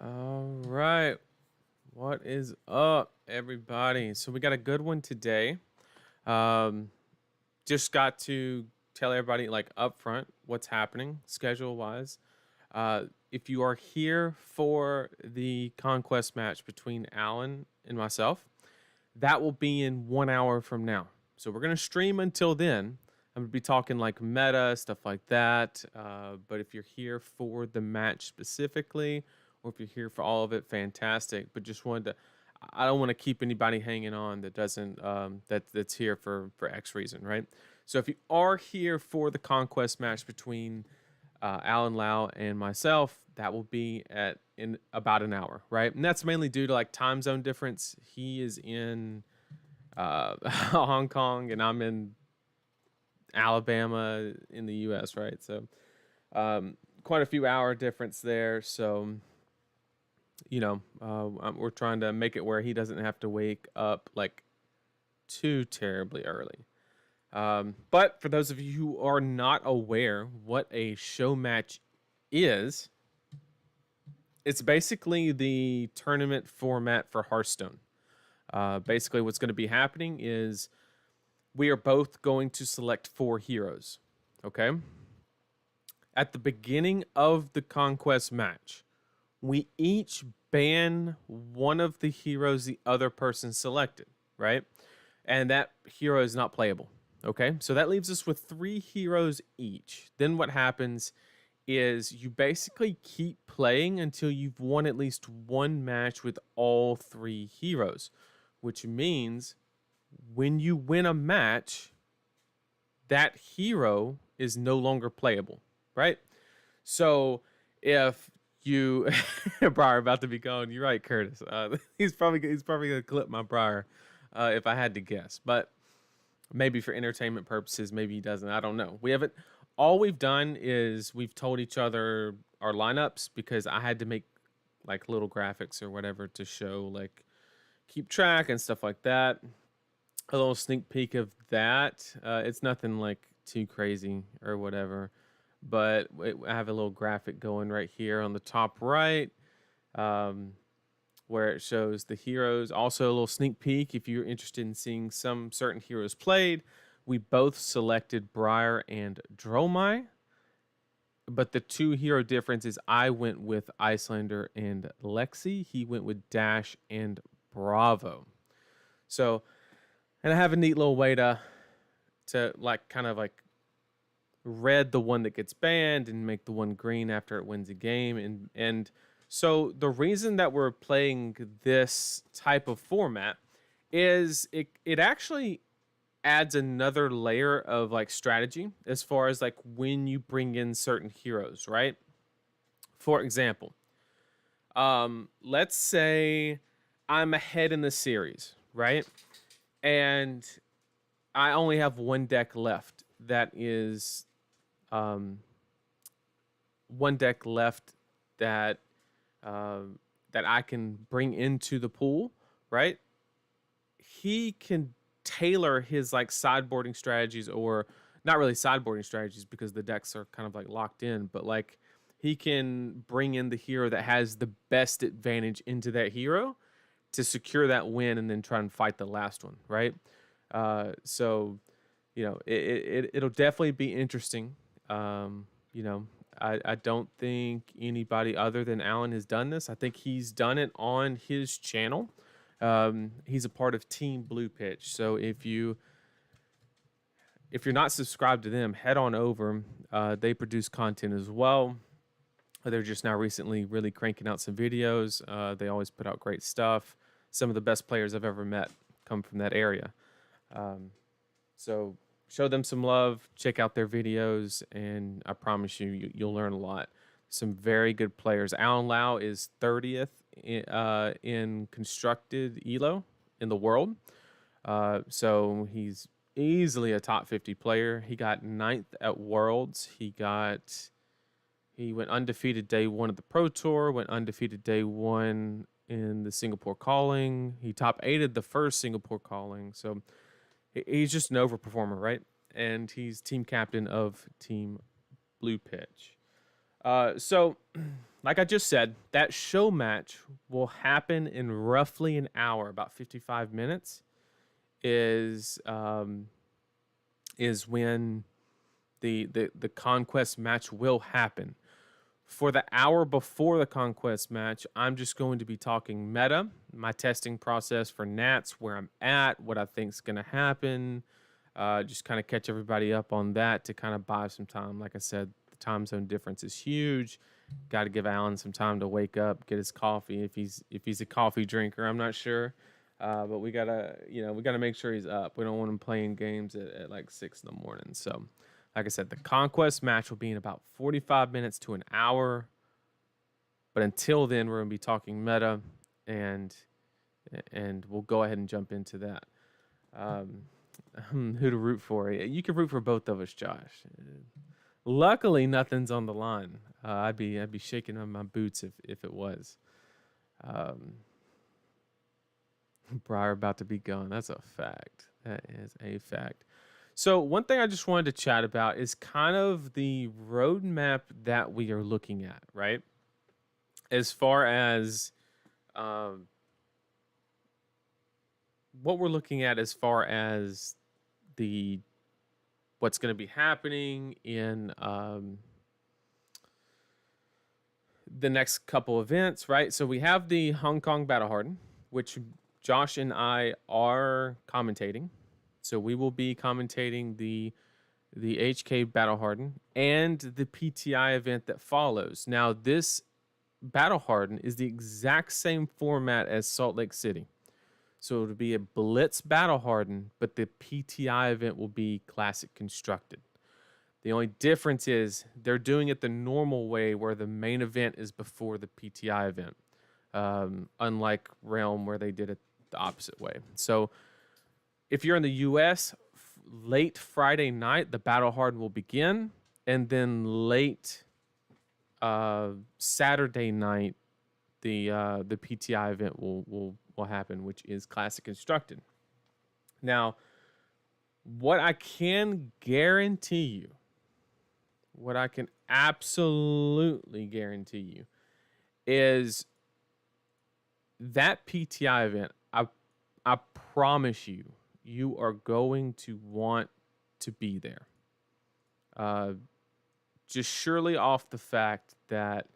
All right. What is up, everybody? So we got a good one today. Um, just got to tell everybody like upfront what's happening schedule wise. If you are here for the conquest match between Alan and myself, that will be in 1 hour from now. So we're gonna stream until then. I'm gonna be talking like meta stuff like that. But if you're here for the match specifically, or if you're here for all of it, fantastic. But just wanted to, I don't want to keep anybody hanging on that doesn't that's here for X reason, right? So if you are here for the conquest match between Alan Lau and myself, that will be at in about an hour, right? And that's mainly due to like time zone difference. He is in Hong Kong and I'm in Alabama in the U.S., right? So quite a few hour difference there. So we're trying to make it where he doesn't have to wake up like too terribly early. But for those of you who are not aware what a show match is, it's basically the tournament format for Hearthstone. Basically, what's going to be happening is we are both going to select 4 heroes. Okay? At the beginning of the Conquest match, we each ban one of the heroes the other person selected, right? And that hero is not playable. Okay, so that leaves us with 3 heroes each. Then what happens is you basically keep playing until you've won at least one match with all 3 heroes, which means when you win a match, that hero is no longer playable, right? So if you Briar about to be gone, you're right, Curtis. He's probably gonna clip my Briar if I had to guess, but maybe for entertainment purposes, maybe he doesn't. I don't know. We haven't. All we've done is we've told each other our lineups because I had to make like little graphics or whatever to show like keep track and stuff like that. A little sneak peek of that. It's nothing like too crazy or whatever, but I have a little graphic going right here on the top right. Where it shows the heroes. Also, a little sneak peek if you're interested in seeing some certain heroes played. We both selected Briar and Dromai, but the 2 hero difference is I went with Icelander and Lexi. He went with Dash and Bravo. So, and I have a neat little way to like kind of like red the one that gets banned and make the one green after it wins a game and so the reason that we're playing this type of format is it actually adds another layer of like strategy as far as like when you bring in certain heroes, right? For example, let's say I'm ahead in the series, right? And I only have one deck left that is one deck left that that I can bring into the pool, right? He can tailor his like sideboarding strategies, or not really sideboarding strategies because the decks are kind of like locked in, but like he can bring in the hero that has the best advantage into that hero to secure that win and then try and fight the last one, right? So, it'll definitely be interesting. You know, I don't think anybody other than Alan has done this. I think he's done it on his channel. He's a part of Team Blue Pitch. So if you're not subscribed to them, head on over. They produce content as well. They're just now recently really cranking out some videos. They always put out great stuff. Some of the best players I've ever met come from that area. So show them some love, check out their videos, and I promise you'll learn a lot. Some very good players. Alan Lau is 30th in constructed ELO in the world. So he's easily a top 50 player. He got 9th at Worlds. He went undefeated day 1 of the Pro Tour, went undefeated day 1 in the Singapore Calling. He top 8'd the first Singapore Calling. So he's just an overperformer, right? And he's team captain of Team Blue Pitch. So, like I just said, that show match will happen in roughly an hour, about 55 minutes. Is when the Conquest match will happen. For the hour before the Conquest match, I'm just going to be talking meta, my testing process for Nats, where I'm at, what I think is going to happen. Just kind of catch everybody up on that to kind of buy some time. Like I said, the time zone difference is huge. Got to give Alan some time to wake up, get his coffee if he's a coffee drinker. I'm not sure, but we gotta make sure he's up. We don't want him playing games at like 6 in the morning. So, like I said, the Conquest match will be in about 45 minutes to an hour. But until then, we're gonna be talking meta, and we'll go ahead and jump into that. Um, who to root for? You can root for both of us, Josh. Luckily, nothing's on the line. I'd be shaking on my boots if it was. Briar about to be gone. That's a fact. That is a fact. So one thing I just wanted to chat about is kind of the roadmap that we are looking at, right? As far as what we're looking at as far as the what's going to be happening in the next couple events, right? So we have the Hong Kong Battle Harden, which Josh and I are commentating. So we will be commentating the HK Battle Harden and the PTI event that follows. Now, this Battle Harden is the exact same format as Salt Lake City. So it'll be a Blitz Battle Harden, but the PTI event will be Classic Constructed. The only difference is they're doing it the normal way where the main event is before the PTI event. Unlike Realm where they did it the opposite way. So if you're in the US, late Friday night, the Battle Harden will begin. And then late Saturday night, the PTI event will happen, which is Classic Constructed. Now, what I can guarantee you, what I can absolutely guarantee you is that PTI event, I promise you, you are going to want to be there. Just surely off the fact that,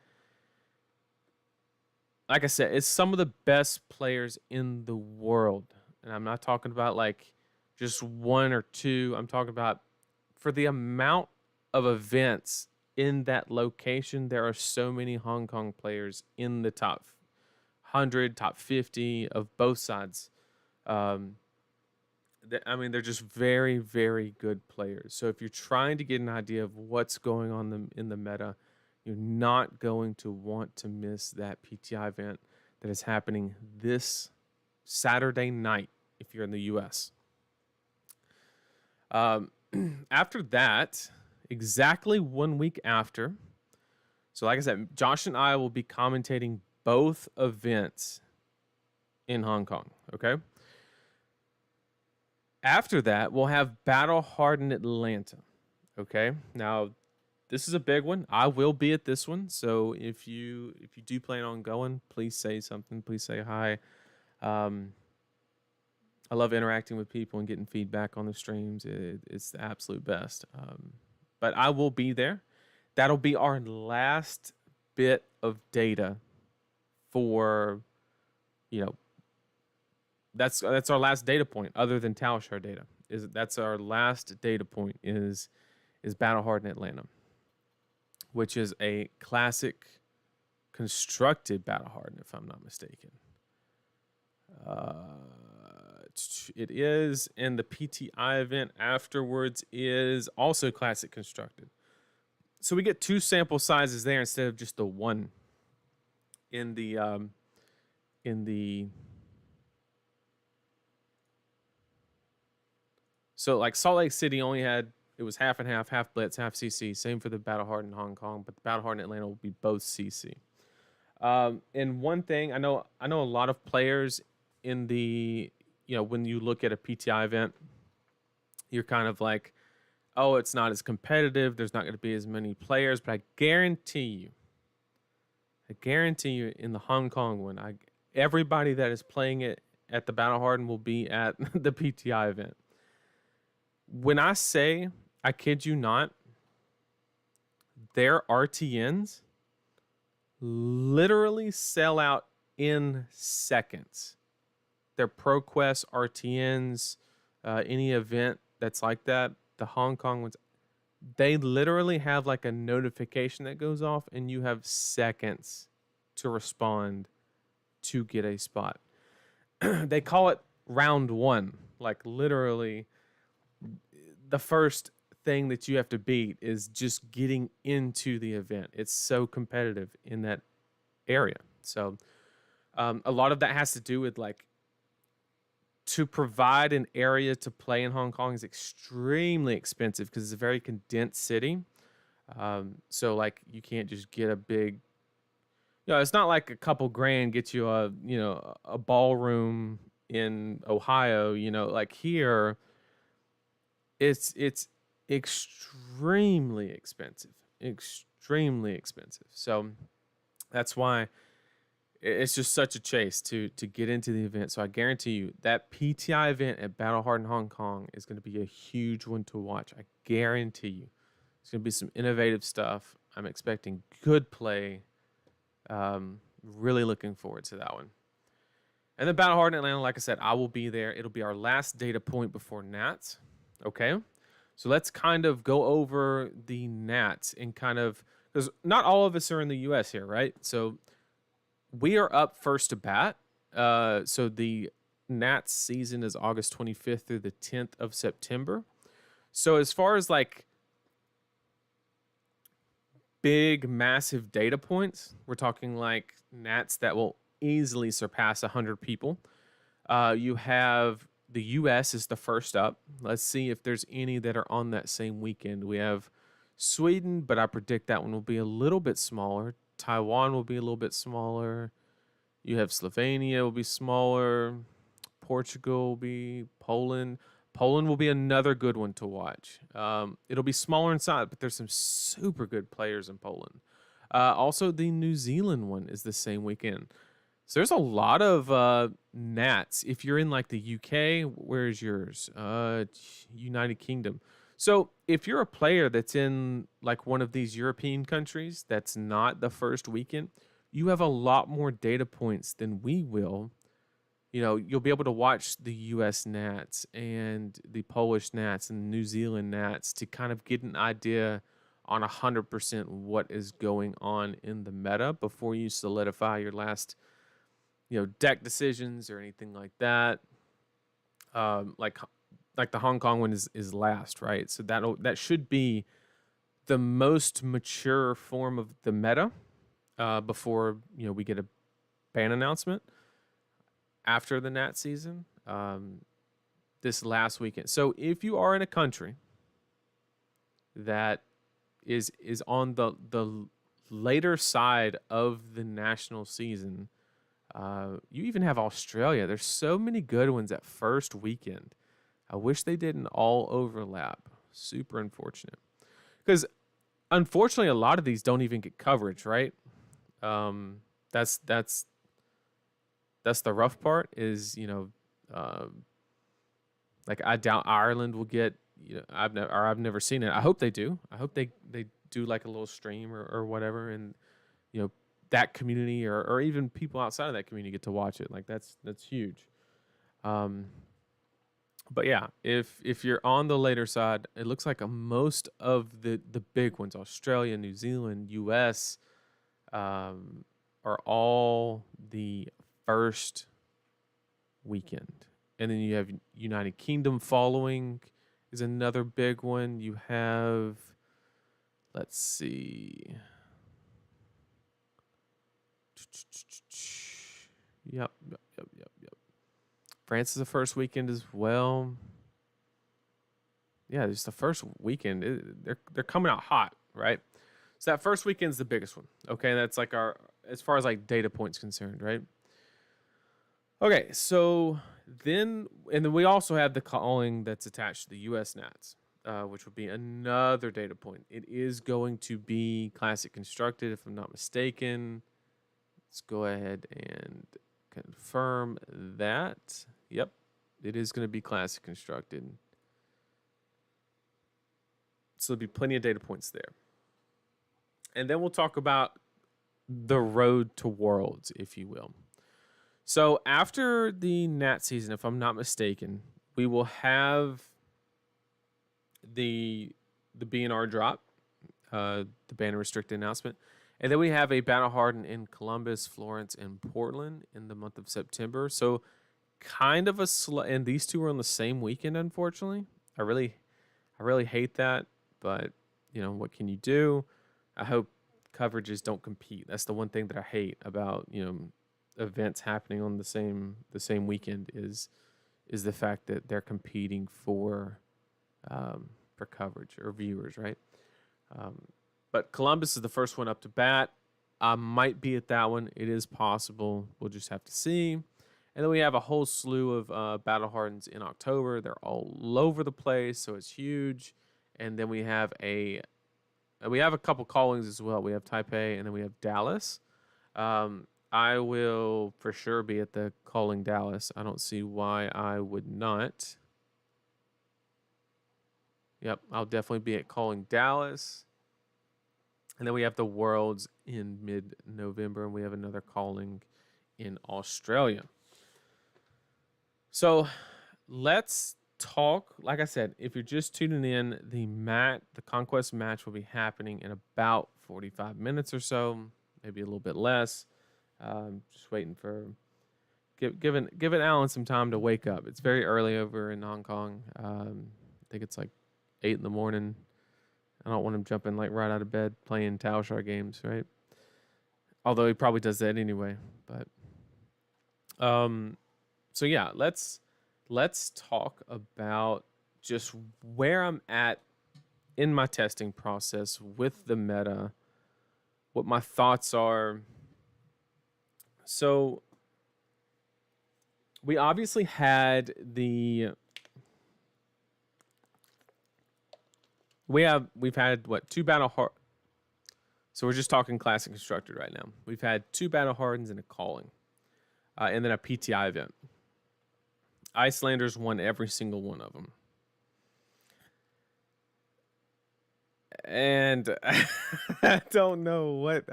like I said, it's some of the best players in the world. And I'm not talking about like just one or two. I'm talking about for the amount of events in that location, there are so many Hong Kong players in the top 100, top 50 of both sides. I mean, they're just very, very good players. So if you're trying to get an idea of what's going on in the meta, you're not going to want to miss that PTI event that is happening this Saturday night if you're in the US. After that, exactly 1 week after, so like I said, Josh and I will be commentating both events in Hong Kong, okay? After that, we'll have Battle Harden Atlanta, okay? Now, this is a big one. I will be at this one, so if you do plan on going, please say something. Please say hi. I love interacting with people and getting feedback on the streams. It's the absolute best. But I will be there. That'll be our last bit of data for, that's our last data point other than Talshar data. That's our last data point is Battle Harden Atlanta, which is a classic constructed Battle Harden, if I'm not mistaken. It is, and the PTI event afterwards is also classic constructed. So we get two sample sizes there instead of just the one in the so like Salt Lake City only had, it was half and half Blitz, half CC. Same for the Battle Harden in Hong Kong, but the Battle Harden in Atlanta will be both CC. And one thing I know a lot of players in the, when you look at a PTI event, you're kind of like, oh, it's not as competitive. There's not going to be as many players, but I guarantee you in the Hong Kong one, everybody that is playing it at the Battle Hardened will be at the PTI event. When I say, I kid you not, their RTNs literally sell out in seconds. Their ProQuest RTNs, any event that's like that, the Hong Kong ones, they literally have like a notification that goes off and you have seconds to respond to get a spot. They call it round one. Like literally the first thing that you have to beat is just getting into the event. It's so competitive in that area. So a lot of that has to do with like to provide an area to play in Hong Kong is extremely expensive because it's a very condensed city. So like you can't just get a big, it's not like a couple grand gets you a ballroom in Ohio, like here it's extremely expensive, extremely expensive. So that's why it's just such a chase to get into the event. So I guarantee you that PTI event at Battle Hardened Hong Kong is going to be a huge one to watch. I guarantee you. It's going to be some innovative stuff. I'm expecting good play. Really looking forward to that one. And then Battle Hardened Atlanta, like I said, I will be there. It'll be our last data point before Nats. Okay? So let's kind of go over the Nats and kind of, because not all of us are in the U.S. here, right? So we are up first to bat. So the Nats season is August 25th through the 10th of September. So as far as like big, massive data points, we're talking like Nats that will easily surpass 100 people. You have the U.S. is the first up. Let's see if there's any that are on that same weekend. We have Sweden, but I predict that one will be a little bit smaller. Taiwan will be a little bit smaller. You have Slovenia will be smaller. Portugal will be Poland. Poland will be another good one to watch. It'll be smaller inside, but there's some super good players in Poland. Also, the New Zealand one is the same weekend. So there's a lot of Nats. If you're in like the UK, where's yours? United Kingdom. So if you're a player that's in like one of these European countries that's not the first weekend, you have a lot more data points than we will. You'll be able to watch the US Nats and the Polish Nats and the New Zealand Nats to kind of get an idea on 100% what is going on in the meta before you solidify your last deck decisions or anything like that. Like the Hong Kong one is last, right? So that should be the most mature form of the meta before we get a ban announcement after the Nat season this last weekend. So if you are in a country that is on the later side of the national season, you even have Australia. There's so many good ones at first weekend. I wish they didn't all overlap. Super unfortunate. Because unfortunately, a lot of these don't even get coverage, right? That's the rough part is, like I doubt Ireland will get, I've never seen it. I hope they do. I hope they do like a little stream or whatever. And, that community or even people outside of that community get to watch it. Like that's huge. But yeah, if you're on the later side, it looks like most of the big ones, Australia, New Zealand, US, are all the first weekend. And then you have United Kingdom following is another big one. You have, let's see. Yep. France is the first weekend as well. Yeah, just the first weekend. They're coming out hot, right? So that first weekend's the biggest one. Okay, that's like our, as far as like data points concerned, right? Okay, so then we also have the calling that's attached to the US Nats. which would be another data point. It is going to be classic constructed, if I'm not mistaken. Let's go ahead and confirm that. Yep, it is going to be classic constructed. So there'll be plenty of data points there. And then we'll talk about the road to worlds, if you will. So after the Nat season, if I'm not mistaken, we will have the BNR drop, the banner restricted announcement. And then we have a Battle Hardened in Columbus, Florence, and Portland in the month of September. So kind of a and these two are on the same weekend, unfortunately. I really hate that, but you know, what can you do? I hope coverages don't compete. That's the one thing that I hate about, you know, events happening on the same weekend is the fact that they're competing for coverage or viewers, right? But Columbus is the first one up to bat. I might be at that one. It is possible. We'll just have to see. And then we have a whole slew of Battle Hardens in October. They're all over the place, so it's huge. And then we have a couple callings as well. We have Taipei, and then we have Dallas. I will for sure be at the calling Dallas. I don't see why I would not. Yep, I'll definitely be at calling Dallas. And then we have the Worlds in mid-November, and we have another calling in Australia. So let's talk. Like I said, if you're just tuning in, the Conquest match will be happening in about 45 minutes or so, maybe a little bit less. Just waiting for giving Alan some time to wake up. It's very early over in Hong Kong. I think it's like 8 in the morning. I don't want him jumping like right out of bed playing Tao Shar games, right? Although he probably does that anyway. But so yeah, let's talk about just where I'm at in my testing process with the meta, what my thoughts are. So we obviously had we've had what, two battle hard. So we're just talking classic constructed right now. We've had two battle hardens and a calling, and then a PTI event. Icelanders won every single one of them, and I don't know what.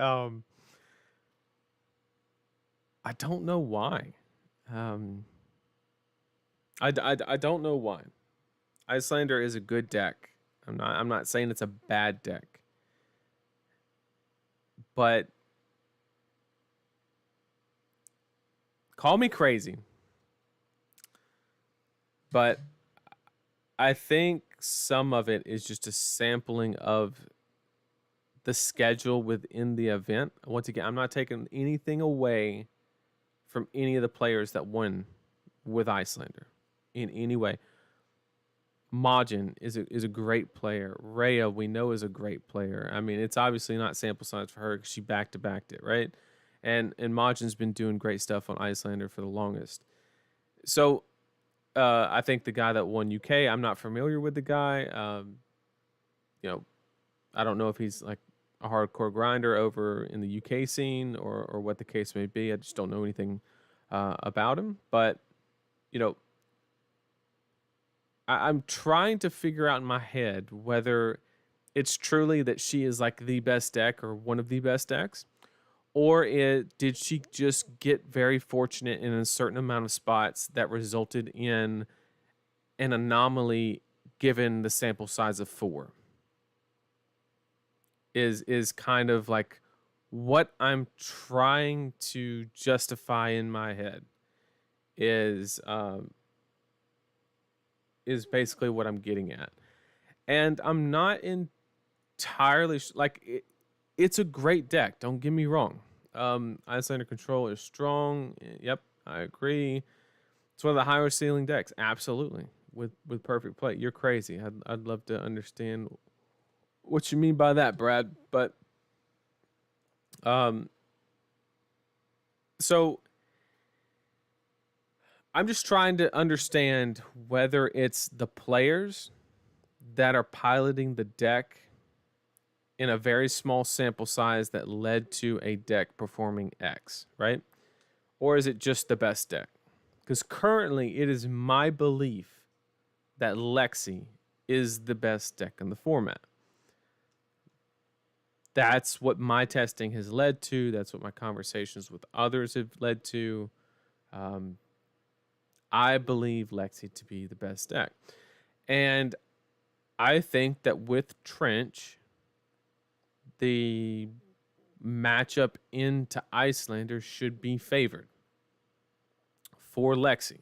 I don't know why. I don't know why. Icelander is a good deck. I'm not saying it's a bad deck. But call me crazy. But I think some of it is just a sampling of the schedule within the event. Once again, I'm not taking anything away from any of the players that won with Icelander in any way. Majin is a great player. Rhea, we know, is a great player. I mean, it's obviously not sample size for her because she back-to-backed it, right? And Majin's been doing great stuff on Icelander for the longest. So I think the guy that won UK, I'm not familiar with the guy. You know, I don't know if he's like a hardcore grinder over in the UK scene or what the case may be. I just don't know anything about him. But, you know, I'm trying to figure out in my head whether it's truly that she is like the best deck or one of the best decks, or did she just get very fortunate in a certain amount of spots that resulted in an anomaly given the sample size of 4? Is kind of like what I'm trying to justify in my head is basically what I'm getting at. And I'm not entirely it's a great deck, don't get me wrong. Icelander control is strong. Yep, I agree. It's one of the higher ceiling decks, absolutely. With perfect play. You're crazy. I'd love to understand what you mean by that, Brad. But so I'm just trying to understand whether it's the players that are piloting the deck in a very small sample size that led to a deck performing X, right? Or is it just the best deck? Because currently it is my belief that Lexi is the best deck in the format. That's what my testing has led to. That's what my conversations with others have led to. Um, I believe Lexi to be the best deck. And I think that with Trench, the matchup into Icelander should be favored for Lexi.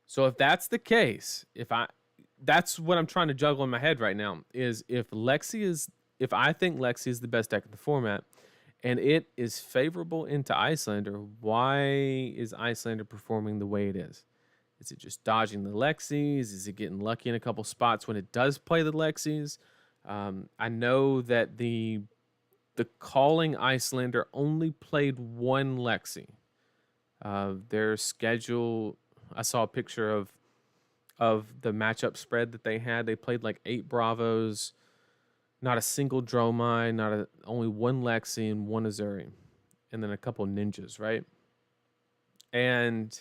So if that's the case, that's what I'm trying to juggle in my head right now is if I think Lexi is the best deck in the format and it is favorable into Icelander, why is Icelander performing the way it is? Is it just dodging the Lexis? Is it getting lucky in a couple spots when it does play the Lexis? I know that the calling Icelander only played one Lexi. Their schedule, I saw a picture of the matchup spread that they had. They played like 8 Bravos, not a single Dromai, only one Lexi and one Azuri, and then a couple Ninjas, right? And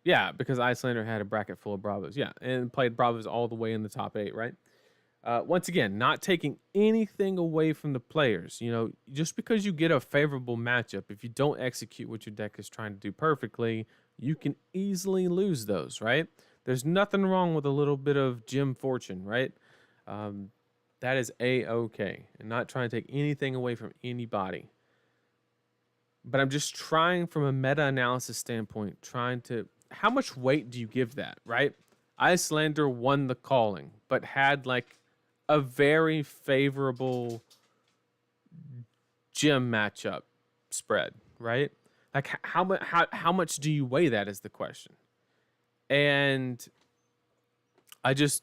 yeah, because Icelander had a bracket full of Bravos, yeah, and played Bravos all the way in the top 8, right? Once again, not taking anything away from the players. You know, just because you get a favorable matchup, if you don't execute what your deck is trying to do perfectly, you can easily lose those, right? There's nothing wrong with a little bit of Jim Fortune, right? That is A-okay. And not trying to take anything away from anybody. But I'm just trying from a meta-analysis standpoint, how much weight do you give that, right? Icelander won the calling, but had like a very favorable gym matchup spread, right? Like how much do you weigh that is the question. And I don't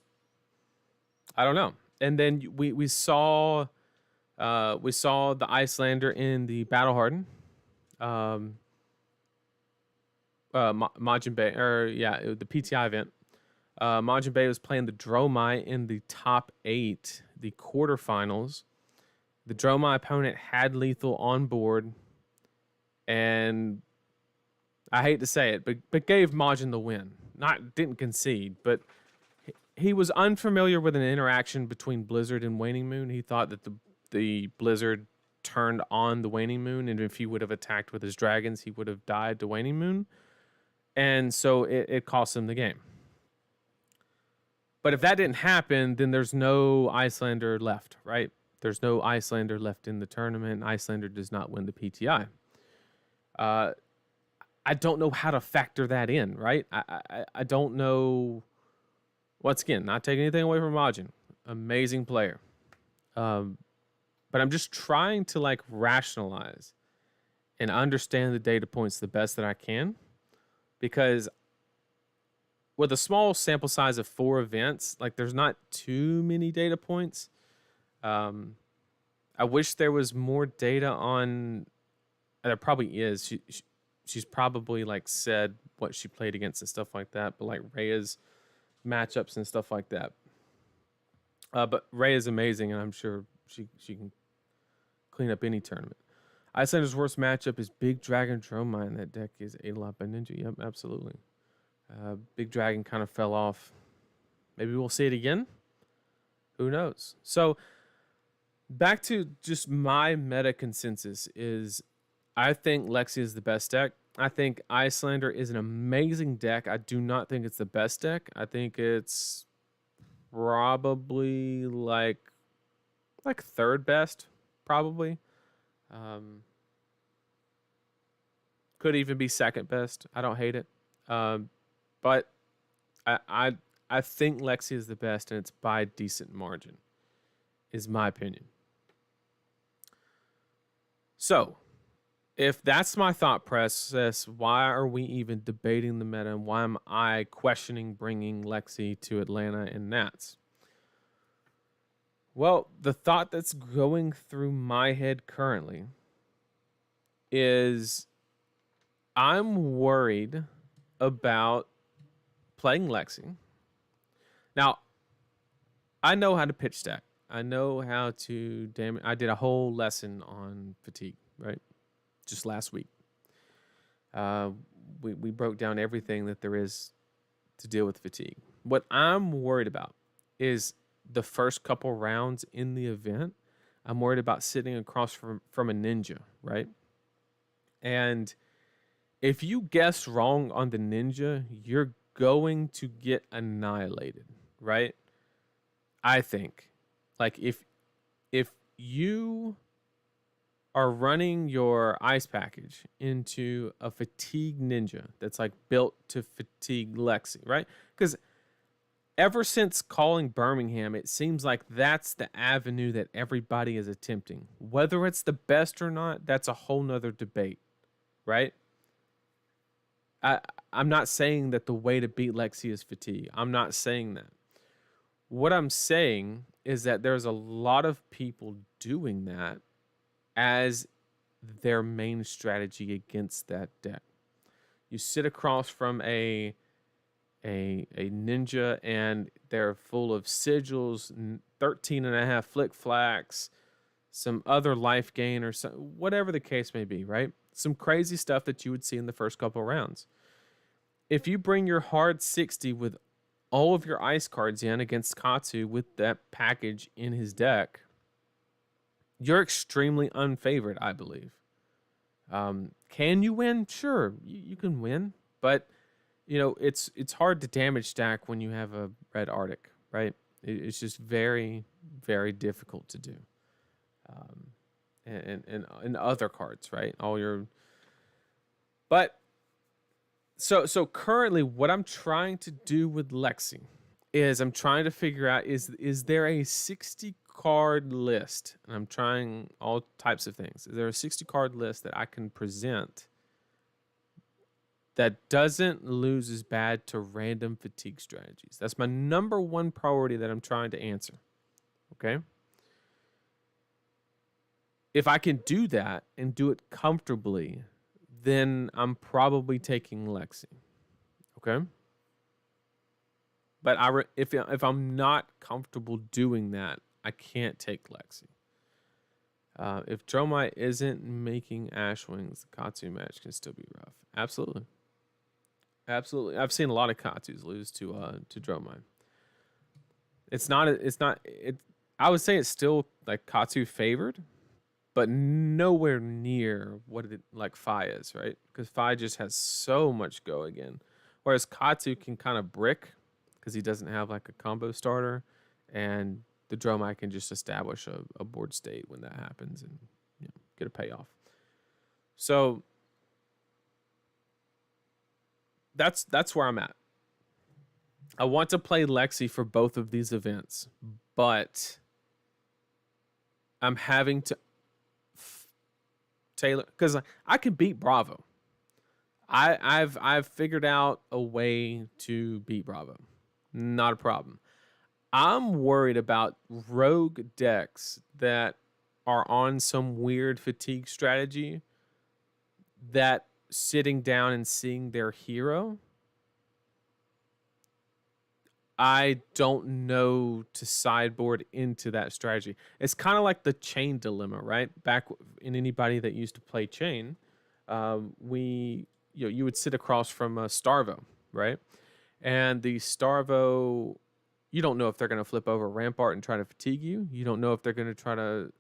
know. And then we saw the Icelander in the Battle Harden. Majin Bay, the PTI event. Majin Bay was playing the Dromai in the top 8, the quarterfinals. The Dromai opponent had lethal on board, and I hate to say it, but gave Majin the win. Didn't concede, but he was unfamiliar with an interaction between Blizzard and Waning Moon. He thought that the Blizzard turned on the Waning Moon, and if he would have attacked with his dragons, he would have died to Waning Moon. And so it cost him the game. But if that didn't happen, then there's no Icelander left, right? There's no Icelander left in the tournament. Icelander does not win the PTI. I don't know how to factor that in, right? I don't know. Once again, not taking anything away from Majin. Amazing player. But I'm just trying to like rationalize and understand the data points the best that I can. Because with a small sample size of 4 events, like there's not too many data points. I wish there was more data on. There probably is. She's probably like said what she played against and stuff like that. But like Rhea's matchups and stuff like that. But Rhea is amazing, and I'm sure she can clean up any tournament. Icelander's worst matchup is Big Dragon Dromai, and that deck is ate a lot by Ninja. Yep, absolutely. Big Dragon kind of fell off. Maybe we'll see it again. Who knows? So back to just my meta consensus is I think Lexi is the best deck. I think Icelander is an amazing deck. I do not think it's the best deck. I think it's probably like third best, probably. Could even be second best. I don't hate it. But I think Lexi is the best, and it's by a decent margin, is my opinion. So, if that's my thought process, why are we even debating the meta, and why am I questioning bringing Lexi to Atlanta and Nats? Well, the thought that's going through my head currently is I'm worried about playing Lexi Now, I know how to pitch stack. I know how to damage. I did a whole lesson on fatigue, right? Just last week. Uh, we broke down everything that there is to deal with fatigue. What I'm worried about is the first couple rounds in the event. I'm worried about sitting across from a ninja, right? And if you guess wrong on the ninja, you're going to get annihilated, right? I think. Like if you are running your ice package into a fatigue ninja that's like built to fatigue Lexi, right? Because ever since calling Birmingham, it seems like that's the avenue that everybody is attempting. Whether it's the best or not, that's a whole nother debate, right? I, I'm not saying that the way to beat Lexi is fatigue. I'm not saying that. What I'm saying is that there's a lot of people doing that as their main strategy against that deck. You sit across from a ninja and they're full of sigils, 13 and a half flick flacks, some other life gain or some, whatever the case may be, right? Some crazy stuff that you would see in the first couple of rounds. If you bring your hard 60 with all of your ice cards in against Katsu with that package in his deck, you're extremely unfavored, I believe. Can you win? Sure, you can win, but you know it's hard to damage stack when you have a red Arctic, right? It's just very, very difficult to do. And other cards, right? All your, but so currently, what I'm trying to do with Lexi is I'm trying to figure out is there a 60 card list, and I'm trying all types of things. Is there a 60 card list that I can present that doesn't lose as bad to random fatigue strategies? That's my number one priority that I'm trying to answer. Okay? If I can do that and do it comfortably, then I'm probably taking Lexi. Okay? But if I'm not comfortable doing that, I can't take Lexi. If Dromai isn't making Ash Wings, the Katsu match can still be rough. Absolutely. Absolutely. I've seen a lot of Katsus lose to Dromai. I would say it's still like Katsu favored, but nowhere near what it like Fi is, right? Because Fi just has so much go again. Whereas Katsu can kind of brick because he doesn't have like a combo starter, and the Dromai can just establish a board state when that happens and get a payoff. So that's where I'm at. I want to play Lexi for both of these events, but I'm having to tailor because I can beat Bravo. I've figured out a way to beat Bravo. Not a problem. I'm worried about rogue decks that are on some weird fatigue strategy that sitting down and seeing their hero, I don't know to sideboard into that strategy. It's kind of like the chain dilemma, right? Back in anybody that used to play chain, you would sit across from a Starvo, right? And the Starvo, you don't know if they're going to flip over Rampart and try to fatigue you. You don't know if they're going to try to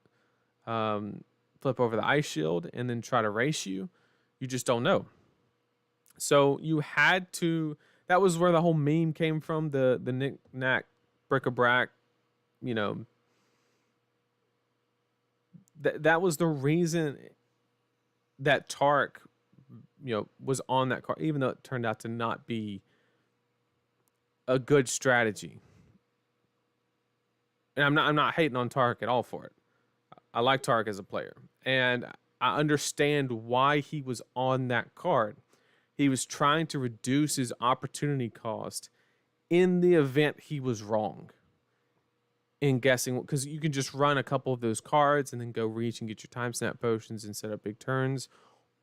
flip over the Ice Shield and then try to race you. You just don't know. So you had to. That was where the whole meme came from. The knick-knack, bric-a-brac. That was the reason that Tark, was on that card, even though it turned out to not be a good strategy. And I'm not hating on Tark at all for it. I like Tark as a player, and I understand why he was on that card. He was trying to reduce his opportunity cost in the event he was wrong in guessing, because you can just run a couple of those cards and then go reach and get your time snap potions and set up big turns,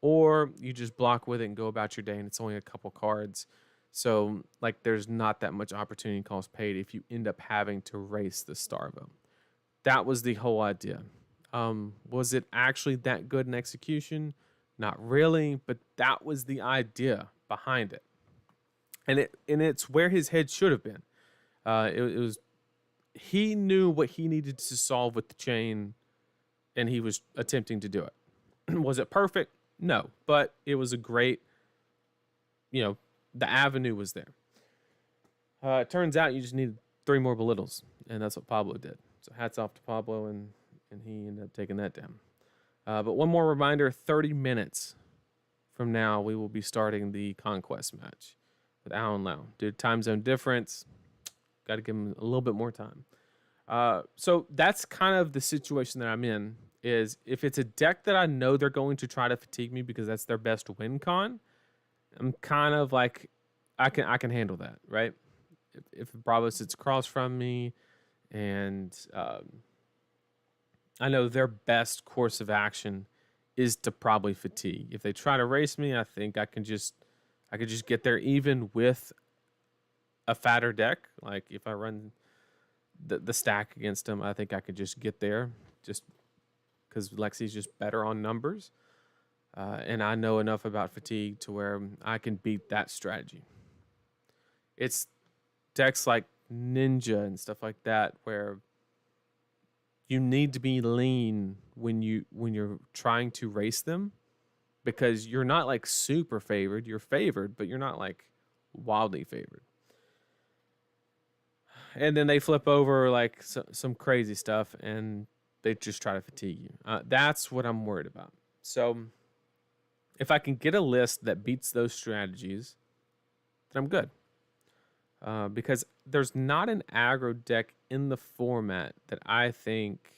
or you just block with it and go about your day, and it's only a couple cards. So like there's not that much opportunity cost paid if you end up having to race the Starvo. That was the whole idea. Was it actually that good in execution? Not really, but that was the idea behind it. And it's where his head should have been. It was he knew what he needed to solve with the chain, and he was attempting to do it. Was it perfect? No, but it was a great, the avenue was there. It turns out you just needed 3 more belittles, and that's what Pablo did. So hats off to Pablo, and he ended up taking that down. But one more reminder, 30 minutes from now, we will be starting the Conquest match with Alan Lau. Due to time zone difference, got to give him a little bit more time. So that's kind of the situation that I'm in, is if it's a deck that I know they're going to try to fatigue me because that's their best win con, I'm kind of like, I can handle that, right? If Bravo sits across from me and I know their best course of action is to probably fatigue. If they try to race me, I think I could just get there even with a fatter deck. Like if I run the stack against them, I think I could just get there just because Lexi's just better on numbers. And I know enough about fatigue to where I can beat that strategy. It's decks like Ninja and stuff like that where you need to be lean when you're trying to race them, because you're not like super favored. You're favored, but you're not like wildly favored. And then they flip over like some crazy stuff and they just try to fatigue you. That's what I'm worried about. So if I can get a list that beats those strategies, then I'm good. Because there's not an aggro deck in the format that I think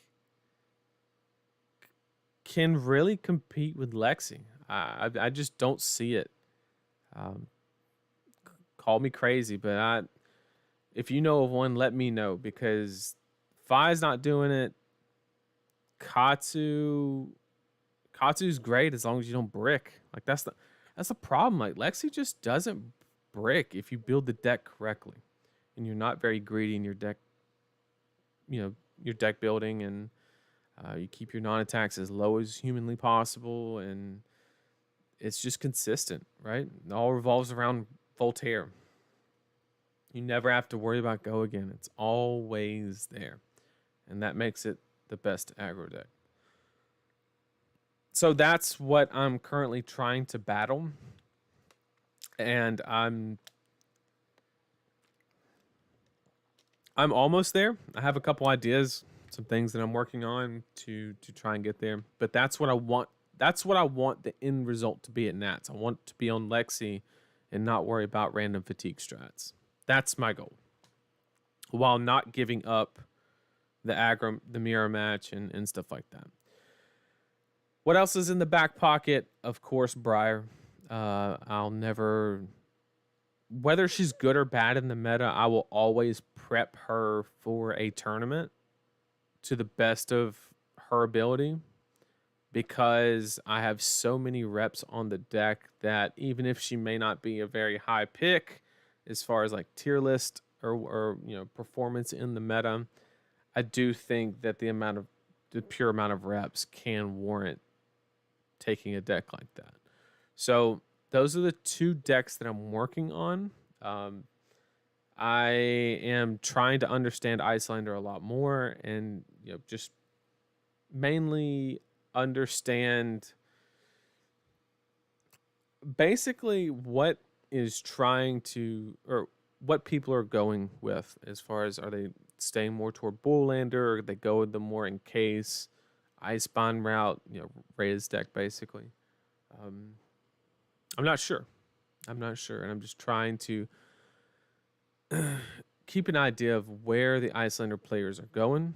can really compete with Lexi. I just don't see it. Call me crazy, but if you know of one, let me know, because Fi's not doing it. Katsu's great as long as you don't brick. Like that's the problem. Like Lexi just doesn't brick if you build the deck correctly, and you're not very greedy in your deck. Your deck building, and you keep your non-attacks as low as humanly possible, and it's just consistent, right? It all revolves around Voltaire. You never have to worry about go again. It's always there, and that makes it the best aggro deck. So that's what I'm currently trying to battle, and I'm almost there. I have a couple ideas, some things that I'm working on to try and get there. But that's what I want. That's what I want the end result to be at Nats. I want to be on Lexi and not worry about random fatigue strats. That's my goal, while not giving up the aggro, the mirror match, and stuff like that. What else is in the back pocket? Of course, Briar. I'll never, whether she's good or bad in the meta, I will always prep her for a tournament to the best of her ability, because I have so many reps on the deck that even if she may not be a very high pick as far as like tier list or performance in the meta, I do think that the pure amount of reps can warrant taking a deck like that. So those are the 2 decks that I'm working on. I am trying to understand Icelander a lot more, and just mainly understand basically what is trying to, or what people are going with, as far as, are they staying more toward Bullander, or they go with the more in case Icebond route, Reyes deck basically. I'm not sure, and I'm just trying to keep an idea of where the Icelander players are going,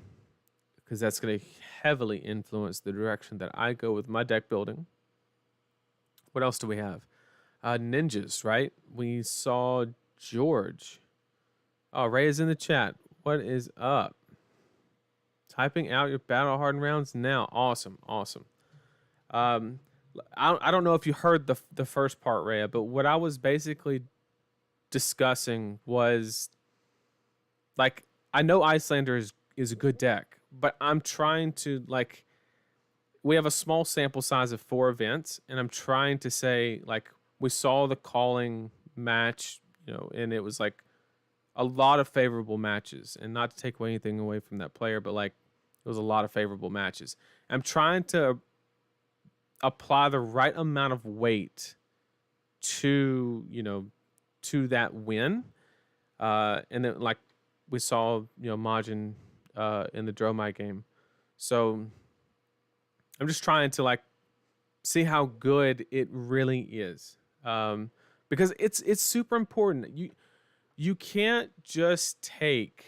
because that's going to heavily influence the direction that I go with my deck building. What else do we have? Ninjas, right? We saw George. Oh, Ray is in the chat. What is up? Typing out your battle hardened rounds now. Awesome. I don't know if you heard the first part, Rhea, but what I was basically discussing was like, I know Icelander is a good deck, but I'm trying to like, we have a small sample size of 4 events, and I'm trying to say like, we saw the calling match, and it was like a lot of favorable matches, and not to take anything away from that player, but like it was a lot of favorable matches. I'm trying to apply the right amount of weight to to that win, and then like we saw Majin in the Dromai game. So I'm just trying to like see how good it really is, because it's super important. You can't just take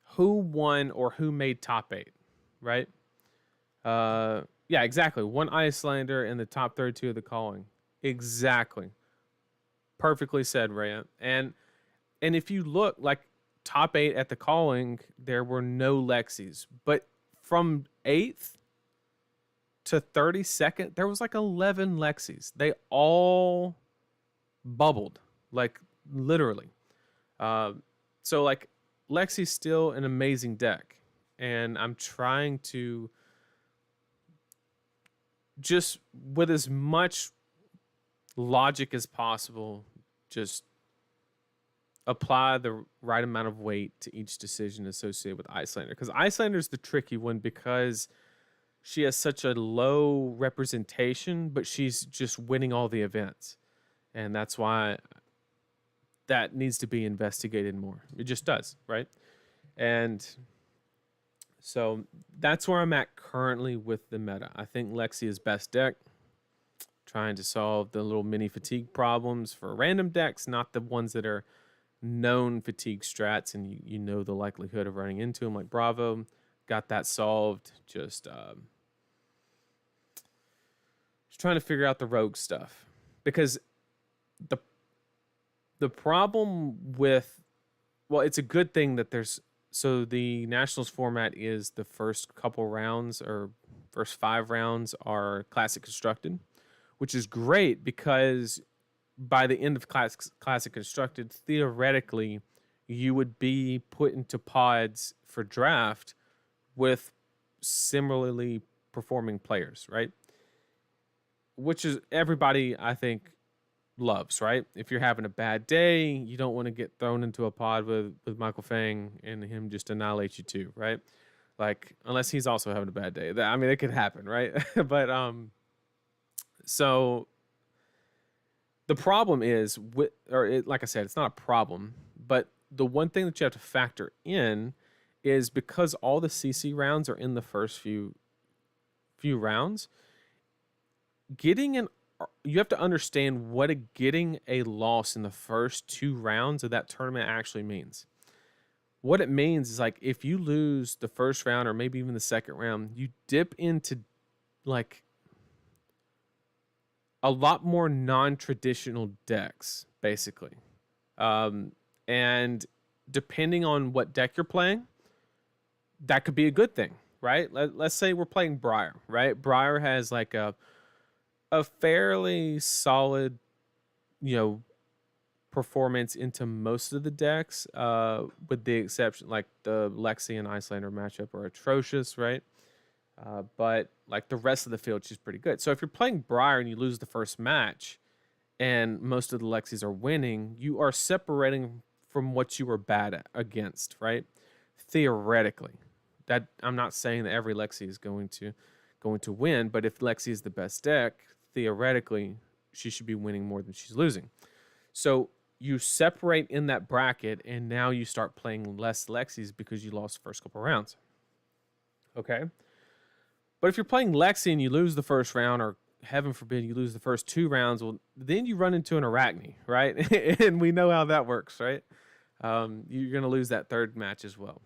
who won or who made top 8, right? Yeah, exactly. One Icelander in the top 32 of the calling. Exactly. Perfectly said, Rhea. And if you look like top 8 at the calling, there were no Lexis, but from 8th to 32nd, there was like 11 Lexis. They all bubbled, like literally. So like Lexi's still an amazing deck, and I'm trying to just with as much logic as possible, just apply the right amount of weight to each decision associated with Icelander. Because Icelander's the tricky one because she has such a low representation, but she's just winning all the events. And that's why that needs to be investigated more. It just does, right? And so that's where I'm at currently with the meta. I think Lexi is best deck, trying to solve the little mini fatigue problems for random decks, not the ones that are known fatigue strats and you know the likelihood of running into them, like Bravo. Got that solved. Just trying to figure out the rogue stuff, because the problem with, well, it's a good thing that there's, so the Nationals format is the first couple rounds or first 5 rounds are classic constructed, which is great because by the end of classic constructed, theoretically, you would be put into pods for draft with similarly performing players, right? Which is everybody, I think, loves, right? If you're having a bad day, you don't want to get thrown into a pod with Michael Fang and him just annihilate you too, right? Like, unless he's also having a bad day. I mean, it could happen, right? But so the problem is like I said, it's not a problem, but the one thing that you have to factor in is because all the CC rounds are in the first few rounds, you have to understand what getting a loss in the first 2 rounds of that tournament actually means. What it means is, like, if you lose the first round or maybe even the second round, you dip into like a lot more non-traditional decks, basically. And depending on what deck you're playing, that could be a good thing, right? Let's say we're playing Briar, right? Briar has like a fairly solid, performance into most of the decks, with the exception, like the Lexi and Icelander matchup are atrocious, right? But like the rest of the field, she's pretty good. So if you're playing Briar and you lose the first match and most of the Lexis are winning, you are separating from what you were bad against, right? Theoretically. That, I'm not saying that every Lexi is going to win, but if Lexi is the best deck, theoretically, she should be winning more than she's losing. So you separate in that bracket, and now you start playing less Lexis because you lost the first couple rounds. Okay? But if you're playing Lexi and you lose the first round, or heaven forbid you lose the first 2 rounds, well, then you run into an Arachne, right? And we know how that works, right? You're going to lose that third match as well,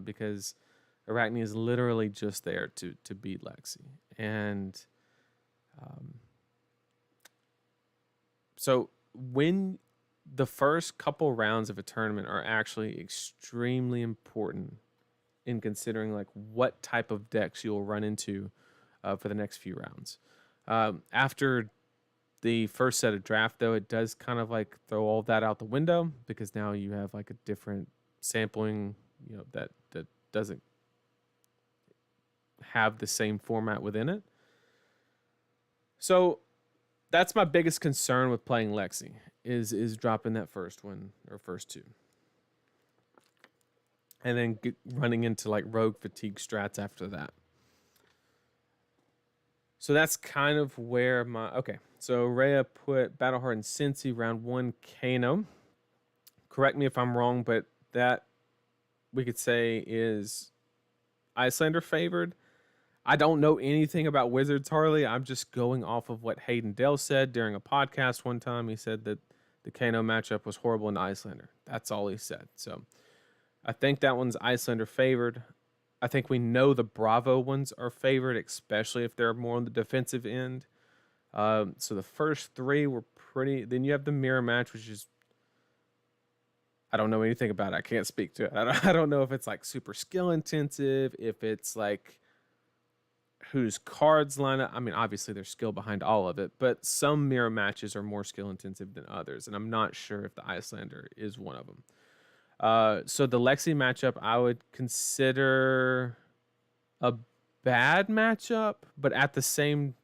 because Arachne is literally just there to beat Lexi. And so when the first couple rounds of a tournament are actually extremely important in considering like what type of decks you'll run into for the next few rounds. After the first set of draft, though, it does kind of like throw all that out the window because now you have like a different sampling, that doesn't have the same format within it. So that's my biggest concern with playing Lexi is dropping that first one or first two, and then running into like rogue fatigue strats after that. So that's kind of where okay. So Rhea put Battle Hardened Cincy round 1 Kano. Correct me if I'm wrong, but that we could say is Icelander favored. I don't know anything about Wizards, Harley. I'm just going off of what Hayden Dale said during a podcast one time. He said that the Kano matchup was horrible in Icelander. That's all he said. So I think that one's Icelander favored. I think we know the Bravo ones are favored, especially if they're more on the defensive end. So the first three were pretty. Then you have the mirror match, which is, I don't know anything about it. I can't speak to it. I don't know if it's like super skill intensive, if it's like whose cards line up. I mean, obviously there's skill behind all of it, but some mirror matches are more skill intensive than others, and I'm not sure if the Icelander is one of them. So the Lexi matchup, I would consider a bad matchup, but at the same.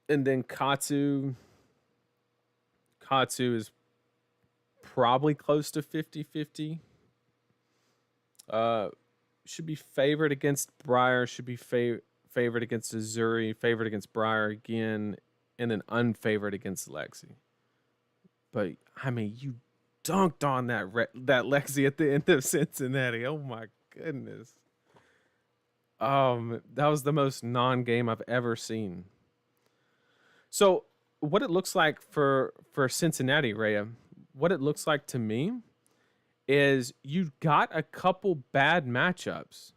And then Katsu is probably close to 50-50. Should be favored against Briar, should be favored against Azuri, favored against Briar again, and then unfavored against Lexi. But, I mean, you dunked on that Lexi at the end of Cincinnati. Oh, my goodness. That was the most non-game I've ever seen. So what it looks like for Cincinnati, Rhea, what it looks like to me is you got a couple bad matchups,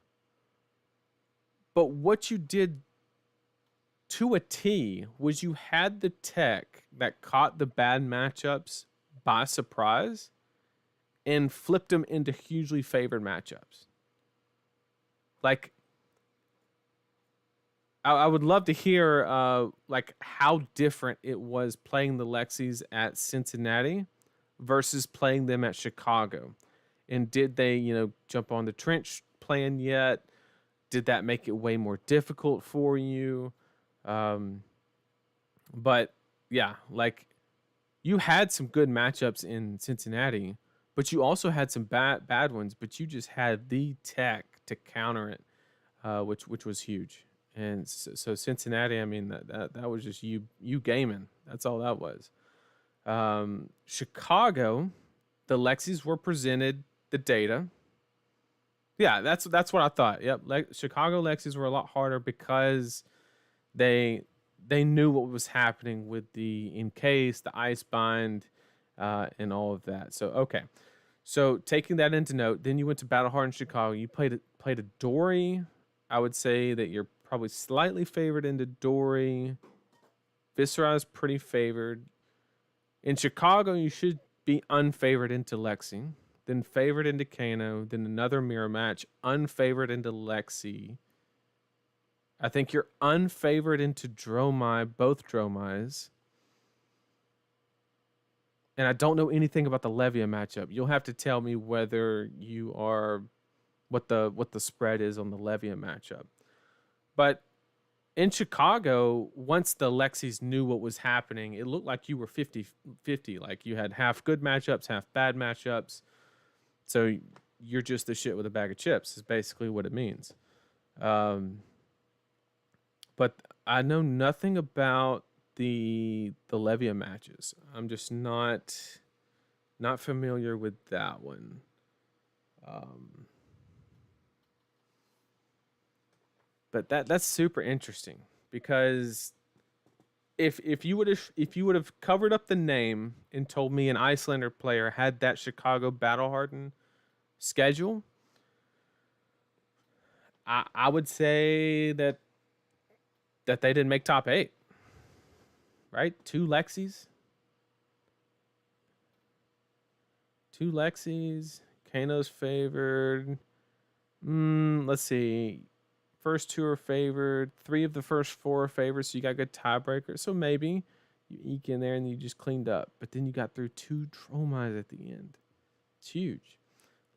but what you did to a T was you had the tech that caught the bad matchups by surprise and flipped them into hugely favored matchups. Like, I would love to hear like how different it was playing the Lexis at Cincinnati versus playing them at Chicago. And did they, jump on the trench plan yet? Did that make it way more difficult for you? But yeah, like you had some good matchups in Cincinnati, but you also had some bad ones, but you just had the tech to counter it, which was huge. And so Cincinnati, I mean, that was just you gaming. That's all that was. Chicago, the Lexis were presented the data. Yeah, that's what I thought. Yep, Chicago Lexis were a lot harder because they knew what was happening with the encase, the ice bind, and all of that. So okay, so taking that into note, then you went to Battle Hardened Chicago. You played a Dory. I would say that you're probably slightly favored into Dory. Viscera is pretty favored. In Chicago, you should be unfavored into Lexi, then favored into Kano, then another mirror match, unfavored into Lexi. I think you're unfavored into Dromai, both Dromais. And I don't know anything about the Levia matchup. You'll have to tell me whether you are what the spread is on the Levia matchup. But in Chicago, once the Lexis knew what was happening, it looked like you were 50-50. Like you had half good matchups, half bad matchups. So you're just the shit with a bag of chips is basically what it means. But I know nothing about the Levia matches. I'm just not familiar with that one. But that's super interesting because if you would have covered up the name and told me an Icelander player had that Chicago Battle Hardened schedule, I would say that they didn't make top 8. Right? 2 Lexis. Kano's favored. Let's see. first two are favored. 3 of the first 4 are favored, so you got good tiebreakers. So maybe you eke in there and you just cleaned up. But then you got through 2 Tromize at the end. It's huge.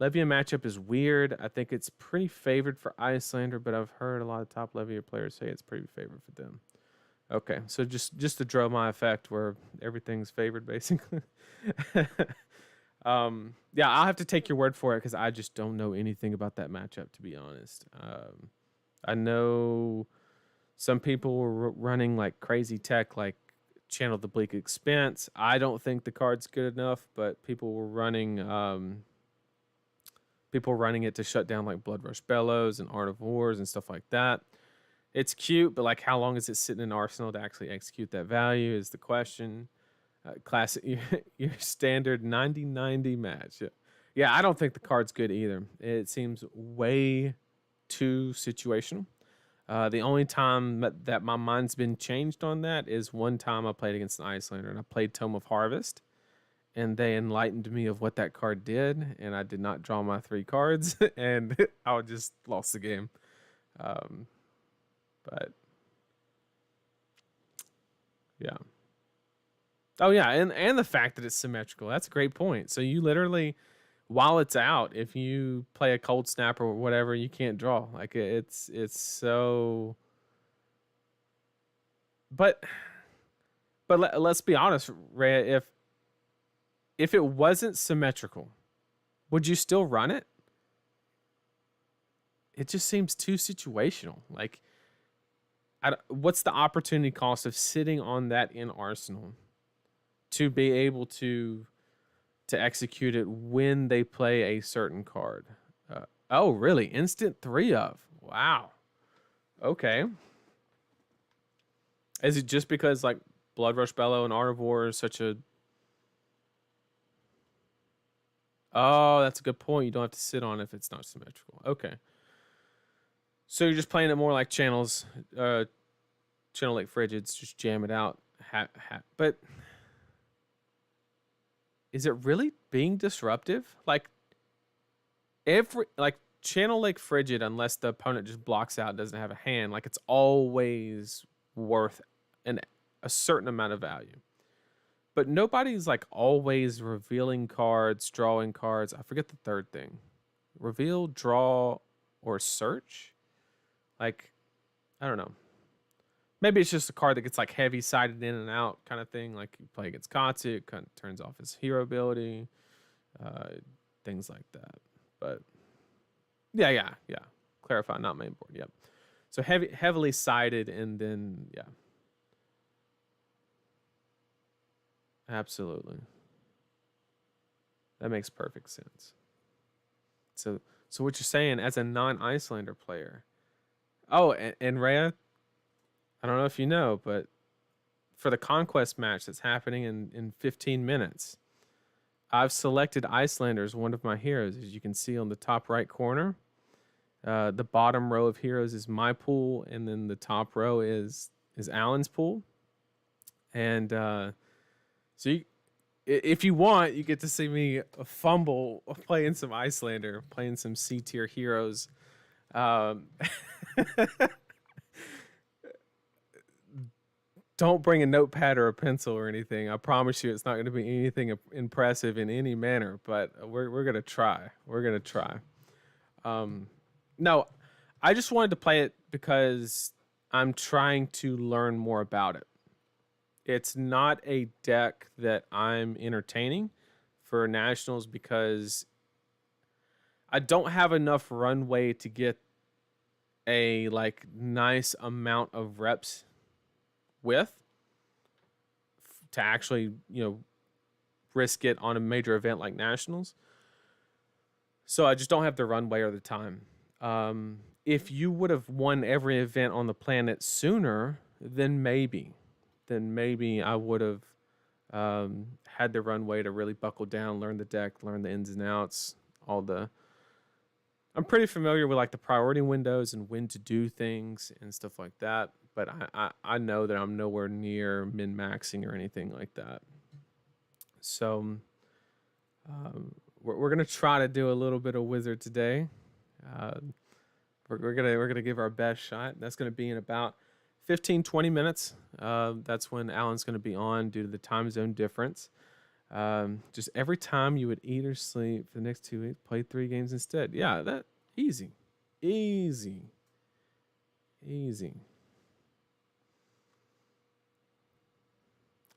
Levia matchup is weird. I think it's pretty favored for Icelander, but I've heard a lot of top Levia players say it's pretty favored for them. Okay, so just the Dromai effect where everything's favored basically. Yeah, I'll have to take your word for it because I just don't know anything about that matchup, to be honest. I know some people were running like crazy tech, like Channel the Bleak Expanse. I don't think the card's good enough, but people were running it to shut down like Blood Rush Bellows and Art of Wars and stuff like that. It's cute, but like how long is it sitting in Arsenal to actually execute that value is the question. Classic, your standard 90-90 match. Yeah, I don't think the card's good either. It seems way too situational. The only time that my mind's been changed on that is one time I played against an Icelander and I played Tome of Harvest, and they enlightened me of what that card did, and I did not draw my 3 cards, and I just lost the game. But yeah. Oh yeah, and the fact that it's symmetrical. That's a great point. So you literally, while it's out, if you play a cold snap or whatever, you can't draw. Like it's so. But let's be honest, Rhea. If it wasn't symmetrical, would you still run it? It just seems too situational. Like, what's the opportunity cost of sitting on that in Arsenal to be able to execute it when they play a certain card? Oh, really? Instant 3 of. Wow. Okay. Is it just because like Blood Rush Bellow and Art of War is such a... Oh, that's a good point. You don't have to sit on it if it's not symmetrical. Okay. So you're just playing it more like channels, Channel Lake Frigids, just jam it out. But is it really being disruptive? Like Channel Lake Frigid, unless the opponent just blocks out, doesn't have a hand, like it's always worth a certain amount of value. But nobody's like always revealing cards, drawing cards. I forget the third thing. Reveal, draw, or search? Like, I don't know. Maybe it's just a card that gets like heavy sided in and out kind of thing. Like you play against Katsu, it kind of turns off his hero ability, things like that. But yeah. Clarify, not main board. Yep. So heavily sided, and then yeah. Absolutely. That makes perfect sense. So what you're saying as a non-Icelander player. Oh, and Rhea, I don't know if you know, but for the Conquest match that's happening in 15 minutes, I've selected Icelander as one of my heroes. As you can see on the top right corner, the bottom row of heroes is my pool, and then the top row is Alan's pool. And so if you want, you get to see me fumble playing some Icelander, playing some C-tier heroes. Don't bring a notepad or a pencil or anything. I promise you it's not going to be anything impressive in any manner, but we're going to try. We're going to try. No, I just wanted to play it because I'm trying to learn more about it. It's not a deck that I'm entertaining for Nationals because I don't have enough runway to get a like nice amount of reps with to actually, risk it on a major event like Nationals. So I just don't have the runway or the time. If you would have won every event on the planet sooner, then maybe I would have had the runway to really buckle down, learn the deck, learn the ins and outs, I'm pretty familiar with like the priority windows and when to do things and stuff like that. But I know that I'm nowhere near min-maxing or anything like that. So we're going to try to do a little bit of Wizard today we're gonna give our best shot. That's gonna be in about 15-20 minutes. That's when Alan's gonna be on due to the time zone difference. Just every time you would eat or sleep for the next 2 weeks, play 3 games instead. Yeah, that easy, easy, easy.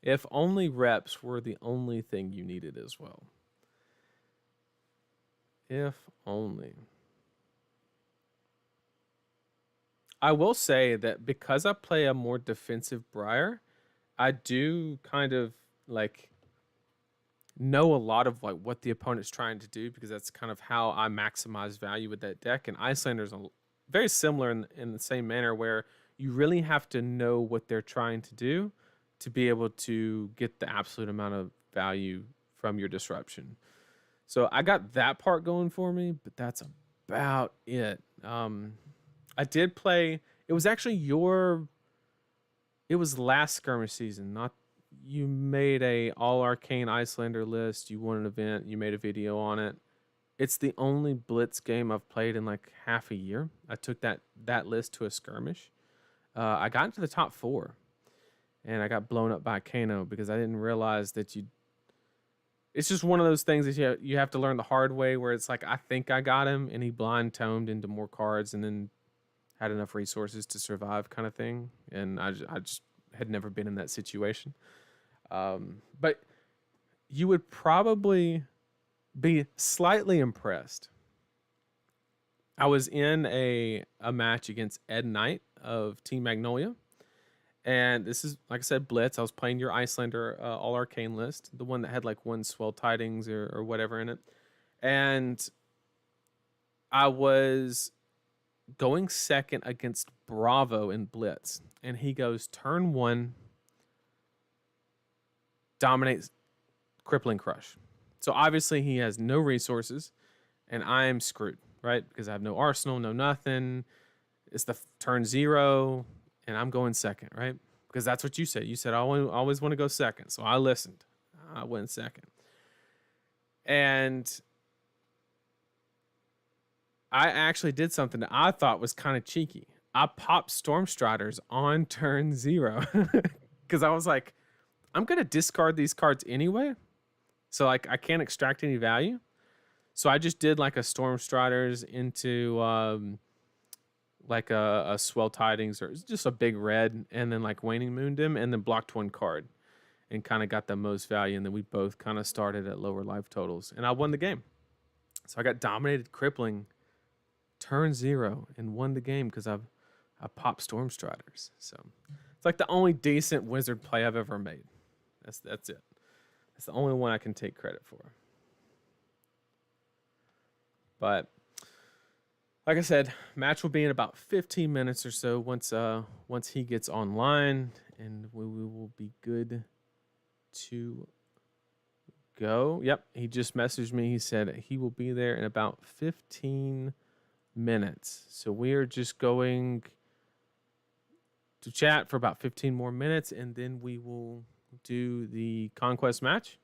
If only reps were the only thing you needed as well. If only. I will say that because I play a more defensive Briar, I do kind of like know a lot of like what the opponent's trying to do, because that's kind of how I maximize value with that deck. And Icelander's very similar in the same manner, where you really have to know what they're trying to do to be able to get the absolute amount of value from your disruption. So I got that part going for me, but that's about it. I did play. It was actually it was last skirmish season. Not you made a all arcane Icelander list. You won an event. You made a video on it. It's the only Blitz game I've played in like half a year. I took that list to a skirmish. I got into the top 4, and I got blown up by Kano because I didn't realize that you. It's just one of those things that you have to learn the hard way, where it's like, I think I got him, and he blind tomed into more cards, and then had enough resources to survive, kind of thing. And I just had never been in that situation. But you would probably be slightly impressed. I was in a match against Ed Knight of Team Magnolia. And this is, like I said, Blitz. I was playing your Icelander all arcane list, the one that had like 1 swell tidings or whatever in it. And I was going second against Bravo in Blitz. And he goes turn 1, dominates Crippling Crush. So obviously he has no resources, and I'm screwed, right? Because I have no arsenal, no nothing. It's the turn 0. And I'm going second, right? Because that's what you said. You said, I always want to go second. So I listened. I went second. And I actually did something that I thought was kind of cheeky. I popped Stormstriders on turn 0. Because I was like, I'm going to discard these cards anyway. So like I can't extract any value. So I just did like a Stormstriders into... like a swell tidings or just a big red, and then like waning mooned him, and then blocked 1 card and kind of got the most value. And then we both kind of started at lower life totals, and I won the game. So I got dominated crippling turn 0 and won the game because I popped Stormstriders. So it's like the only decent wizard play I've ever made. That's it. That's the only one I can take credit for. But like I said, match will be in about 15 minutes or so once he gets online, and we will be good to go. Yep, he just messaged me. He said he will be there in about 15 minutes. So we are just going to chat for about 15 more minutes, and then we will do the Conquest match.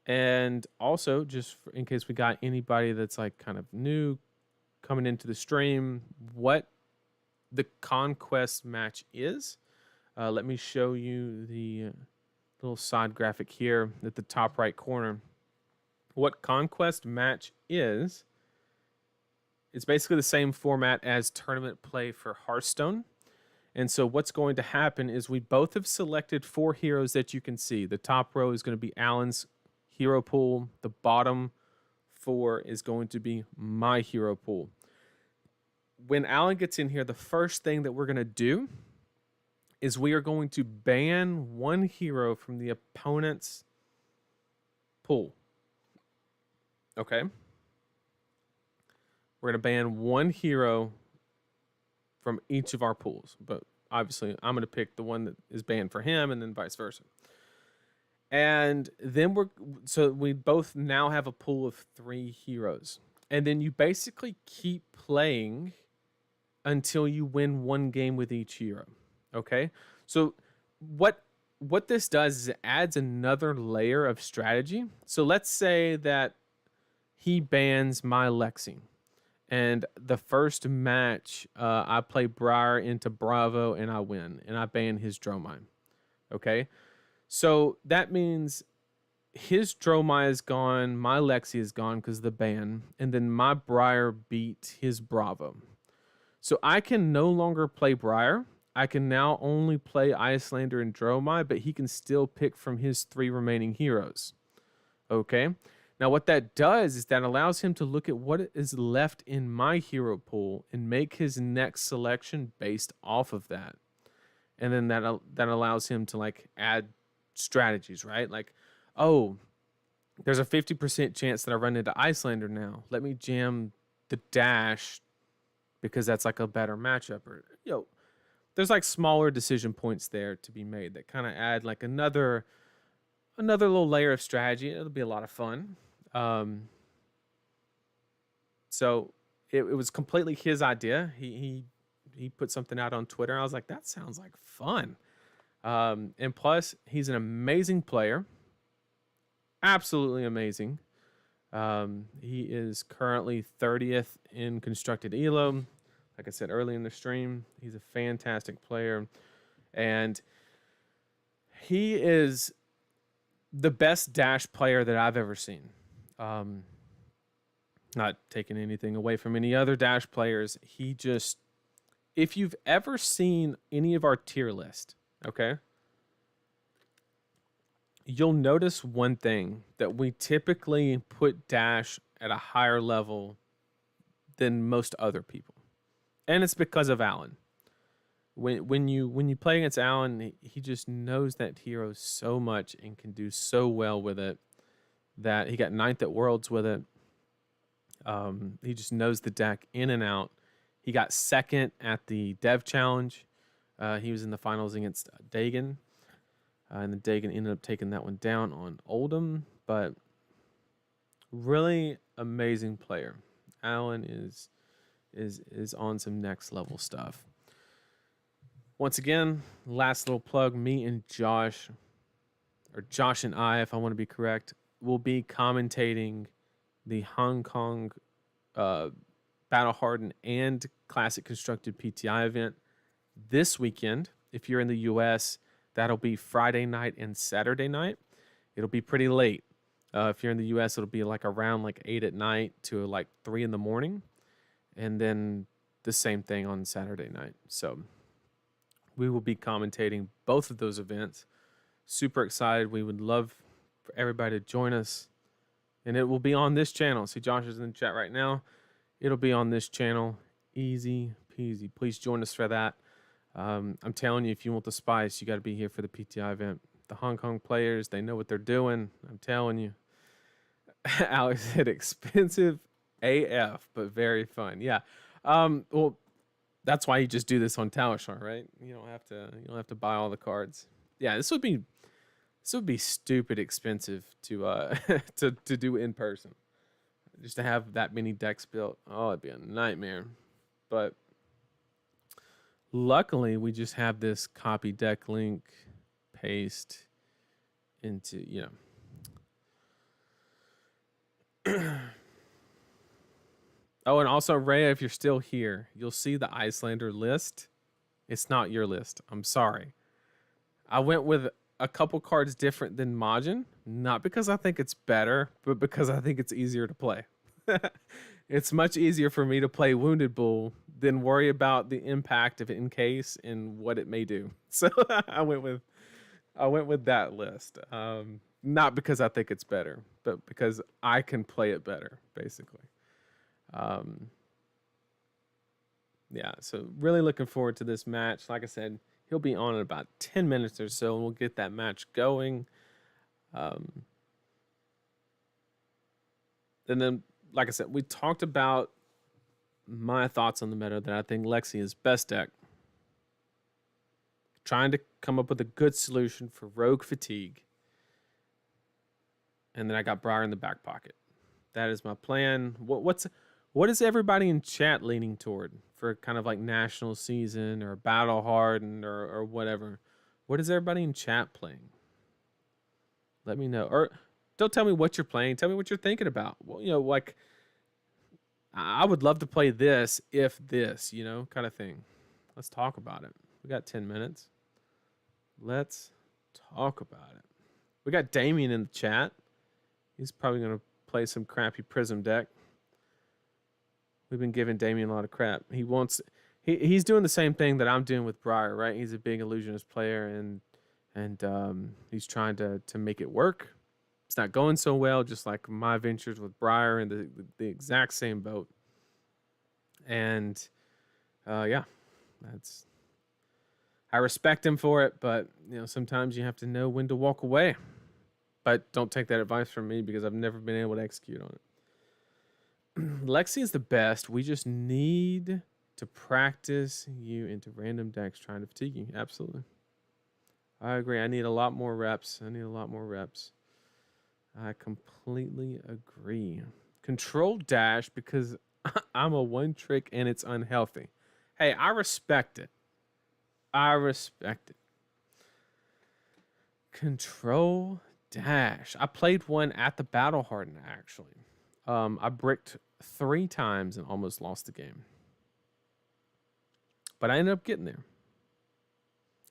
And also, just in case we got anybody that's like kind of new coming into the stream, what the Conquest match is. Let me show you the little side graphic here at the top right corner. What Conquest match is, it's basically the same format as tournament play for Hearthstone. And so what's going to happen is we both have selected 4 heroes that you can see. The top row is going to be Alan's hero pool. The bottom 4 is going to be my hero pool. When Alan gets in here, the first thing that we're going to do is we are going to ban 1 hero from the opponent's pool. Okay? We're going to ban 1 hero from each of our pools. But obviously, I'm going to pick the one that is banned for him, and then vice versa. And then so we both now have a pool of 3 heroes. And then you basically keep playing until you win 1 game with each hero. Okay? So what this does is it adds another layer of strategy. So let's say that he bans my Lexi, And the first match, I play Briar into Bravo and I win, and I ban his Dromai. Okay, so that means his Dromai is gone, my Lexi is gone because of the ban, and then my Briar beat his Bravo. So I can no longer play Briar. I can now only play Icelander and Dromai, but he can still pick from his 3 remaining heroes. Okay. Now, what that does is that allows him to look at what is left in my hero pool and make his next selection based off of that. And then that allows him to like add strategies, right? Like, oh, there's a 50% chance that I run into Icelander now. Let me jam the dash because that's like a better matchup. Or there's like smaller decision points there to be made that kind of add like another little layer of strategy. It'll be a lot of fun. So it was completely his idea. He put something out on Twitter. I was like, that sounds like fun. And plus, he's an amazing player. Absolutely amazing. He is currently 30th in constructed elo. Like I said early in the stream, he's a fantastic player. And he is the best dash player that I've ever seen. Not taking anything away from any other dash players. He just, if you've ever seen any of our tier list, okay, you'll notice one thing, that we typically put dash at a higher level than most other people. And it's because of Alan. When you play against Alan, he just knows that hero so much and can do so well with it that he got 9th at Worlds with it. He just knows the deck in and out. He got 2nd at the Dev Challenge. He was in the finals against Dagon. And then Dagon ended up taking that one down on Oldham. But really amazing player. Alan is on some next level stuff. Once again, last little plug, me and Josh, or Josh and I, if I want to be correct, will be commentating the Hong Kong Battle Hardened and Classic Constructed PTI event this weekend. If you're in the US, that'll be Friday night and Saturday night. It'll be pretty late. If you're in the US, it'll be like around like 8 at night to like 3 in the morning. And then the same thing on Saturday night. So we will be commentating both of those events. Super excited. We would love for everybody to join us. And it will be on this channel. See, Josh is in the chat right now. It'll be on this channel. Easy peasy. Please join us for that. I'm telling you, if you want the spice, you got to be here for the PTI event. The Hong Kong players, they know what they're doing. I'm telling you. Alex said expensive AF, but very fun. Yeah. Well, that's why you just do this on Talishar, right? You don't have to buy all the cards. Yeah, this would be stupid expensive to to do in person. Just to have that many decks built. Oh, it'd be a nightmare. But luckily, we just have this copy deck link, paste into, Oh, and also, Rhea, if you're still here, you'll see the Icelander list. It's not your list. I'm sorry. I went with a couple cards different than Majin, not because I think it's better, but because I think it's easier to play. It's much easier for me to play Wounded Bull than worry about the impact of Encase and what it may do. So I went with that list. Not because I think it's better, but because I can play it better, basically. Yeah, so really looking forward to this match. Like I said, he'll be on in about 10 minutes or so, and we'll get that match going. And then, like I said, we talked about my thoughts on the meta, that I think Lexi is best deck. Trying to come up with a good solution for Rogue Fatigue. And then I got Briar in the back pocket. That is my plan. What is everybody in chat leaning toward for kind of like national season or battle hardened or whatever? What is everybody in chat playing? Let me know. Or don't tell me what you're playing. Tell me what you're thinking about. Well, like, I would love to play this if this, kind of thing. Let's talk about it. We got 10 minutes. Let's talk about it. We got Damien in the chat. He's probably going to play some crappy Prism deck. We've been giving Damien a lot of crap. He's doing the same thing that I'm doing with Briar, right? He's a big illusionist player, and he's trying to make it work. It's not going so well, just like my ventures with Briar in the exact same boat. And yeah, I respect him for it, but sometimes you have to know when to walk away. But don't take that advice from me because I've never been able to execute on it. Lexi is the best. We just need to practice you into random decks trying to fatigue you. Absolutely. I agree. I need a lot more reps. I completely agree. Control dash because I'm a one trick and it's unhealthy. Hey, I respect it. Control dash. I played one at the Battle Hardened, actually. I bricked 3 times and almost lost the game. But I ended up getting there.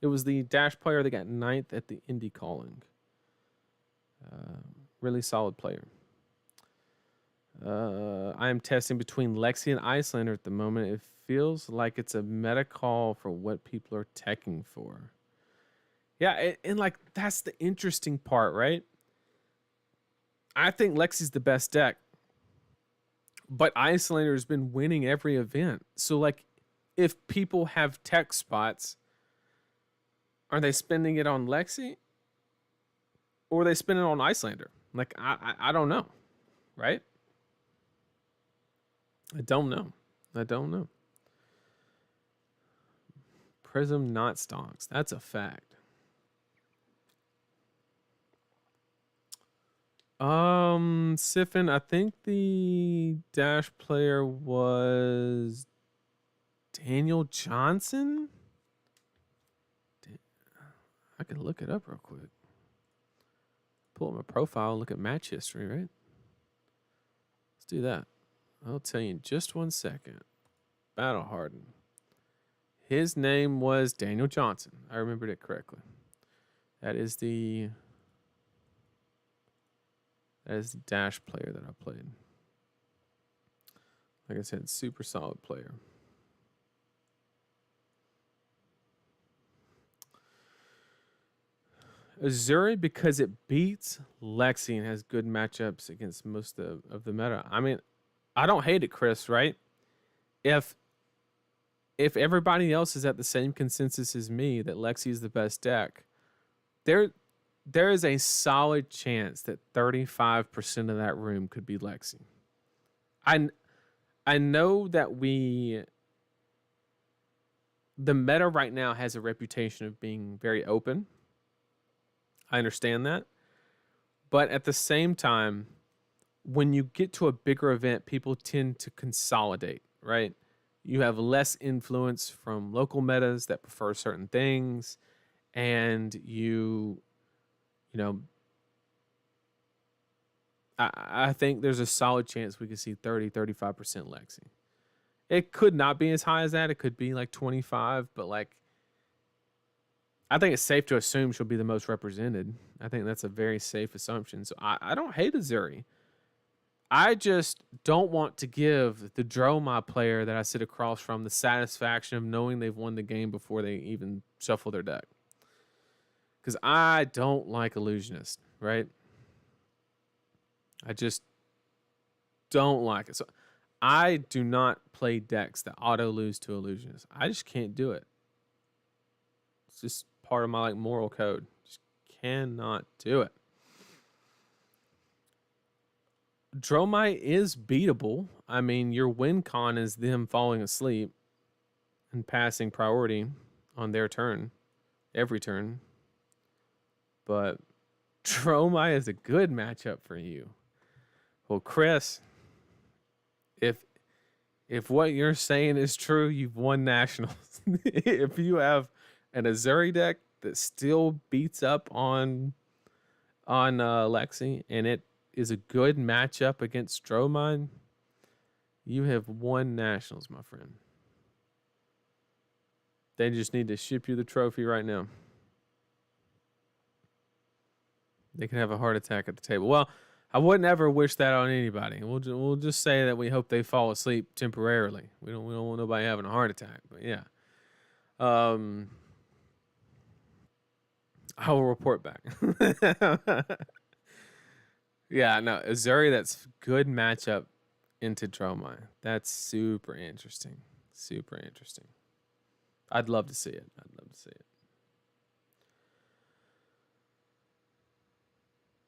It was the dash player that got 9th at the Indie Calling. Really solid player. I am testing between Lexi and Icelander at the moment. It feels like it's a meta call for what people are teching for. Yeah, and like that's the interesting part, right? I think Lexi's the best deck. But Icelander has been winning every event. So like if people have tech spots, are they spending it on Lexi? Or are they spending it on Icelander? Like I don't know. Right? I don't know. Prism not stonks. That's a fact. Siphon, I think the dash player was Daniel Johnson. I can look it up real quick. Pull up my profile, look at match history, right? Let's do that. I'll tell you in just 1 second. Battle Hardened. His name was Daniel Johnson. I remembered it correctly. That is the dash player that I played. Like I said, super solid player. Azuri because it beats Lexi and has good matchups against most of the meta. I mean, I don't hate it, Chris, right? If everybody else is at the same consensus as me that Lexi is the best deck, there is a solid chance that 35% of that room could be Lexi. I know that the meta right now has a reputation of being very open. I understand that. But at the same time, when you get to a bigger event, people tend to consolidate, right? You have less influence from local metas that prefer certain things, and I think there's a solid chance we could see 30-35% Lexi. It could not be as high as that. It could be like 25, but like I think it's safe to assume she'll be the most represented. I think that's a very safe assumption. So I don't hate Azuri. I just don't want to give the Droma player that I sit across from the satisfaction of knowing they've won the game before they even shuffle their deck. Because I don't like Illusionist, right? I just don't like it. So I do not play decks that auto lose to Illusionist. I just can't do it. It's just part of my moral code. Just cannot do it. Dromite is beatable. I mean, your win con is them falling asleep and passing priority on their turn, every turn. But Dromite is a good matchup for you. Well, Chris, if what you're saying is true, you've won nationals. If you have an Azuri deck that still beats up on Lexi, and it is a good matchup against Dromine, You have won nationals, my friend. They just need to ship you the trophy right now. They can have a heart attack at the table. Well, I wouldn't ever wish that on anybody. We'll just say that we hope they fall asleep temporarily. We don't want nobody having a heart attack. But yeah, I will report back. Yeah, no, Azuri, that's good matchup into Dromai. That's super interesting. Super interesting. I'd love to see it. I'd love to see it.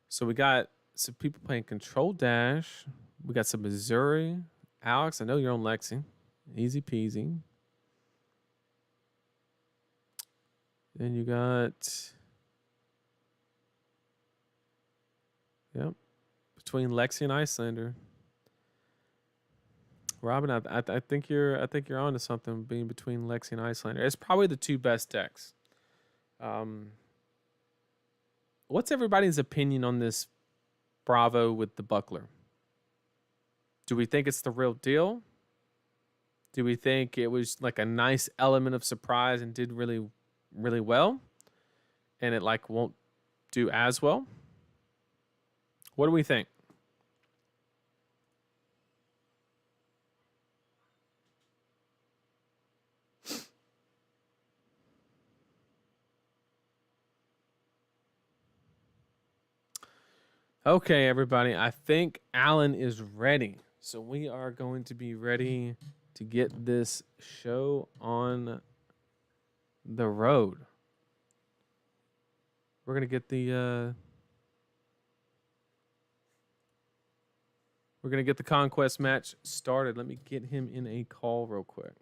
So we got some people playing Control Dash. We got some Missouri. Alex, I know you're on Lexi. Easy peasy. Then you got, yep, between Lexi and Icelander. Robin, I think you're onto something being between Lexi and Icelander. It's probably the two best decks. What's everybody's opinion on this Bravo with the Buckler? Do we think it's the real deal? Do we think it was like a nice element of surprise and did really, really well, and it like won't do as well? What do we think? Okay, everybody. I think Alan is ready. So we are going to be ready to get this show on the road. We're going to get the Conquest match started. Let me get him in a call real quick.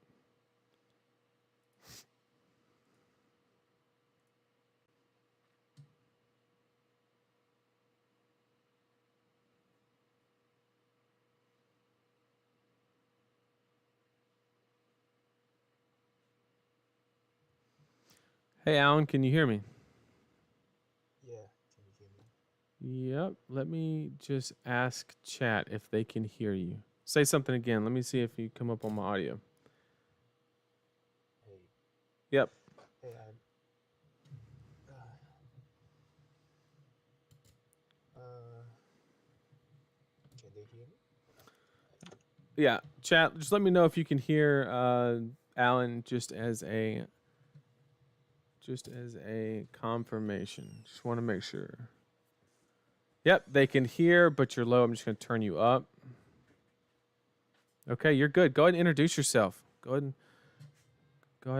Hey, Alan, can you hear me? Yeah, can you hear me? Yep. Let me just ask chat if they can hear you. Say something again. Let me see if you come up on my audio. Hey, Yep. hey, can they hear me? Yeah, chat. Just let me know if you can hear Alan. Just as a confirmation. Just want to make sure. Yep, they can hear, but you're low. I'm just going to turn you up. Okay, you're good. Go ahead and introduce yourself. Go ahead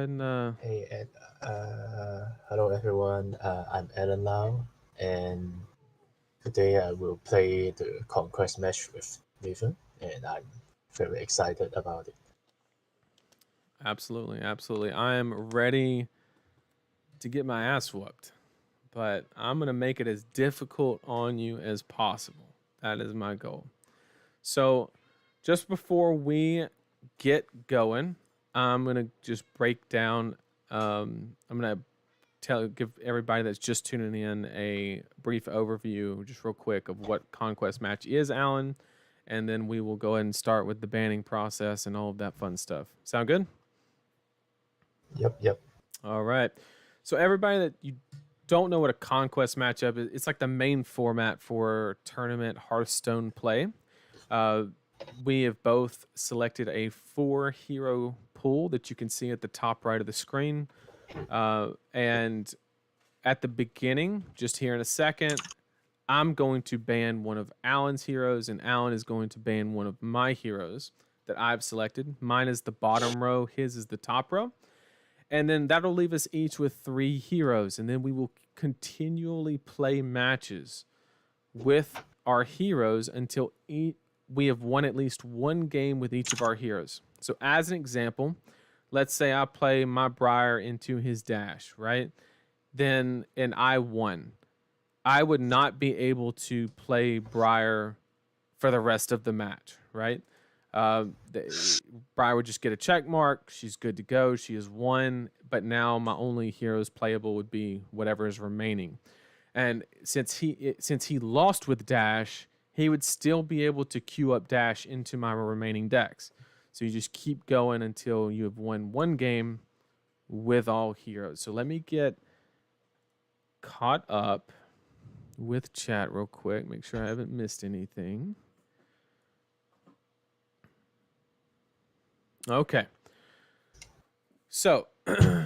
and. Hey, and hello everyone. I'm Alan Lau, and today I will play the Conquest match with Nathan, and I'm very excited about it. Absolutely, absolutely. I am ready to get my ass whooped, but I'm going to make it as difficult on you as possible. That is my goal. So, just before we get going, I'm going to just break down. I'm going to give everybody that's just tuning in a brief overview, just real quick, of what Conquest match is, Alan, and then we will go ahead and start with the banning process and all of that fun stuff. Sound good? Yep. All right. So everybody that you don't know what a Conquest matchup is, it's like the main format for tournament Hearthstone play. We have both selected a 4-hero pool that you can see at the top right of the screen. And at the beginning, just here in a second, I'm going to ban one of Alan's heroes, and Alan is going to ban one of my heroes that I've selected. Mine is the bottom row, his is the top row. And then that'll leave us each with 3 heroes. And then we will continually play matches with our heroes until we have won at least one game with each of our heroes. So as an example, let's say I play my Briar into his dash, right? And I won. I would not be able to play Briar for the rest of the match, right? Briar would just get a check mark. She's good to go. She has won. But now my only heroes playable would be whatever is remaining. And since he lost with dash, he would still be able to queue up dash into my remaining decks. So you just keep going until you have won one game with all heroes. So let me get caught up with chat real quick. Make sure I haven't missed anything. Okay. So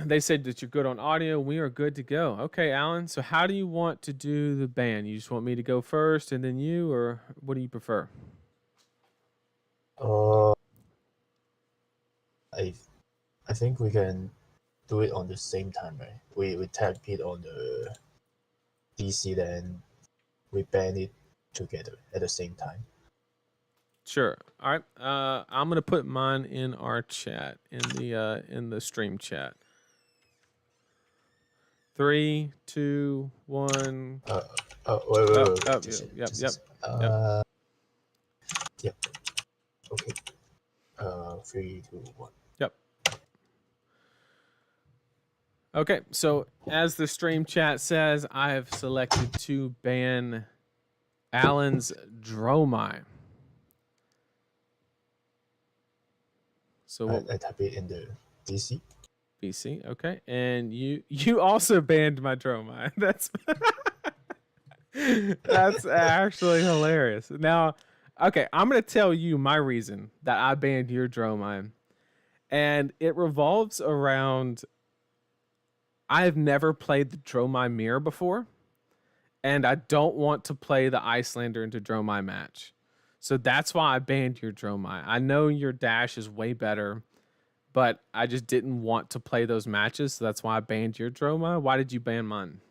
they said that you're good on audio. We are good to go. Okay, Alan. So how do you want to do the ban? You just want me to go first and then you, or what do you prefer? I think we can do it on the same time, right? We tag it on the DC, then we ban it together at the same time. Sure. All right. I'm gonna put mine in our chat in the stream chat. 3, 2, 1. Wait. Oh, yep. Yep. Okay. 3, 2, 1. Yep. Okay, so as the stream chat says, I have selected to ban Alan's Dromai. So I type it in the DC. BC, okay, and you also banned my Dromai. That's actually hilarious. Now, okay, I'm gonna tell you my reason that I banned your Dromai, and it revolves around. I have never played the Dromai mirror before, and I don't want to play the Icelander into Dromai match. So that's why I banned your Dromai. I know your dash is way better, but I just didn't want to play those matches. So that's why I banned your Dromai. Why did you ban mine?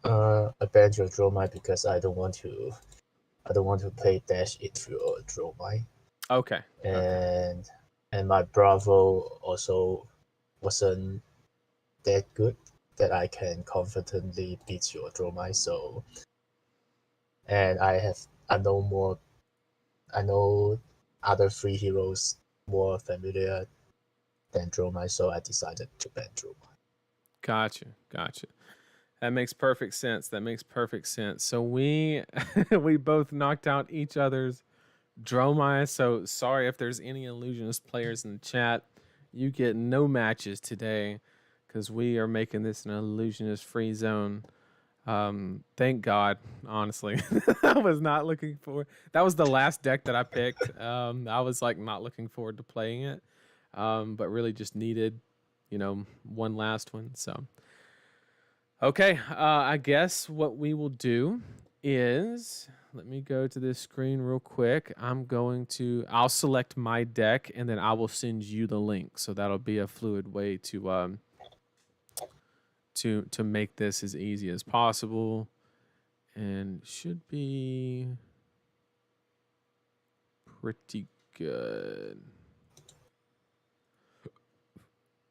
I banned your Dromai because I don't want to play dash into your Dromai. Okay. And my Bravo also wasn't that good that I can confidently beat your Dromai. So, and I know other free heroes more familiar than Dromai, so I decided to ban Dromai. Gotcha. That makes perfect sense. So we we both knocked out each other's Dromai. So sorry if there's any illusionist players in the chat. You get no matches today because we are making this an illusionist free zone. Thank God, honestly. I was not looking for that was the last deck that I picked. I was like not looking forward to playing it. But really just needed, one last one. So okay, I guess what we will do is let me go to this screen real quick. I'll select my deck and then I will send you the link. So that'll be a fluid way to make this as easy as possible, and should be pretty good.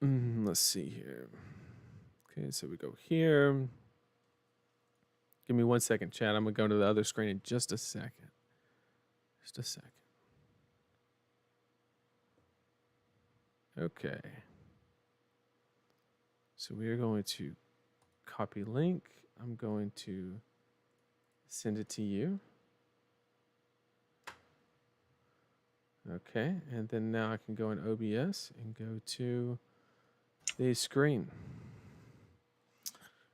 Let's see here. Okay, so we go here. Give me 1 second, chat. I'm gonna go to the other screen in just a second. Okay. So we are going to copy link. I'm going to send it to you. Okay, and then now I can go in OBS and go to the screen.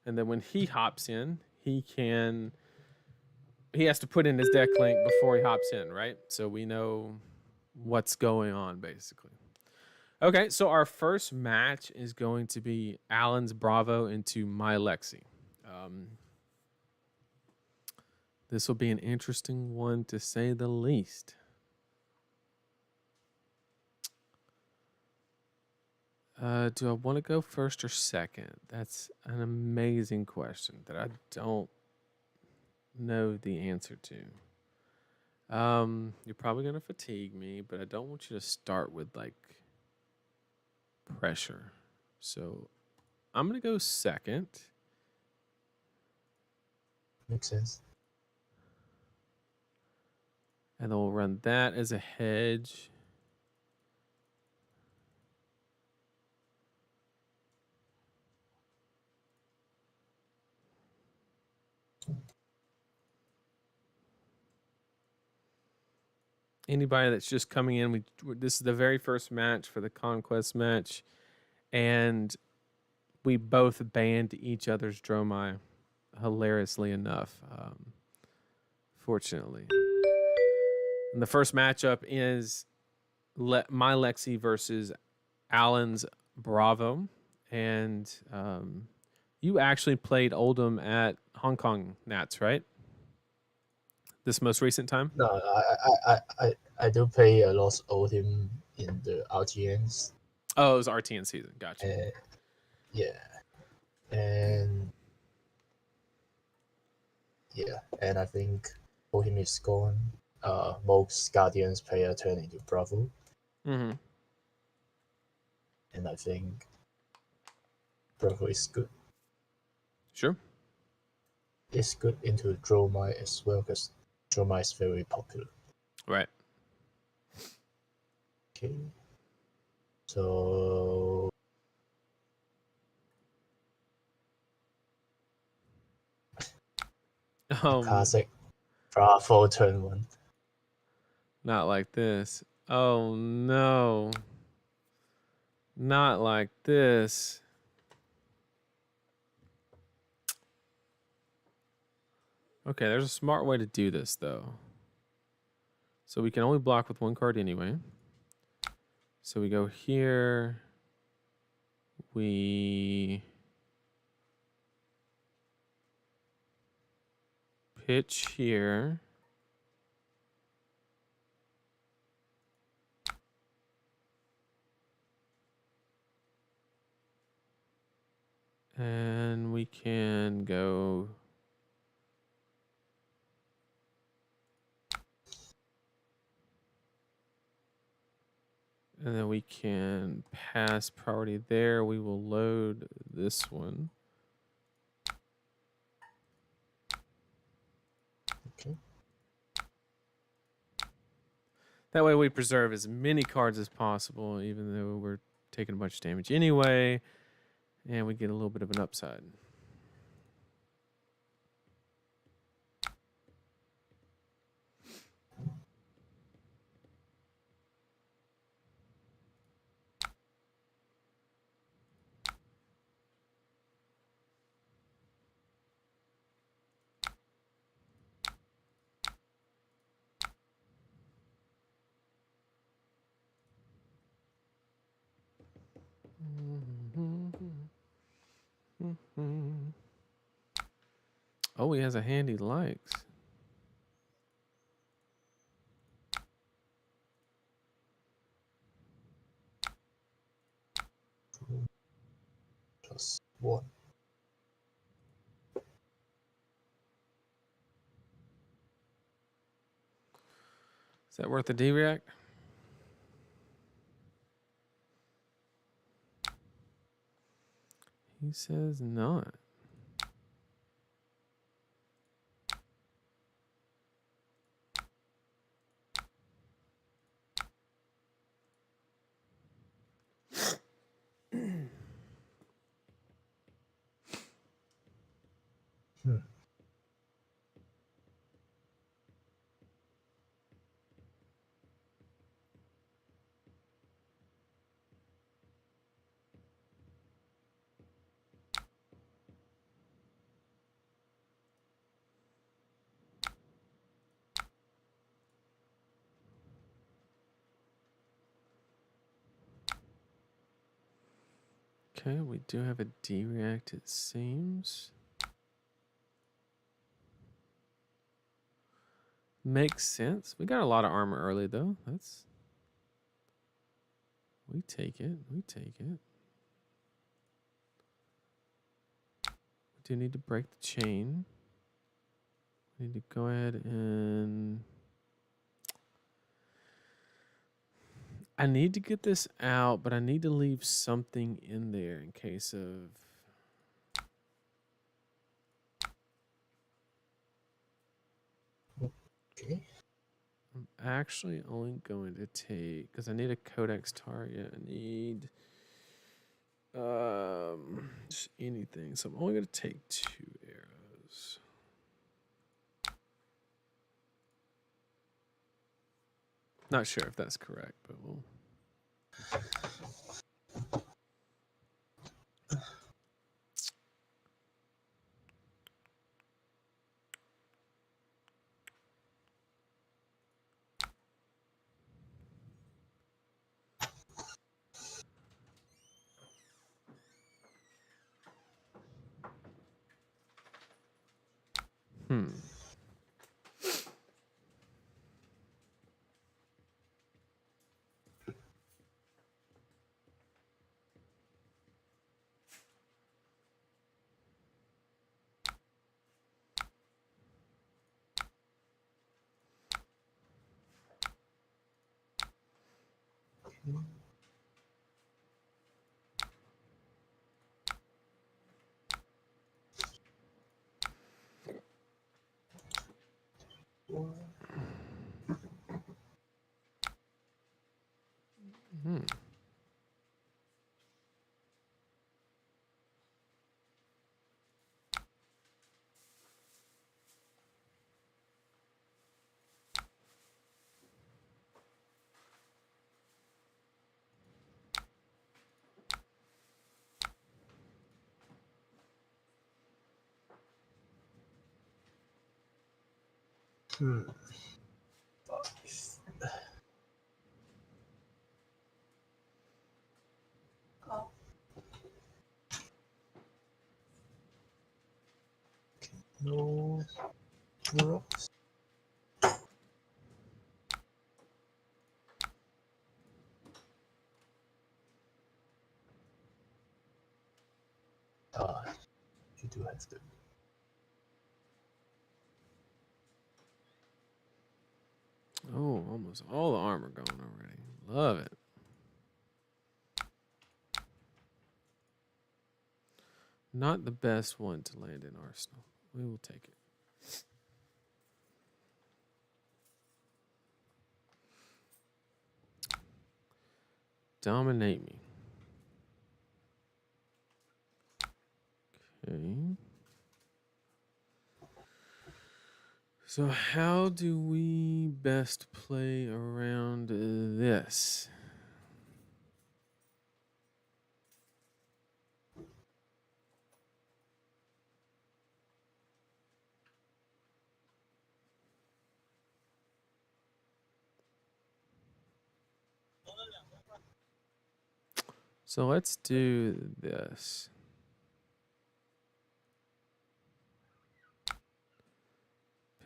And then when he hops in, he has to put in his deck link before he hops in, right? So we know what's going on, basically. Okay, so our first match is going to be Alan's Bravo into my Lexi. This will be an interesting one, to say the least. Do I want to go first or second? That's an amazing question that I don't know the answer to. You're probably gonna fatigue me, but I don't want you to start with like pressure. So I'm gonna go second. Makes sense. And then we'll run that as a hedge. anybody that's just coming in, this is the very first match for the Conquest match, and we both banned each other's Dromai, hilariously enough, fortunately. And the first matchup is my Lexi versus Alan's Bravo, and you actually played Oldham at Hong Kong Nats, right? This most recent time? No, I do play a lot of him in the RTNs. Oh, it was RTN season. Gotcha. Yeah, and yeah, and I think Oldhim is gone. Most Guardians player turn into Bravo, Mm-hmm. and I think Bravo is good. Sure. It's good into Dromai as well because Dromai is very popular. Right. Okay, so classic Bravo turn 1. Not like this. Oh no. Not like this. Okay, there's a smart way to do this though. So we can only block with one card anyway. So we go here. We pitch here. And we can go. And then we can pass priority there. We will load this one. Okay. That way we preserve as many cards as possible, even though we're taking a bunch of damage anyway. And we get a little bit of an upside. Oh, he has a hand he likes. +1. Is that worth a D-React? He says not. Okay, we do have a D-React, it seems. Makes sense. We got a lot of armor early, though. We take it. We take it. We do need to break the chain. We need to go ahead and... I need to get this out, but I need to leave something in there in case of... Okay. I'm actually only going to take... Because I need a codex target. I need... just anything. So I'm only going to take 2 arrows. Not sure if that's correct, but we'll. Hmm. Hmm. Hmm. No. Rocks. You do have to. Oh, almost all the armor gone already. Love it. Not the best one to land in Arsenal. We will take it. Dominate me. Okay. So how do we best play around this? So let's do this.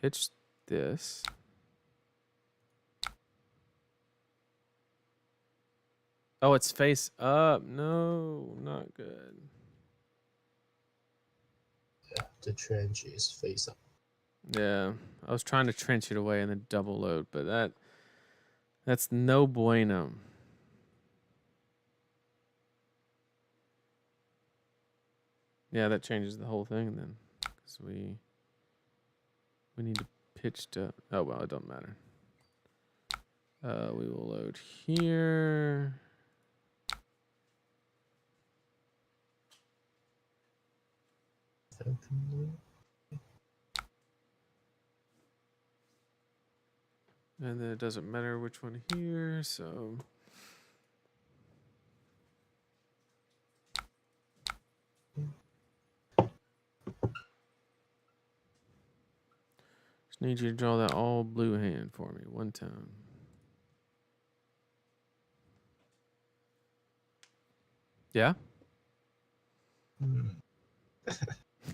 Pitch this. Oh, it's face up. No, not good. Yeah, the trench is face up. Yeah, I was trying to trench it away and then double load, but that's no bueno. Yeah, that changes the whole thing then, because we need to pitch to. Oh well, it don't matter. We will load here. And then it doesn't matter which one here, so. Just need you to draw that all blue hand for me one time. Yeah?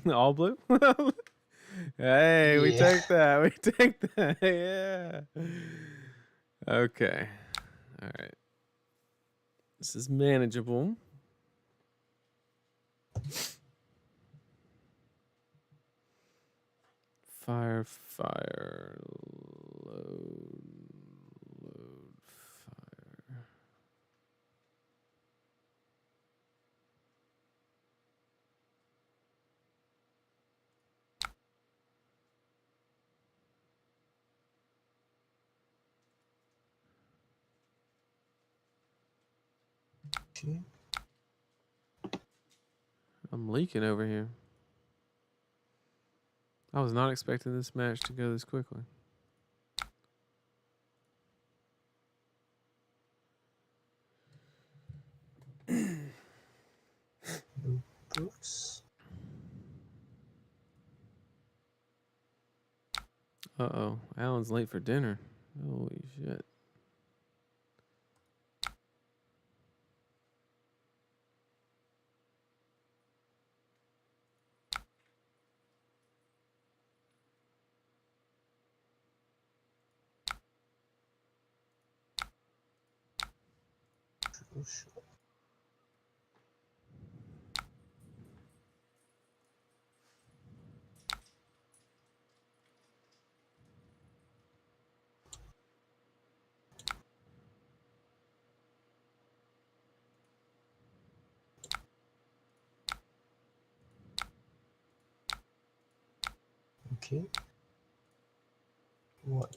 All blue? Hey, we Yeah. take that. We take that. Yeah. Okay. All right. This is manageable. Fire, fire, load, fire. Okay. I'm leaking over here. I was not expecting this match to go this quickly. Uh-oh. Alan's late for dinner. Holy shit. Sure. Okay. What?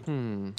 Hmm.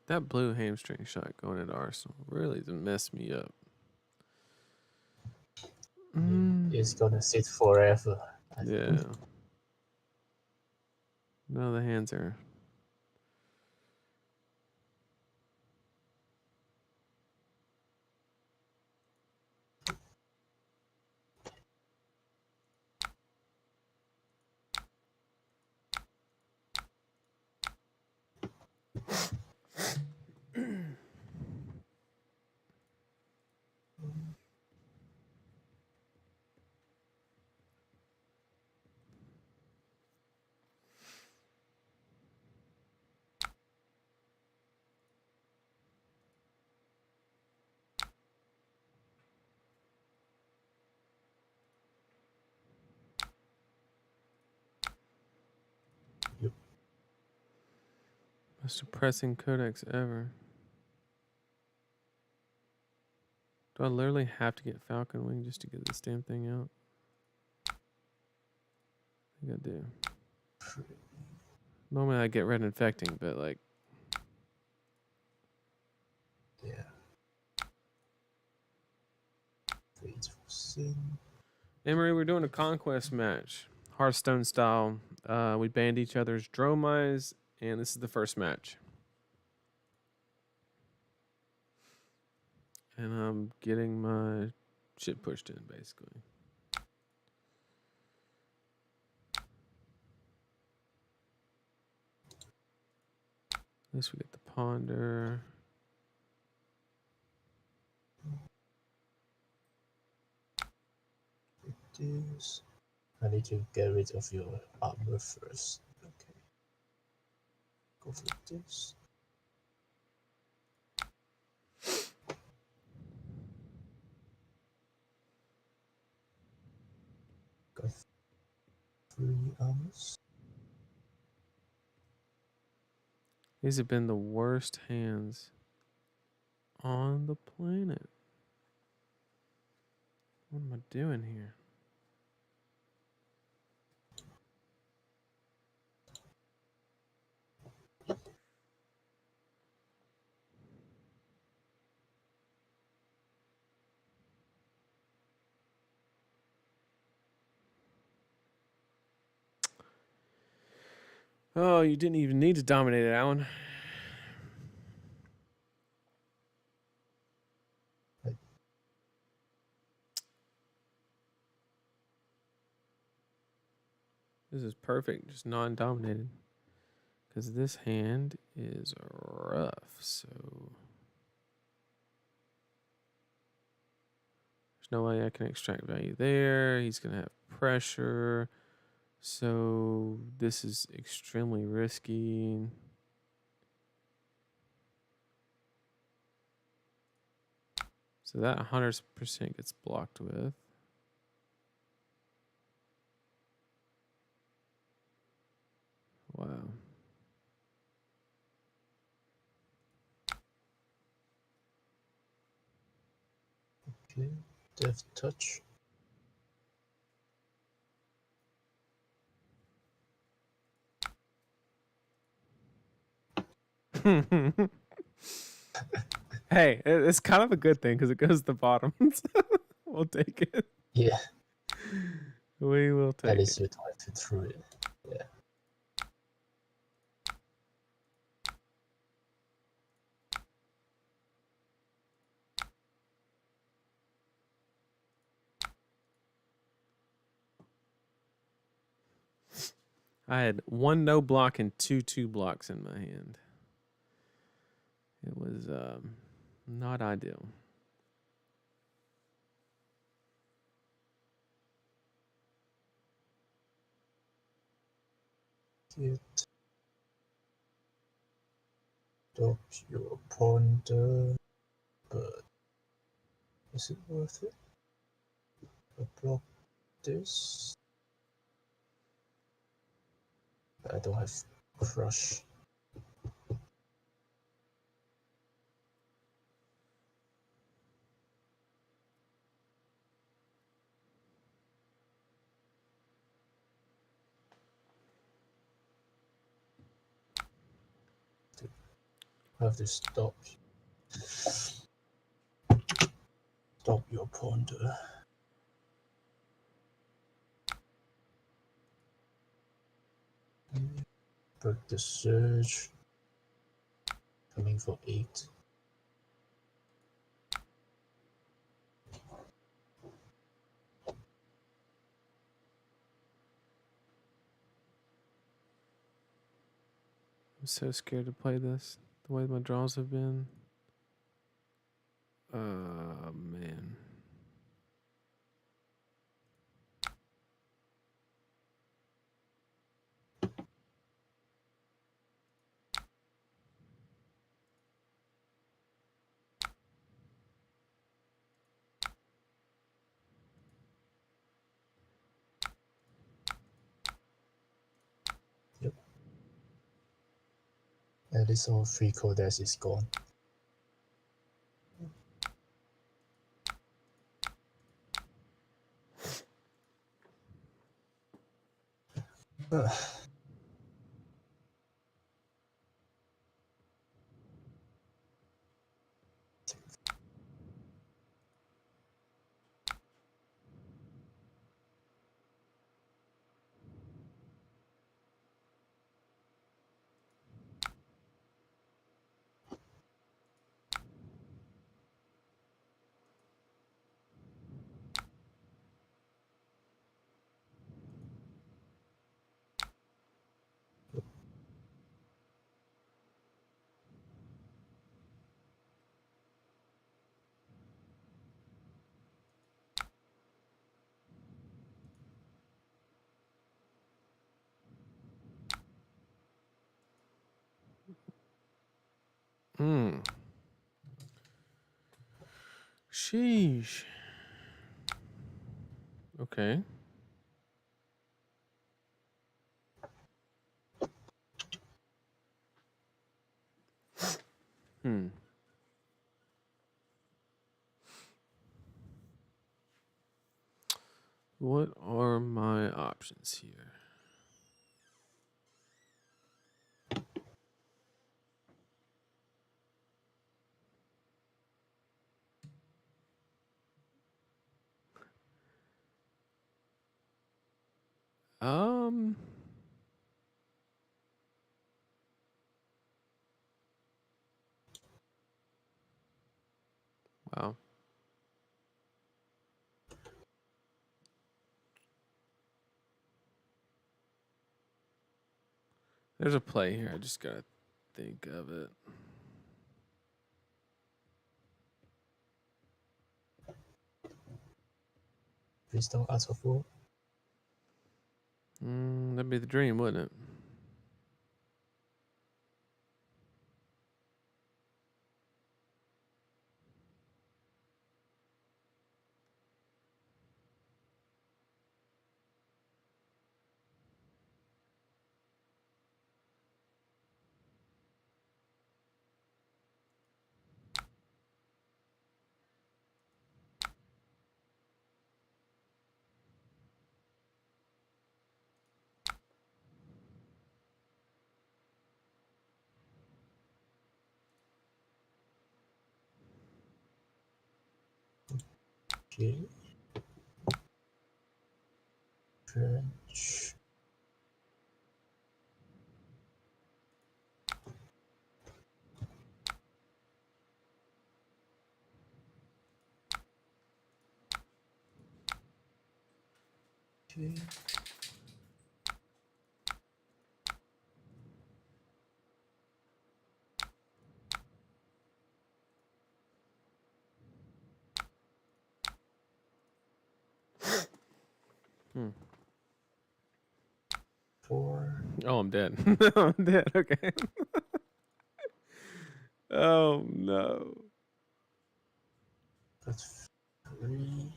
That blue hamstring shot going into Arsenal really messed me up. It's gonna sit forever. I think. Yeah. No, the hands are. Yep. Most depressing codex ever. Do I literally have to get Falcon Wing just to get this damn thing out? I think I do. Normally I get red infecting, but like. Yeah. Faithful Sin. Emery, we're doing a conquest match. Hearthstone style. We banned each other's Dromize, and this is the first match. And I'm getting my shit pushed in, basically. At least we get the Ponder. This. I need to get rid of your armor first. Okay. Go for this. Got 3 armors. These have been the worst hands on the planet. What am I doing here? Oh, you didn't even need to dominate it, Alan. Right. This is perfect, just non-dominated. Because this hand is rough, so... There's no way I can extract value there. He's going to have pressure. So this is extremely risky. So that 100% gets blocked with. Wow. Okay, Death Touch. Hey, it's kind of a good thing because it goes to the bottom. We'll take it. Yeah, We will take at it. least you don't have to throw it. Yeah. I had 1 no block and 2 2 blocks in my hand. It was not ideal. Get stop your ponder, but is it worth it? I block this. I don't have crush. I have to stop your ponder. Break the surge. Coming for 8. I'm so scared to play this. The way my draws have been. Man. At least all 3 codex is gone. Sheesh. Okay. What are my options here? Wow. There's a play here. I just gotta think of it. Please don't ask for food. That'd be the dream, wouldn't it? Okay. French. Okay. Hmm. 4. Oh, I'm dead. I'm dead. Okay. Oh no. That's 3.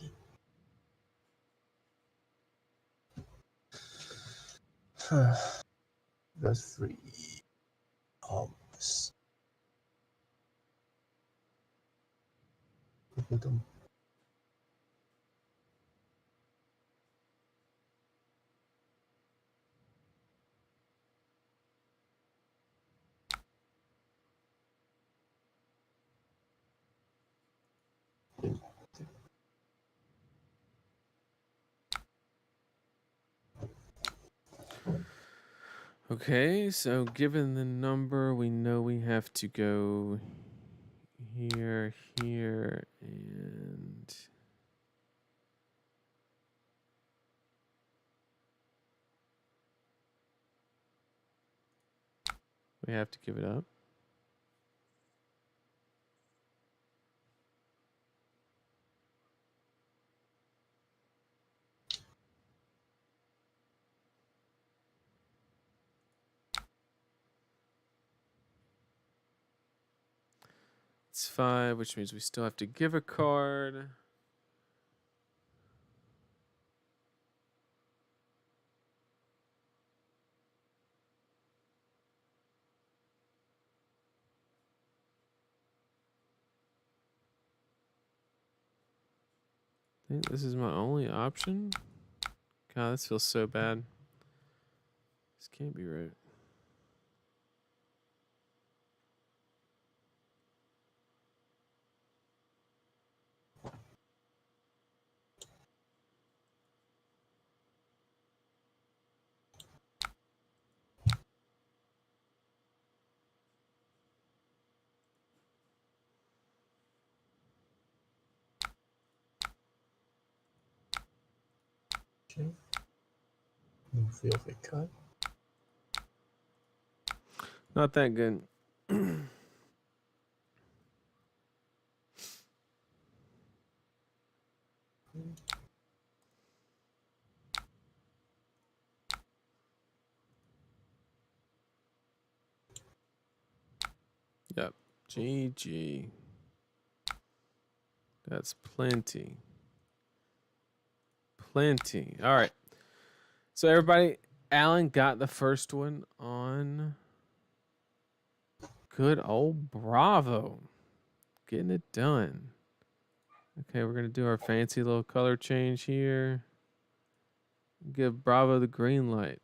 That's 3. Almost. Okay, so given the number, we know we have to go here, here, and we have to give it up. It's 5, which means we still have to give a card. I think this is my only option. God, this feels so bad. This can't be right. Okay. No feel of a cut. Not that good. Yep. GG. That's plenty. Plenty. All right. So everybody, Alan got the first one on good old Bravo. Getting it done. Okay, we're going to do our fancy little color change here. Give Bravo the green light.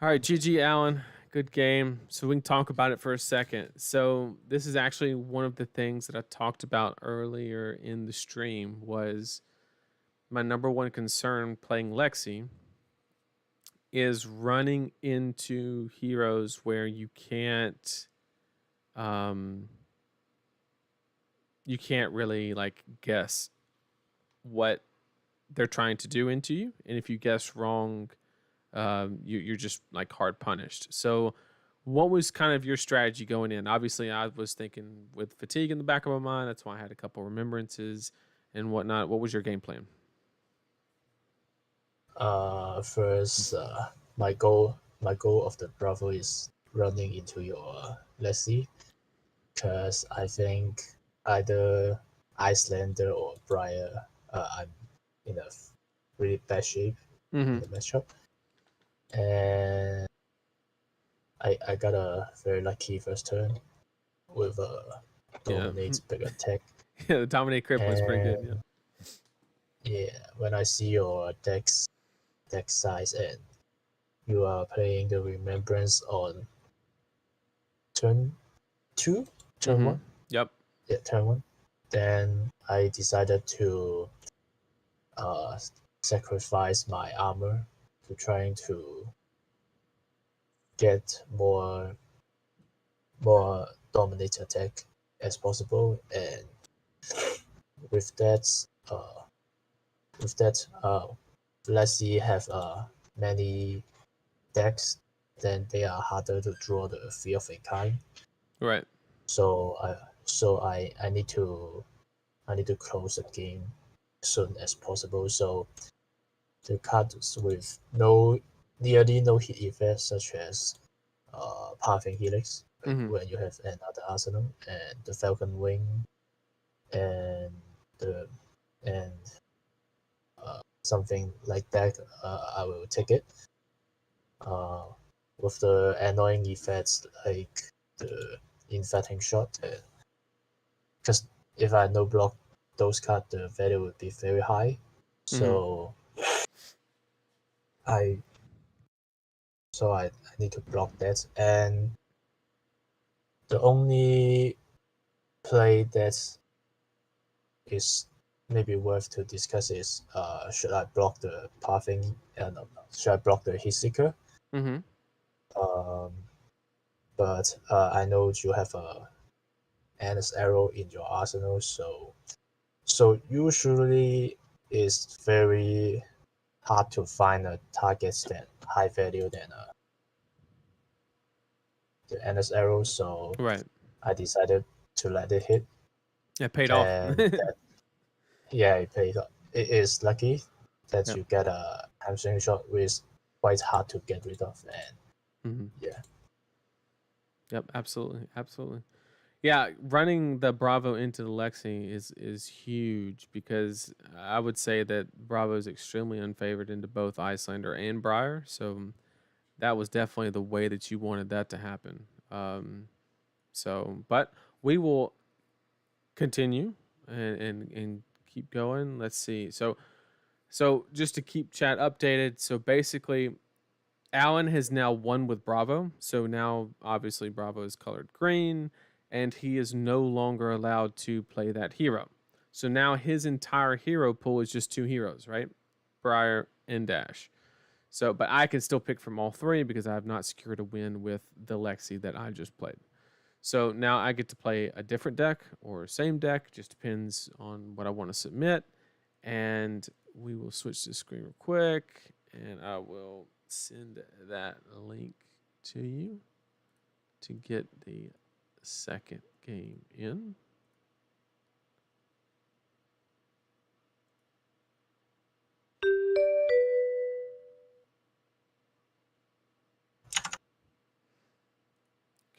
All right, GG, Alan. Good game. So we can talk about it for a second. So this is actually one of the things that I talked about earlier in the stream was my number one concern playing Lexi is running into heroes where you can't really like guess what they're trying to do into you, and if you guess wrong, you're just like hard punished. So what was kind of your strategy going in? Obviously I was thinking with fatigue in the back of my mind, that's why I had a couple remembrances. and whatnot. What was your game plan? First, my goal of the Bravo is running into your Lexi, because I think either Icelander or Briar, I'm in a really bad shape Mm-hmm. in the matchup, and I got a very lucky first turn with a Yeah. dominate big attack, Yeah, the dominate cripple is pretty good. Yeah. and yeah, when I see your deck size and you are playing the Remembrance on turn 2, turn Mm-hmm. 1, Yep. yeah, turn 1, then I decided to uh, sacrifice my armor to trying to get more dominate attack as possible, and with that, uh, with that, let's see have many decks, then they are harder to draw the Fear of a Kind. Right. So I need to close the game soon as possible. So the cards with nearly no hit effects, such as Pathing Helix, Mm-hmm. when you have another arsenal, and the Falcon Wing, and the and something like that, I will take it. Uh, with the annoying effects like the infecting shot, because if I no block those cards, the value would be very high. Mm-hmm. So I I need to block that, and the only play that is maybe worth to discuss is should I block the pathing, no, should I block the hit seeker? Mm-hmm. Um, but I know you have a endless arrow in your arsenal, so usually it's very hard to find a target that high value than the endless arrow. So Right. I decided to let it hit, It paid off. and that, yeah, it paid off. It is lucky that Yep. you get a hamstring shot, which is quite hard to get rid of, and Mm-hmm. yeah. Yep. Absolutely. Absolutely. Yeah, running the Bravo into the Lexi is huge because I would say that Bravo is extremely unfavored into both Icelander and Briar. So that was definitely the way that you wanted that to happen. But we will continue and keep going. Let's see. So just to keep chat updated. So basically, Alan has now won with Bravo. So now, obviously, Bravo is colored green, and he is no longer allowed to play that hero. So now his entire hero pool is just two heroes, right? Briar and Dash. So, but I can still pick from all three because I have not secured a win with the Lexi that I just played. So now I get to play a different deck or same deck, just depends on what I want to submit. And we will switch the screen real quick, and I will send that link to you to get the second game in.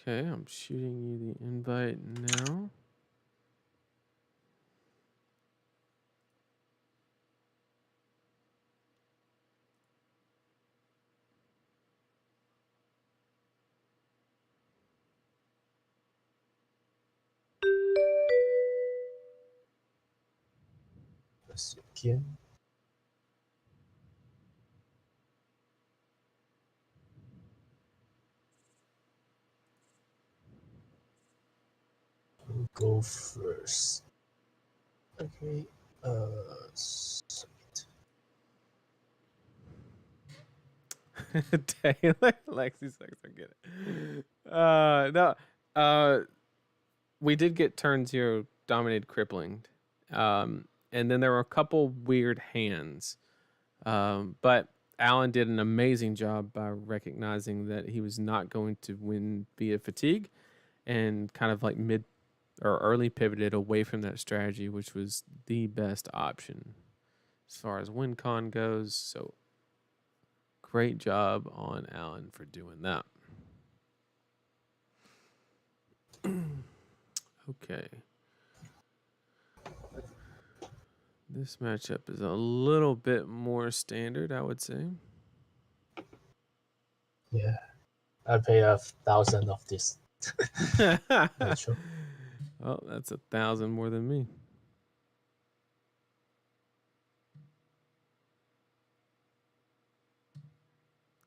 Okay, I'm shooting you the invite now. Let's see again. I'll go first. Okay. Submit. Taylor, Lexi sucks. I get it. No. We did get turn zero dominated crippling, and then there were a couple weird hands. But Alan did an amazing job by recognizing that he was not going to win via fatigue, and kind of like or early pivoted away from that strategy, which was the best option as far as win con goes. So great job on Alan for doing that. Okay. This matchup is a little bit more standard, I would say. Yeah. I pay 1,000 of this matchup. Oh, that's 1,000 more than me.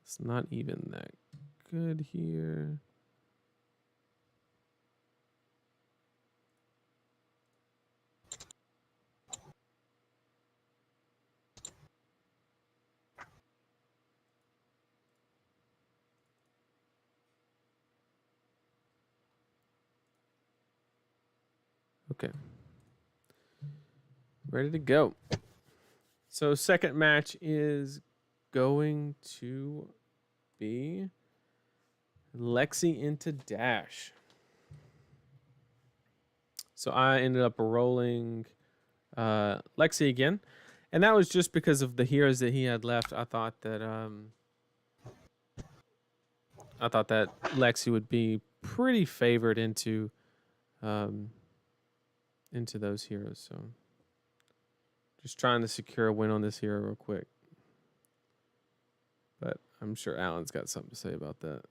It's not even that good here. Okay. Ready to go. So second match is going to be Lexi into Dash. So I ended up rolling Lexi again. And that was just because of the heroes that he had left. I thought that Lexi would be pretty favored into those heroes. So just trying to secure a win on this hero real quick. But I'm sure Alan's got something to say about that.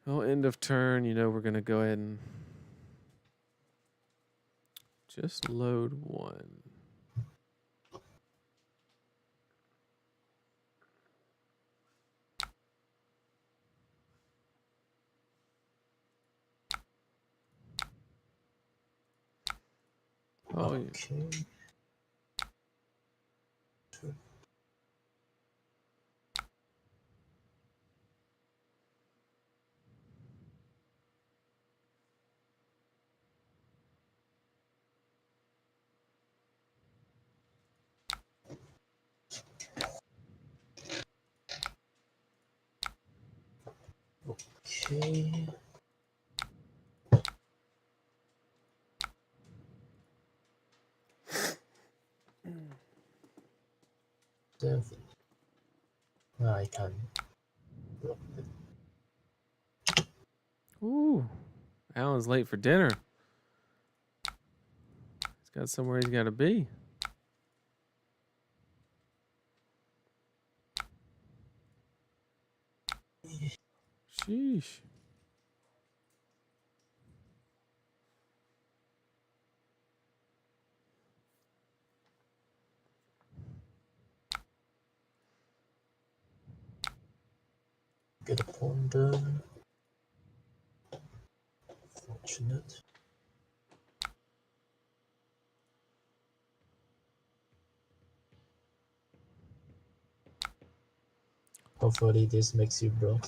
Well, end of turn, we're going to go ahead and just load one. Oh, okay. Yeah. Okay. Seven. I can block it. Ooh, Alan's late for dinner. He's got somewhere he's got to be. Sheesh. Get a ponder. Fortunate. Hopefully this makes you broke.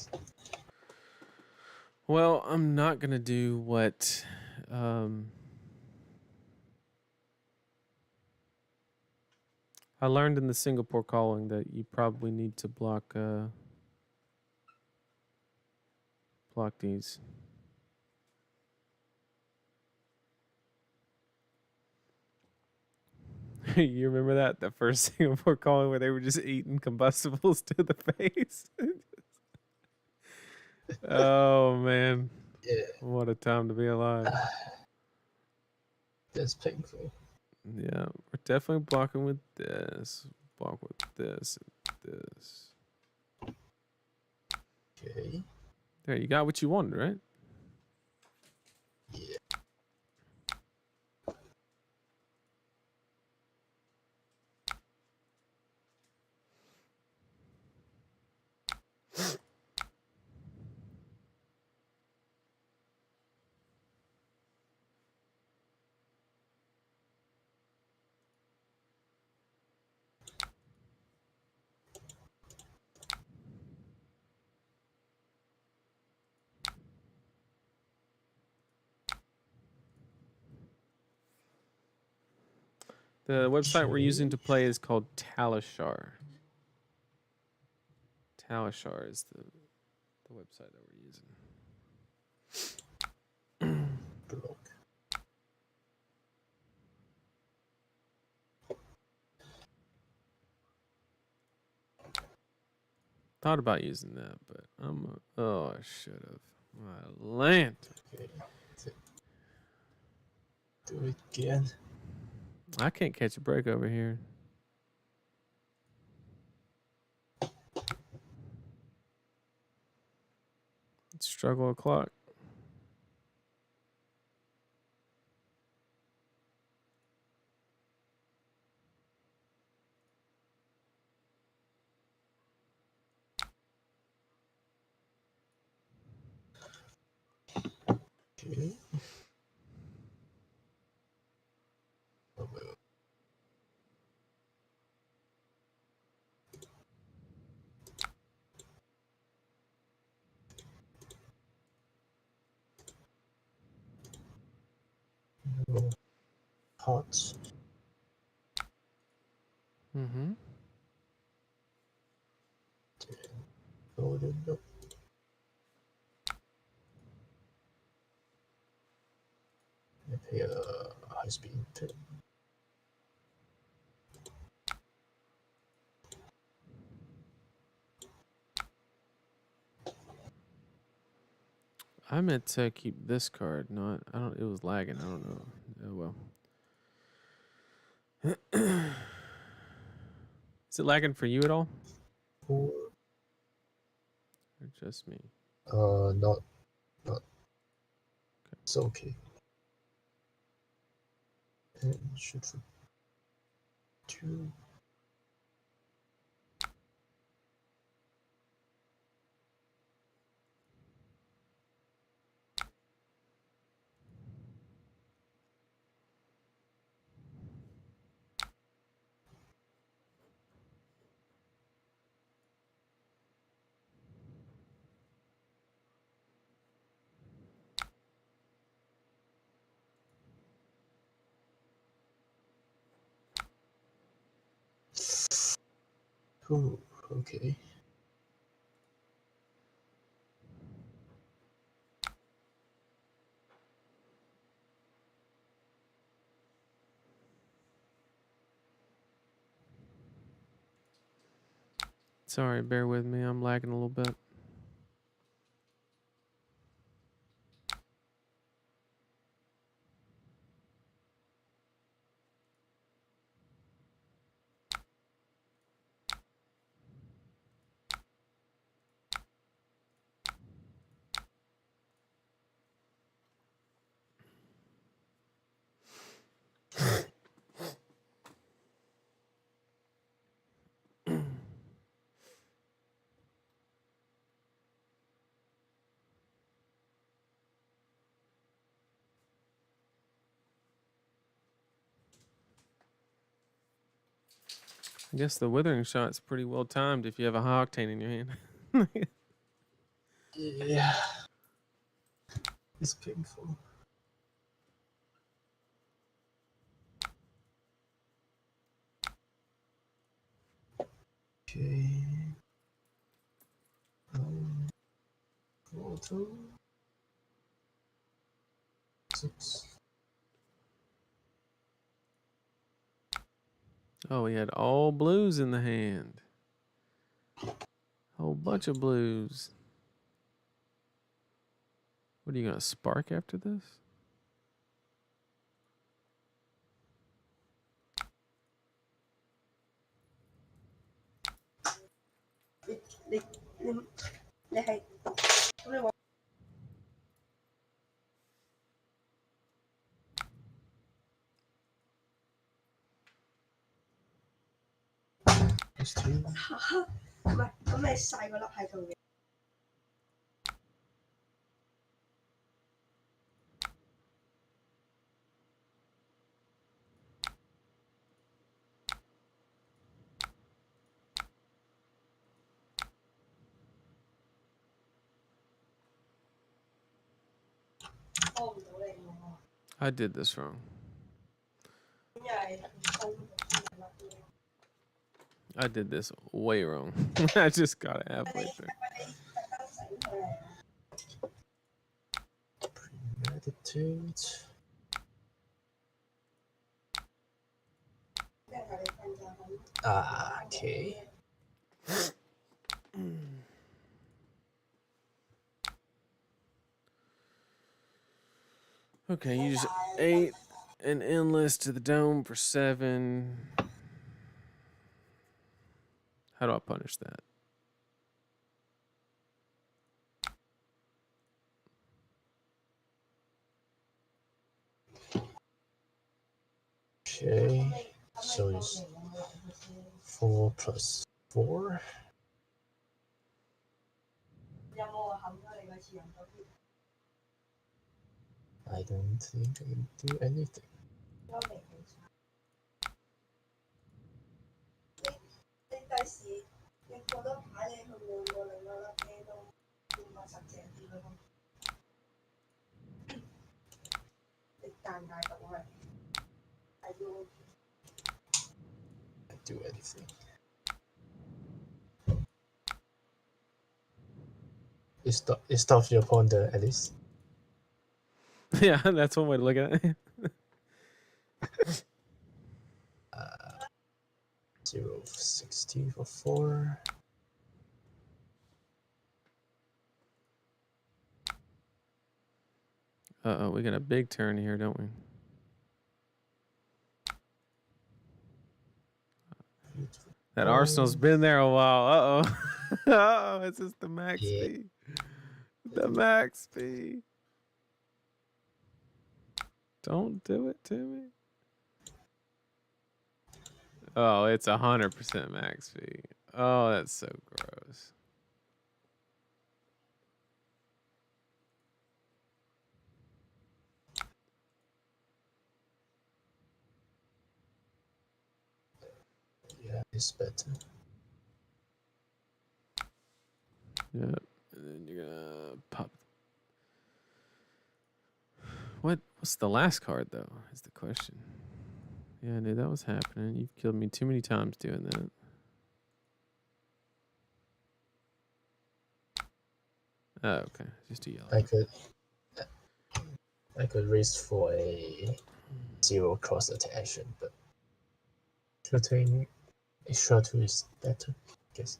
Well, I'm not going to do what I learned in the Singapore calling, that you probably need to block these. You remember that? The first Singapore calling where they were just eating combustibles to the face? Oh, man. Yeah. What a time to be alive. That's painful. Yeah, we're definitely blocking with this. Block with this and this. Okay. There, you got what you wanted, right? Yeah. The website we're using to play is called Talishar. Talishar is the website that we're using. Blog. Thought about using that, but I should have. My lantern. Okay. Do it again. I can't catch a break over here. It's struggle o'clock. Okay. Oh, well. No. Hot. Mm-hmm. Loaded up. Maybe a high speed pin. I meant to keep this card. Not. I don't. It was lagging. I don't know. Oh well. Is it lagging for you at all? Or Or just me? not. It's okay. And shoot for 2. Oh, okay. Sorry, bear with me. I'm lagging a little bit. I guess the withering shot's pretty well timed if you have a high octane in your hand. Yeah. It's painful. Okay. 4, 2, 6. Oh, he had all blues in the hand. Whole bunch of blues. What are you gonna spark after this? Plus 2. I did this wrong. I did this way wrong. I just got it halfway through. Premeditate. Okay. Okay, use 8 and endless to the dome for 7. How do I punish that? Okay. So it's 4 plus 4. I don't think I can do anything. I do anything. It stops your opponent at least. Yeah, that's one way to look at it. 0-60 for 4. Uh-oh, we got a big turn here, don't we? That Arsenal's been there a while. Uh-oh. Uh-oh, it's just the max speed. The max speed. Don't do it to me. Oh, it's 100% max speed. Oh, that's so gross. Yeah, it's better. Yep. And then you're gonna pop. What's the last card though? Is the question. Yeah, I knew that was happening. You've killed me too many times doing that. Oh, okay. Just a yellow. I could raise for a 0 cross attack, but shooting extra 2 is better, I guess.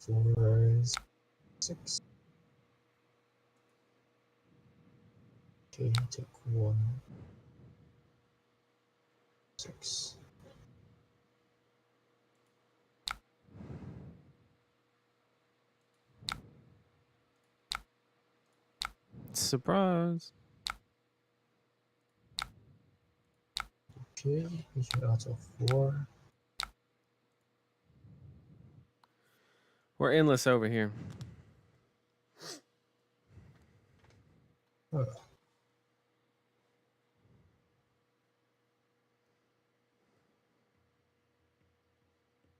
Four, 6. Okay, take 1. 6. Surprise. Okay, issue out of 4. We're endless over here. Oh.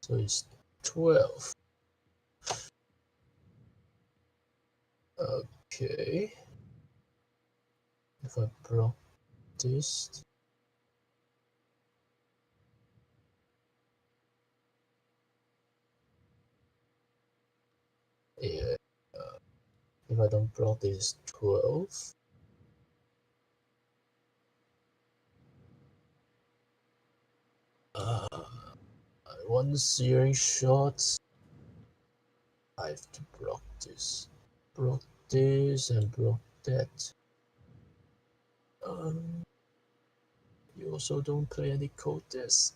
So it's 12. Okay. If I block this, yeah. If I don't block this, 12. One searing shot. I have to block this, and block that. You also don't play any codes.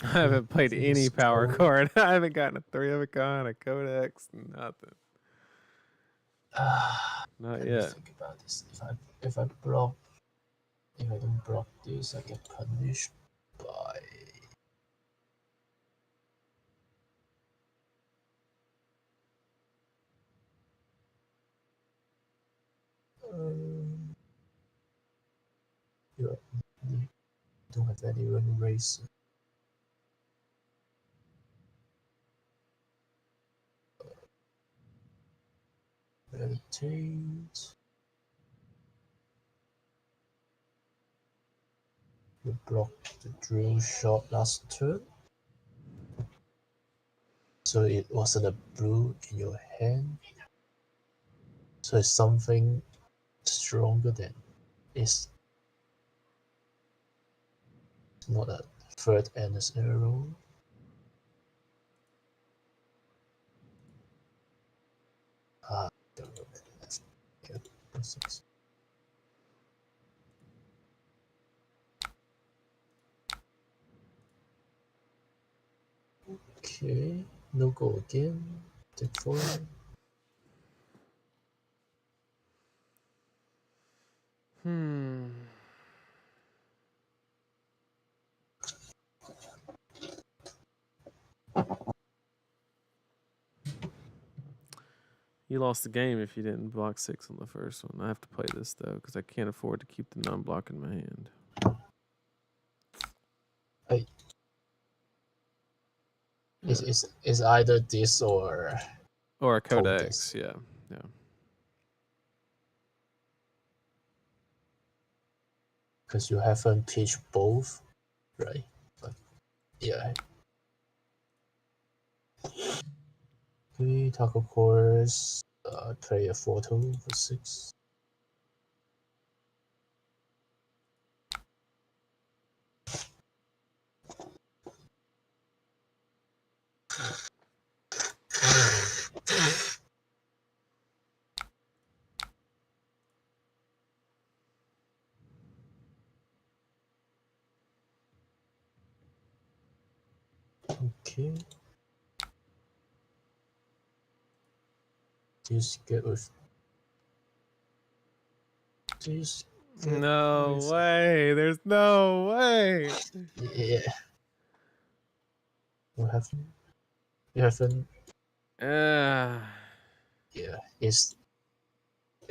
I haven't played any power card. I haven't gotten a 3 of a kind, a codex, nothing. Not yet. Think about this. If I don't block this, I get punished by Don't have any run race. Meditate. You blocked the drill shot last turn. So it wasn't a blue in your hand. So it's something stronger than it's not a third endless arrow. Don't know where that's good. Okay, no go again. Take 4. You lost the game if you didn't block 6 on the first one. I have to play this though because I can't afford to keep the non-block in my hand. Hey. It's either this or a Codex. Codex. Yeah. Because you haven't pitched both, right? But yeah. 3 taco course. Play a photo for 6. Okay. Just get with this. No way. There's no way. Yeah. You haven't. Yeah. It's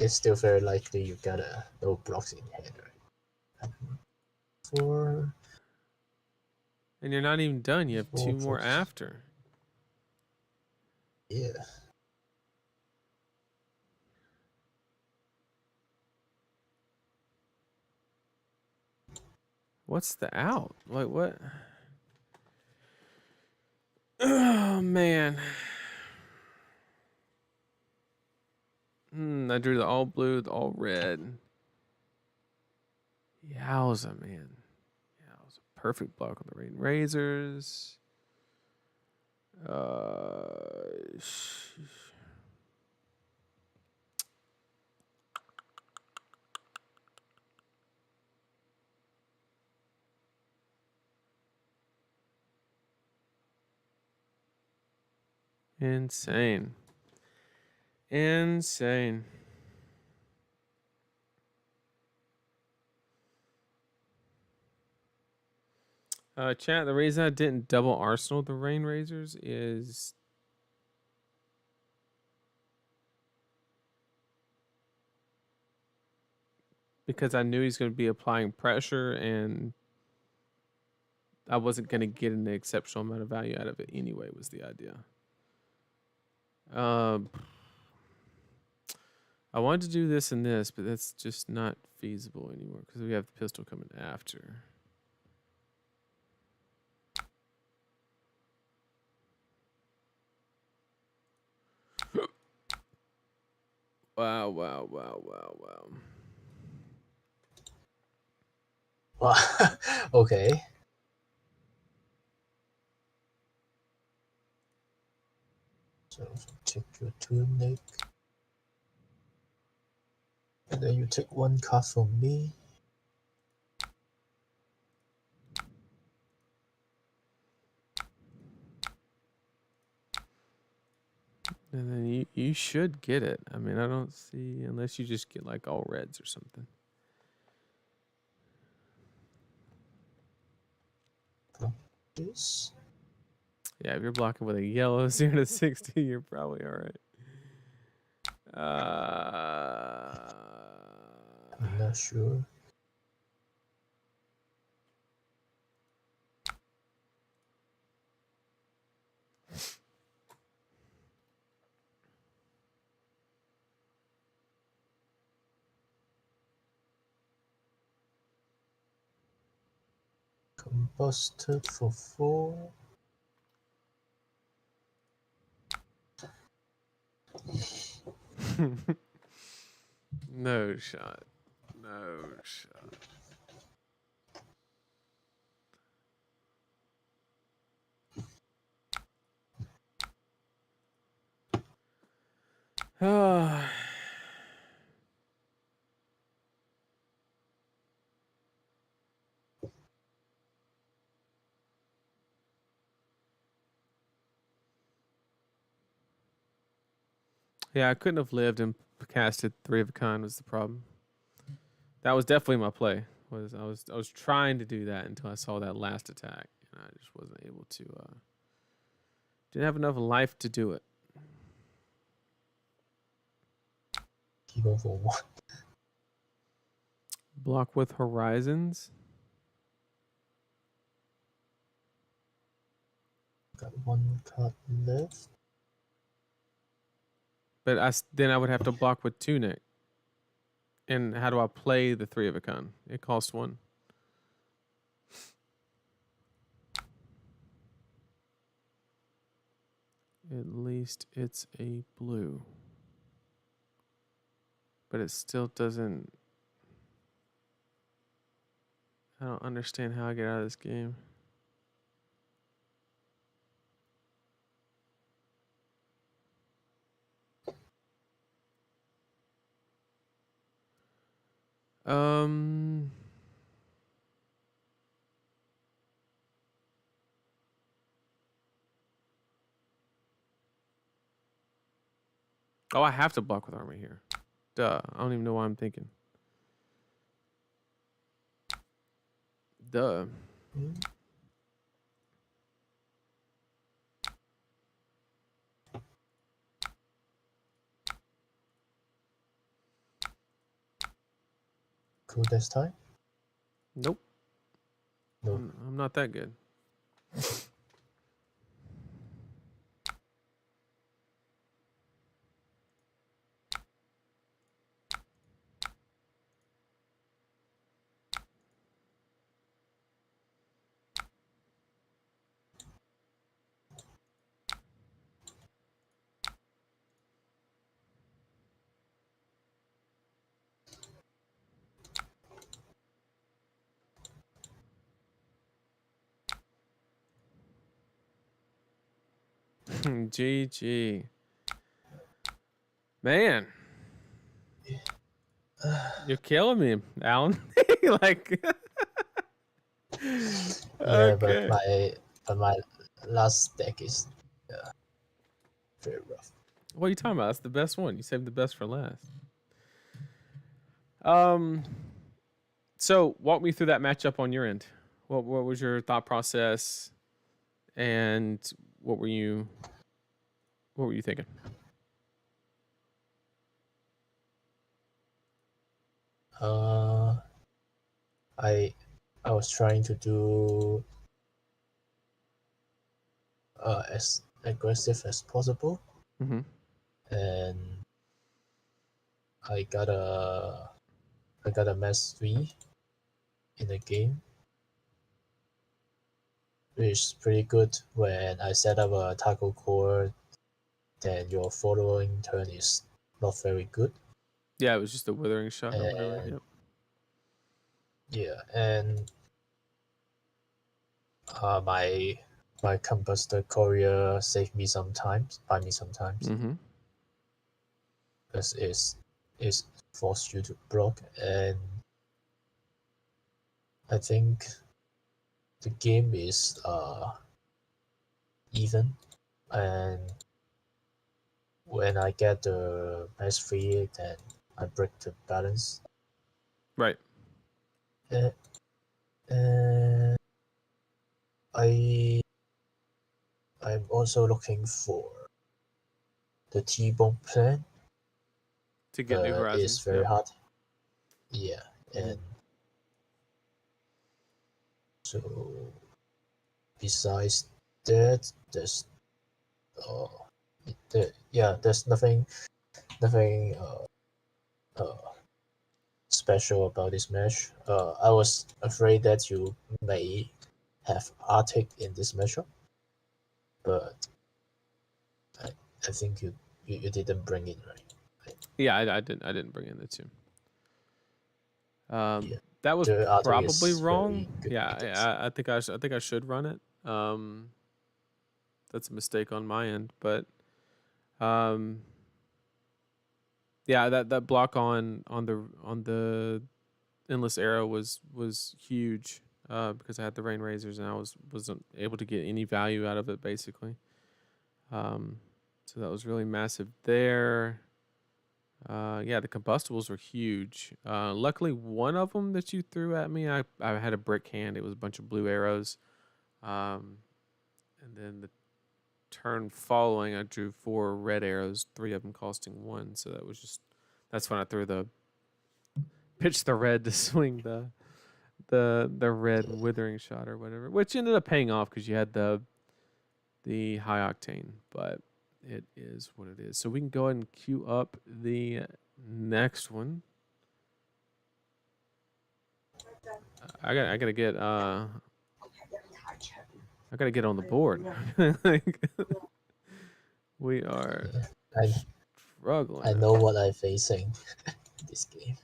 still very likely you got no blocks in hand, right? 4. And you're not even done. You have 4, 2 more 4. after. Yeah. What's the out? Like what? Oh man. I drew the all blue, the all red. Yowza, man. Yeah, it was a perfect block on the rain razors. Insane. Chat, the reason I didn't double Arsenal the Rain Razors is because I knew he's going to be applying pressure and I wasn't going to get an exceptional amount of value out of it anyway, was the idea. I wanted to do this and this, but that's just not feasible anymore because we have the pistol coming after. Wow. Wow. Okay. So take your tunic. And then you take 1 card from me. And then you should get it. I mean, I don't see, unless you just get like all reds or something. This. Yeah, if you're blocking with a yellow 0 to 60, you're probably all right. I'm not sure. Combusted for 4. No shot. No shot. Yeah, I couldn't have lived and casted 3 of a kind was the problem. That was definitely my play. I was trying to do that until I saw that last attack, and I just wasn't able to. Didn't have enough life to do it. People for 1. Block with Horizons. Got 1 card left. But then I would have to block with Tunic. And how do I play the 3 of a kind? It costs 1. At least it's a blue. But it still doesn't. I don't understand how I get out of this game. Oh, I have to block with armor here. Duh. I don't even know why I'm thinking. Duh. Cool this time? Nope. No. I'm not that good. GG. Man. You're killing me, Alan. Like Yeah, okay. but my last deck is very rough. What are you talking about? That's the best one. You saved the best for last. So walk me through that matchup on your end. What was your thought process, and what were you thinking? I was trying to do as aggressive as possible, and I got a mass 3 in the game, which is pretty good. When I set up a taco core, then your following turn is not very good. Yeah, it was just a withering shot or whatever. And Yep. yeah, and my combustor courier saved me sometimes, because it's forced you to block, and I think the game is even, and when I get the mass 3, then I break the balance. Right. And I'm also looking for the T-Bone plan. To get New Horizons. It's very hard. Yeah, and so besides that, there's nothing special about this match. I was afraid that you may have Arctic in this matchup, but I think you didn't bring it, right? Yeah, I didn't bring in the 2. Yeah. That was The Arctic probably is very wrong. good Yeah, against. I think I think I should run it. That's a mistake on my end, but um, yeah, that block on the endless arrow was huge because I had the rain razors and I wasn't able to get any value out of it basically. So that was really massive there. Yeah, the combustibles were huge. Luckily, one of them that you threw at me, I had a brick hand. It was a bunch of blue arrows. And then the turn following, I drew 4 red arrows, 3 of them costing 1. So that's when I threw pitched the red to swing the red withering shot or whatever, which ended up paying off because you had the high octane, but it is what it is. So we can go ahead and queue up the next one. I gotta get I gotta get on the board. Like, we are I struggling. I know what I'm facing this game.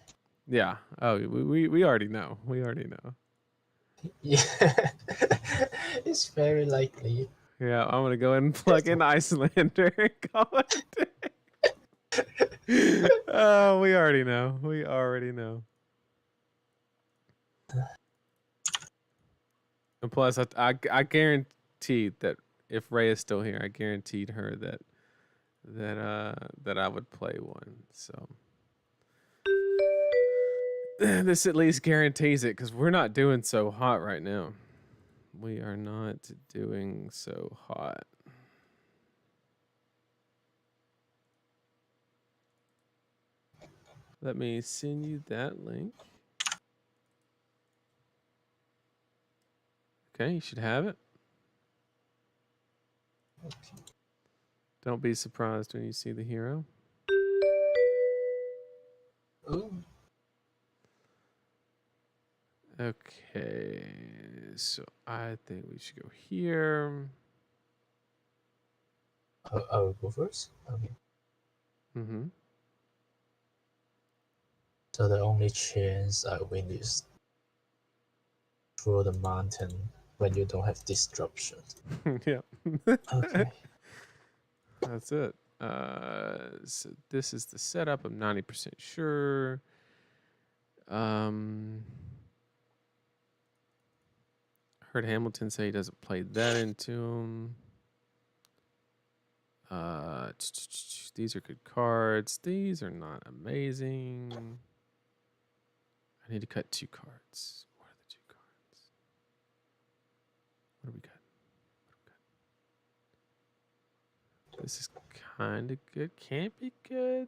Yeah. Oh, we already know. We already know. Yeah, it's very likely. Yeah, I'm gonna go ahead and plug in Icelander and call it a day. Oh, we already know. We already know. And plus, I guaranteed that if Ray is still here, I guaranteed her that I would play one. So this at least guarantees it because we're not doing so hot right now. We are not doing so hot. Let me send you that link. Okay, you should have it. Don't be surprised when you see the hero. Ooh. Okay, so I think we should go here. I will go first. Okay. Mm-hmm. So the only chance I win is through the mountain when you don't have disruption. Yeah. Okay. That's it. So this is the setup. I'm 90% sure. Heard Hamilton say he doesn't play that into him. These are good cards. These are not amazing. I need to cut 2 cards. What are the 2 cards? What do we got? This is kind of good. Can't be good.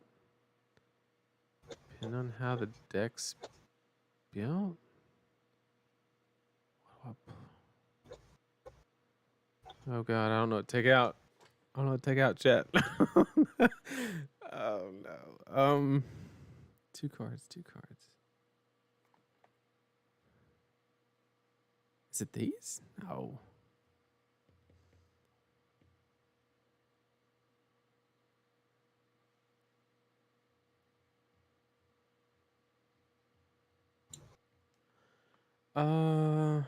Depending on how the deck's built. Oh god, I don't know what to take out. I don't know what to take out, chat. Oh no. 2 cards, 2 cards. Is it these? No.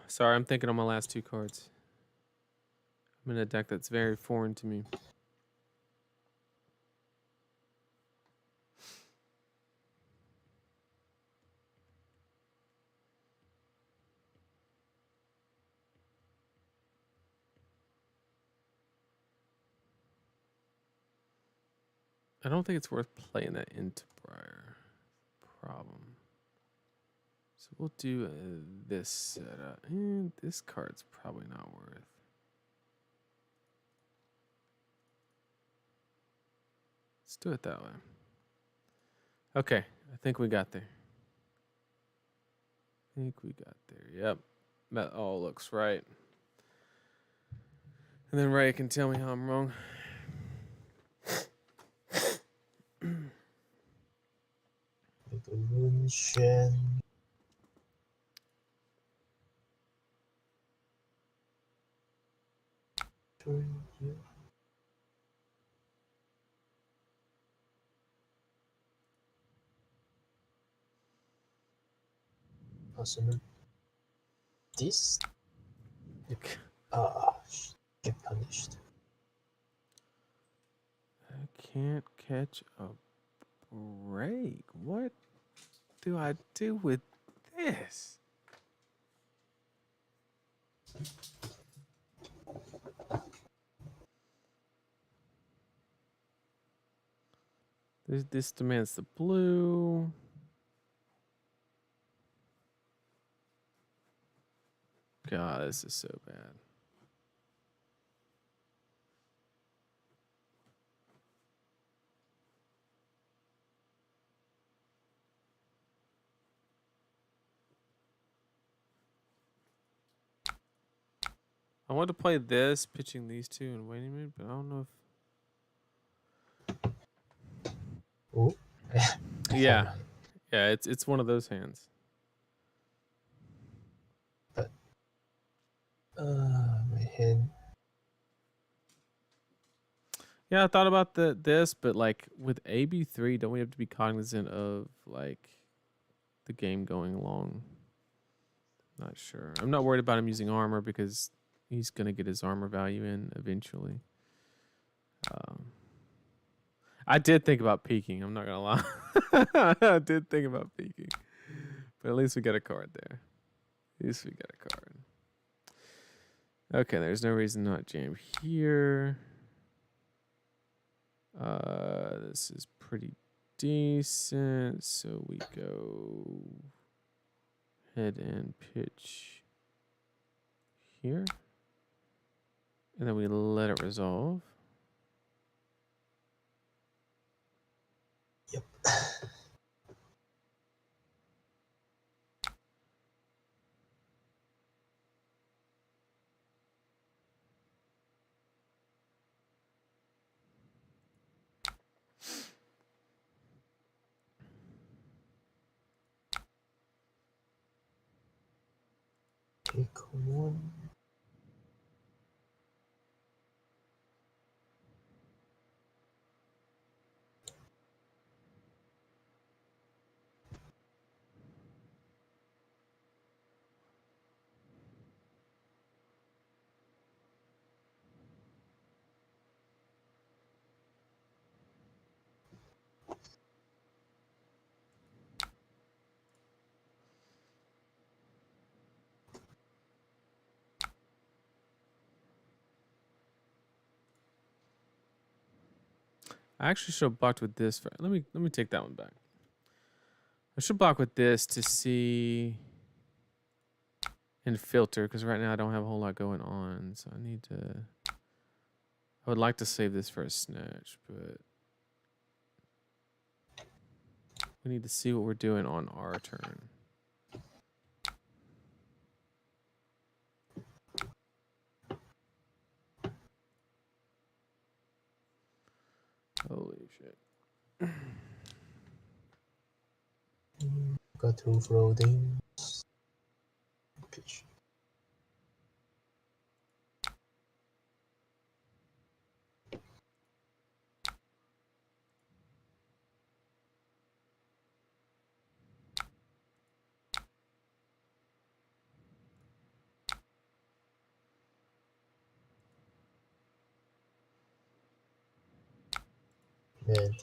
Sorry, I'm thinking on my last 2 cards. I'm in a deck that's very foreign to me. I don't think it's worth playing that into Briar. Problem. So we'll do this setup. And this card's probably not worth. Let's do it that way. Okay, I think we got there. Yep. That all looks right. And then Ray can tell me how I'm wrong. You. Awesome. This get punished. I can't catch a break. What do I do with this? This demands the blue. God, this is so bad. I want to play this, pitching these two and waiting a minute, but I don't know if. Oh. Yeah, yeah, it's one of those hands. But my hand. Yeah, I thought about this, but like with AB3, don't we have to be cognizant of like the game going along? Not sure. I'm not worried about him using armor because he's gonna get his armor value in eventually. I did think about peeking. I'm not gonna lie. I did think about peeking, but at least we got a card there. At least we got a card. Okay, there's no reason not jam here. This is pretty decent. So we go head and pitch here. And then we let it resolve. Yep. Pick one. I actually should have blocked with this. Let me take that one back. I should block with this to see and filter because right now I don't have a whole lot going on. So I need to. I would like to save this for a snatch, but we need to see what we're doing on our turn. Holy shit. Got two floating. Pitch. Man,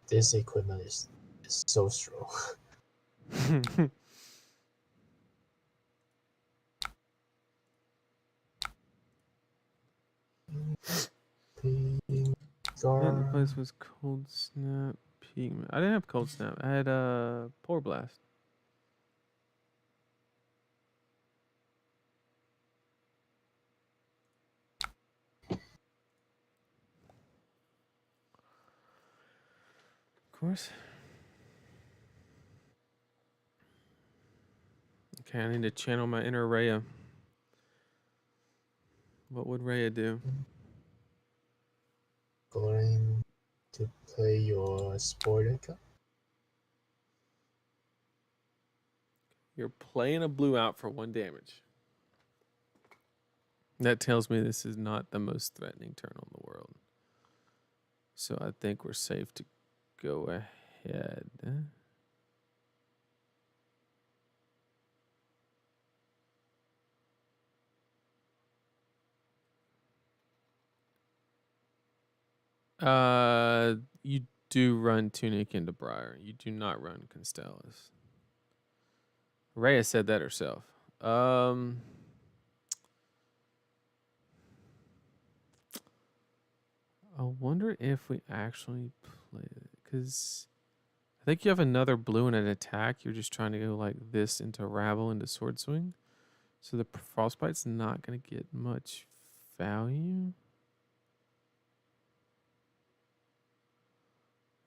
this equipment is so strong. That place was Cold Snap Pigment. I didn't have Cold Snap. I had Polar Blast. Of course. Okay, I need to channel my inner Rhea. What would Rhea do? Going to play your spoiler card. You're playing a blue out for 1 damage. That tells me this is not the most threatening turn on the world. So I think we're safe to go ahead. You do run Tunic into Briar. You do not run Constellas. Rhea said that herself. I wonder if we actually play it, because I think you have another blue and an attack. You're just trying to go like this into Rabble into Sword Swing. So the Frostbite's not going to get much value.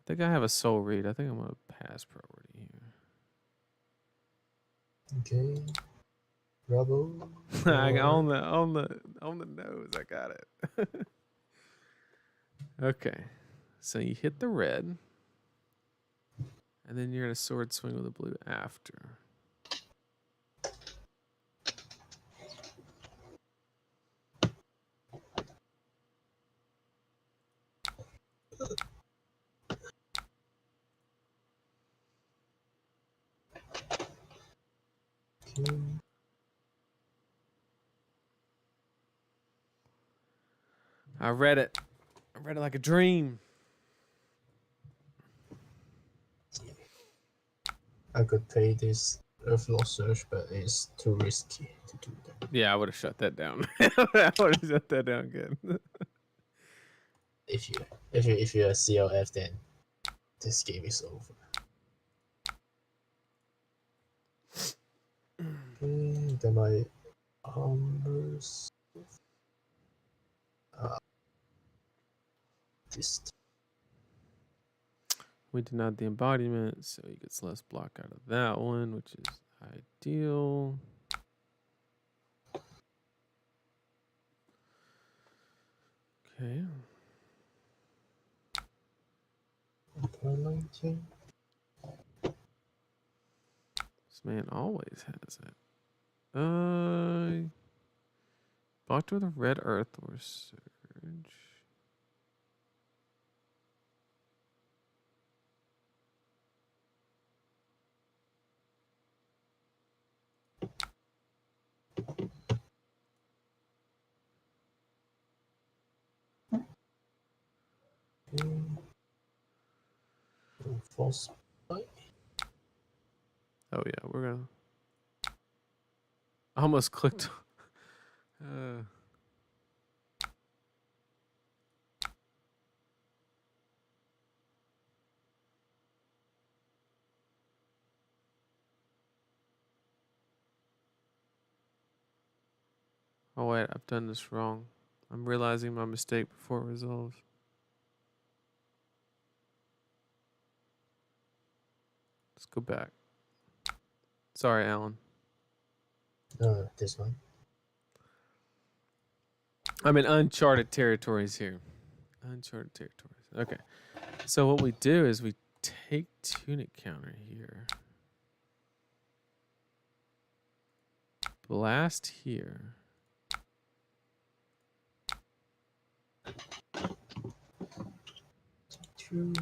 I think I have a Soul Read. I think I'm going to pass priority here. Okay. Rubble. I got on the nose. I got it. Okay. So you hit the red. And then you're going to Sword Swing with a blue after. Okay. I read it. I read it like a dream. I could play this Earthlord Surge, but it's too risky to do that. Yeah, I would have shut that down. I would have shut that down good. If you're a CLF, then this game is over. Okay, then my armors. This. We denied the embodiment, so he gets less block out of that one, which is ideal. Okay. This man always has it. Blocked with a red earth or surge. False. Oh yeah, we're gonna. I almost clicked. Oh wait, I've done this wrong. I'm realizing my mistake before it resolves. Let's go back. Sorry, Alan. This one. I'm in uncharted territories here. Uncharted territories. Okay. So what we do is we take Tunic counter here. Blast here. Two.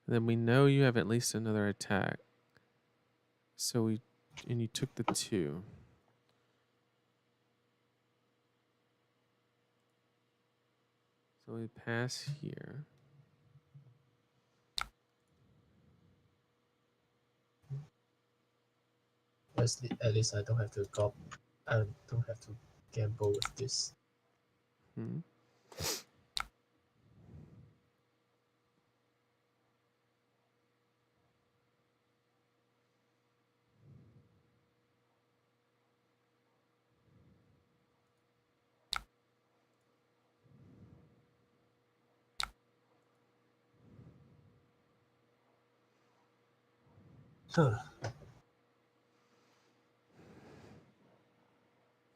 Then we know you have at least another attack. So you took the 2. So we pass here. At least I don't have to go. I don't have to gamble with this. Hmm.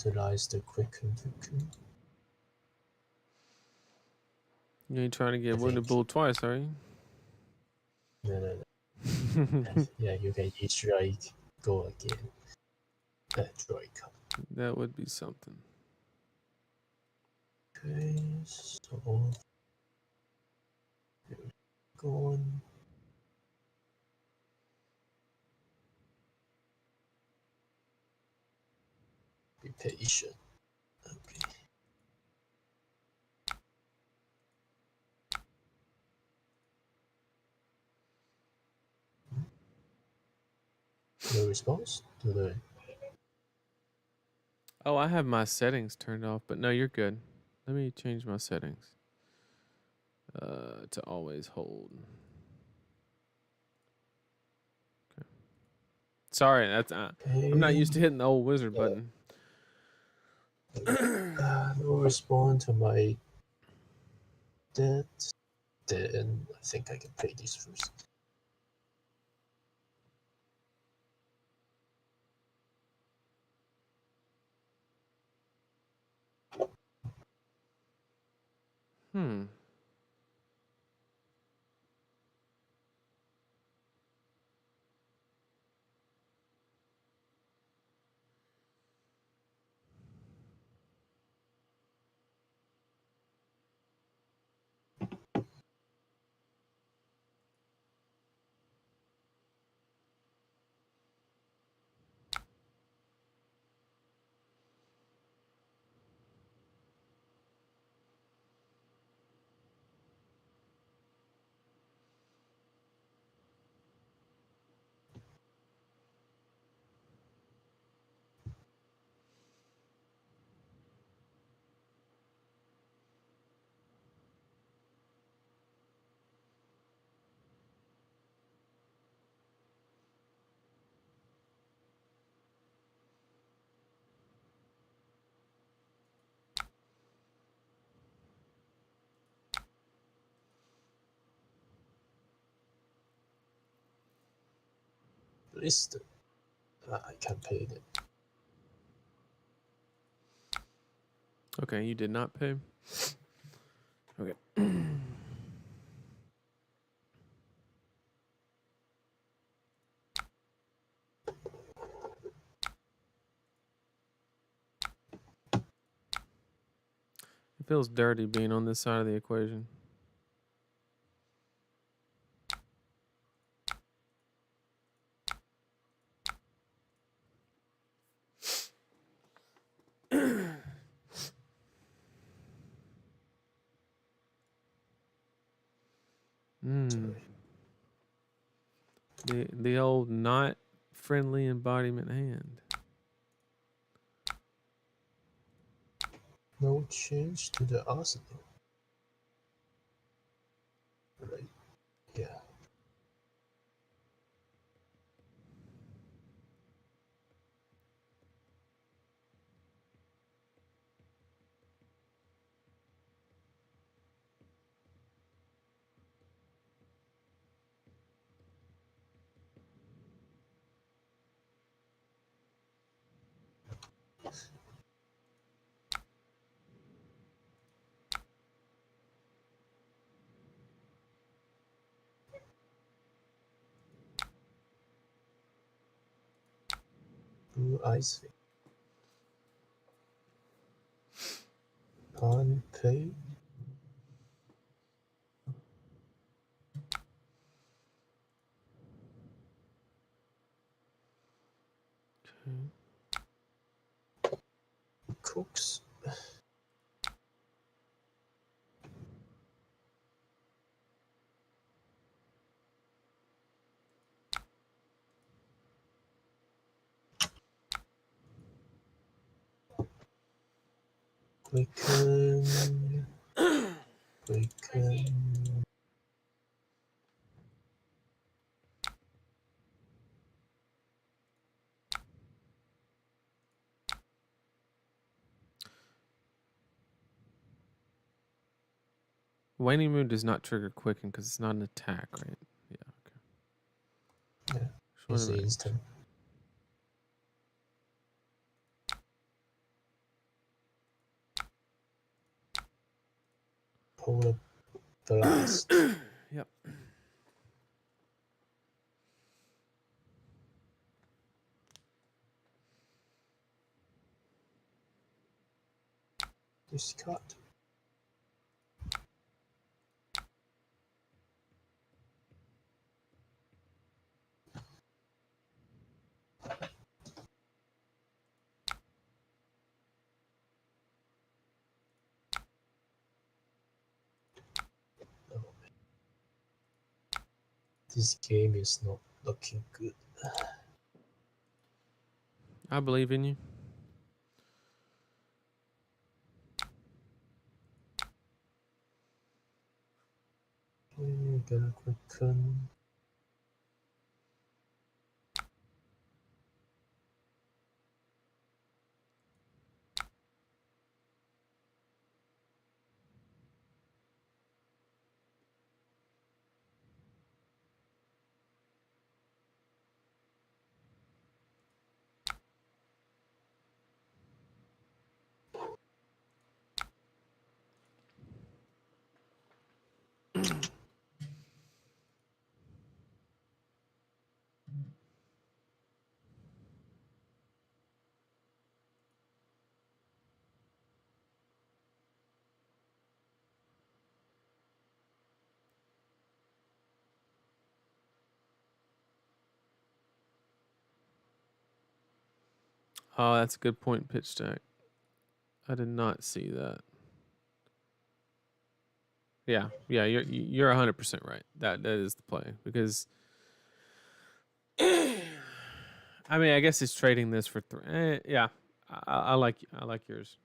Utilize the quicken. You ain't trying to get wounded bull twice, are you? No. Yeah, you can each strike, go again. Droid card. That would be something. Okay, so here we go on. Be patient. Okay. No response to the. Oh, I have my settings turned off, but no, you're good. Let me change my settings. To always hold. Okay. Sorry, that's I'm not used to hitting the old wizard button. No response to my debt. Then I think I can play this first. Hmm. List. I can pay it. Okay, you did not pay. Okay. It feels dirty being on this side of the equation. Sorry. The old not friendly embodiment hand. No change to the arsenal. Right. Yeah. Blue ice. Unpaid. Cooks. Quicken. Quicken. Waning Moon does not trigger quicken because it's not an attack, right? Yeah, okay. Yeah. Just wanted It's to make instant. sure. Polar blast. Yep. Discard. Oh, this game is not looking good. I believe in you. Okay, get a quicken. Oh, that's a good point, pitch stack. I did not see that. Yeah, you're 100% right. That is the play because I mean, I guess he's trading this for three. Yeah, I like yours.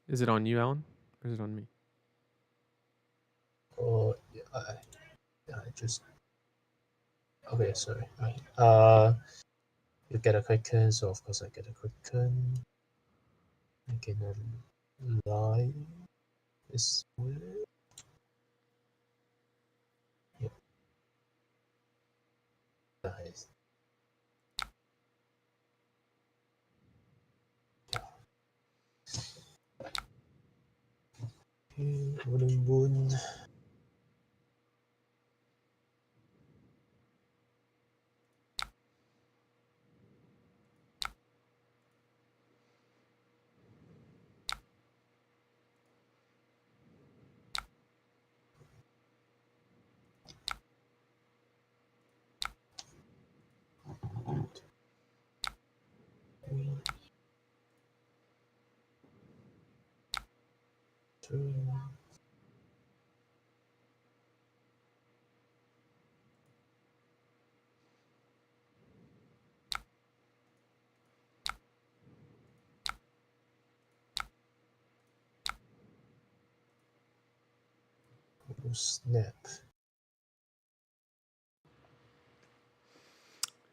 Is it on you, Alan, or is it on me? Oh, yeah, I just. Okay, sorry. You get a quicken, so of course I get a quicken. I can lie this way. Yep. Nice. Okay, wooden wound. Two. Oh, snap.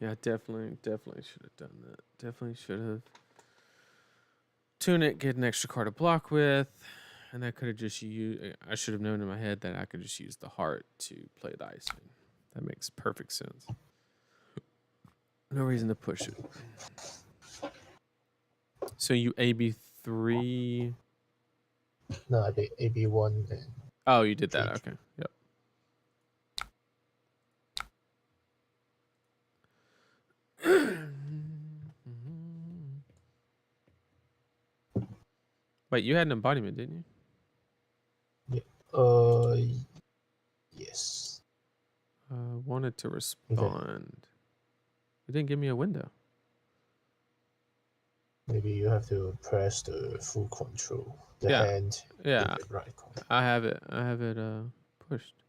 Yeah, definitely should have done that. Definitely should have. Tune it, get an extra card to block with, and I could have just used. I should have known in my head that I could just use the heart to play the icing. That makes perfect sense. No reason to push it. So you AB3. No, I did AB1 and. Oh, you did that. 3. Okay. Yep. Wait, you had an embodiment, didn't you? Yeah. Yes. Wanted to Okay. respond. You didn't give me a window. Maybe you have to press the full control. The Yeah. hand Yeah. in the right corner. I have it. Pushed.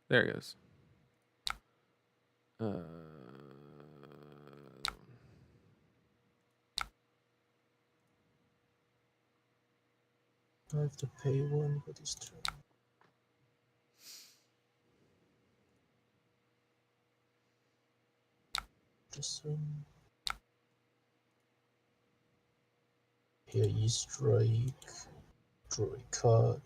There it goes. I have to pay 1 for this turn. This one. Here is strike. Draw a card.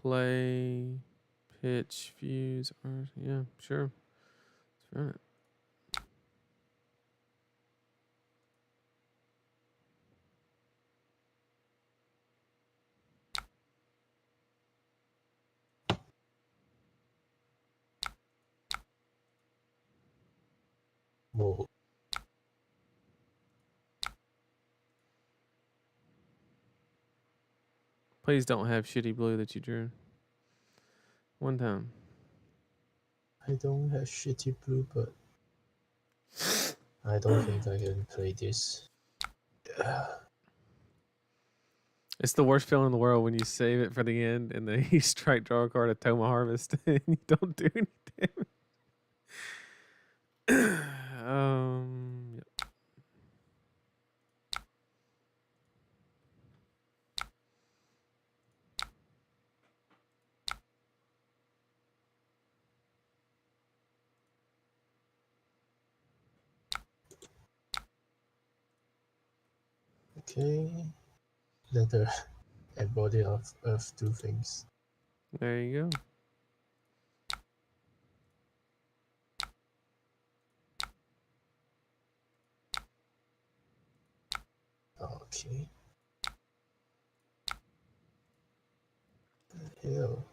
Play, pitch, fuse, or yeah, sure. Let's run it. Whoa. Please don't have shitty blue that you drew. One time. I don't have shitty blue, but I don't think I can play this. It's the worst feeling in the world when you save it for the end and then you strike, draw a card, a Toma Harvest, and you don't do any damage. Yep. Okay. Leather and body of earth do things. There you go. Okay. The hell.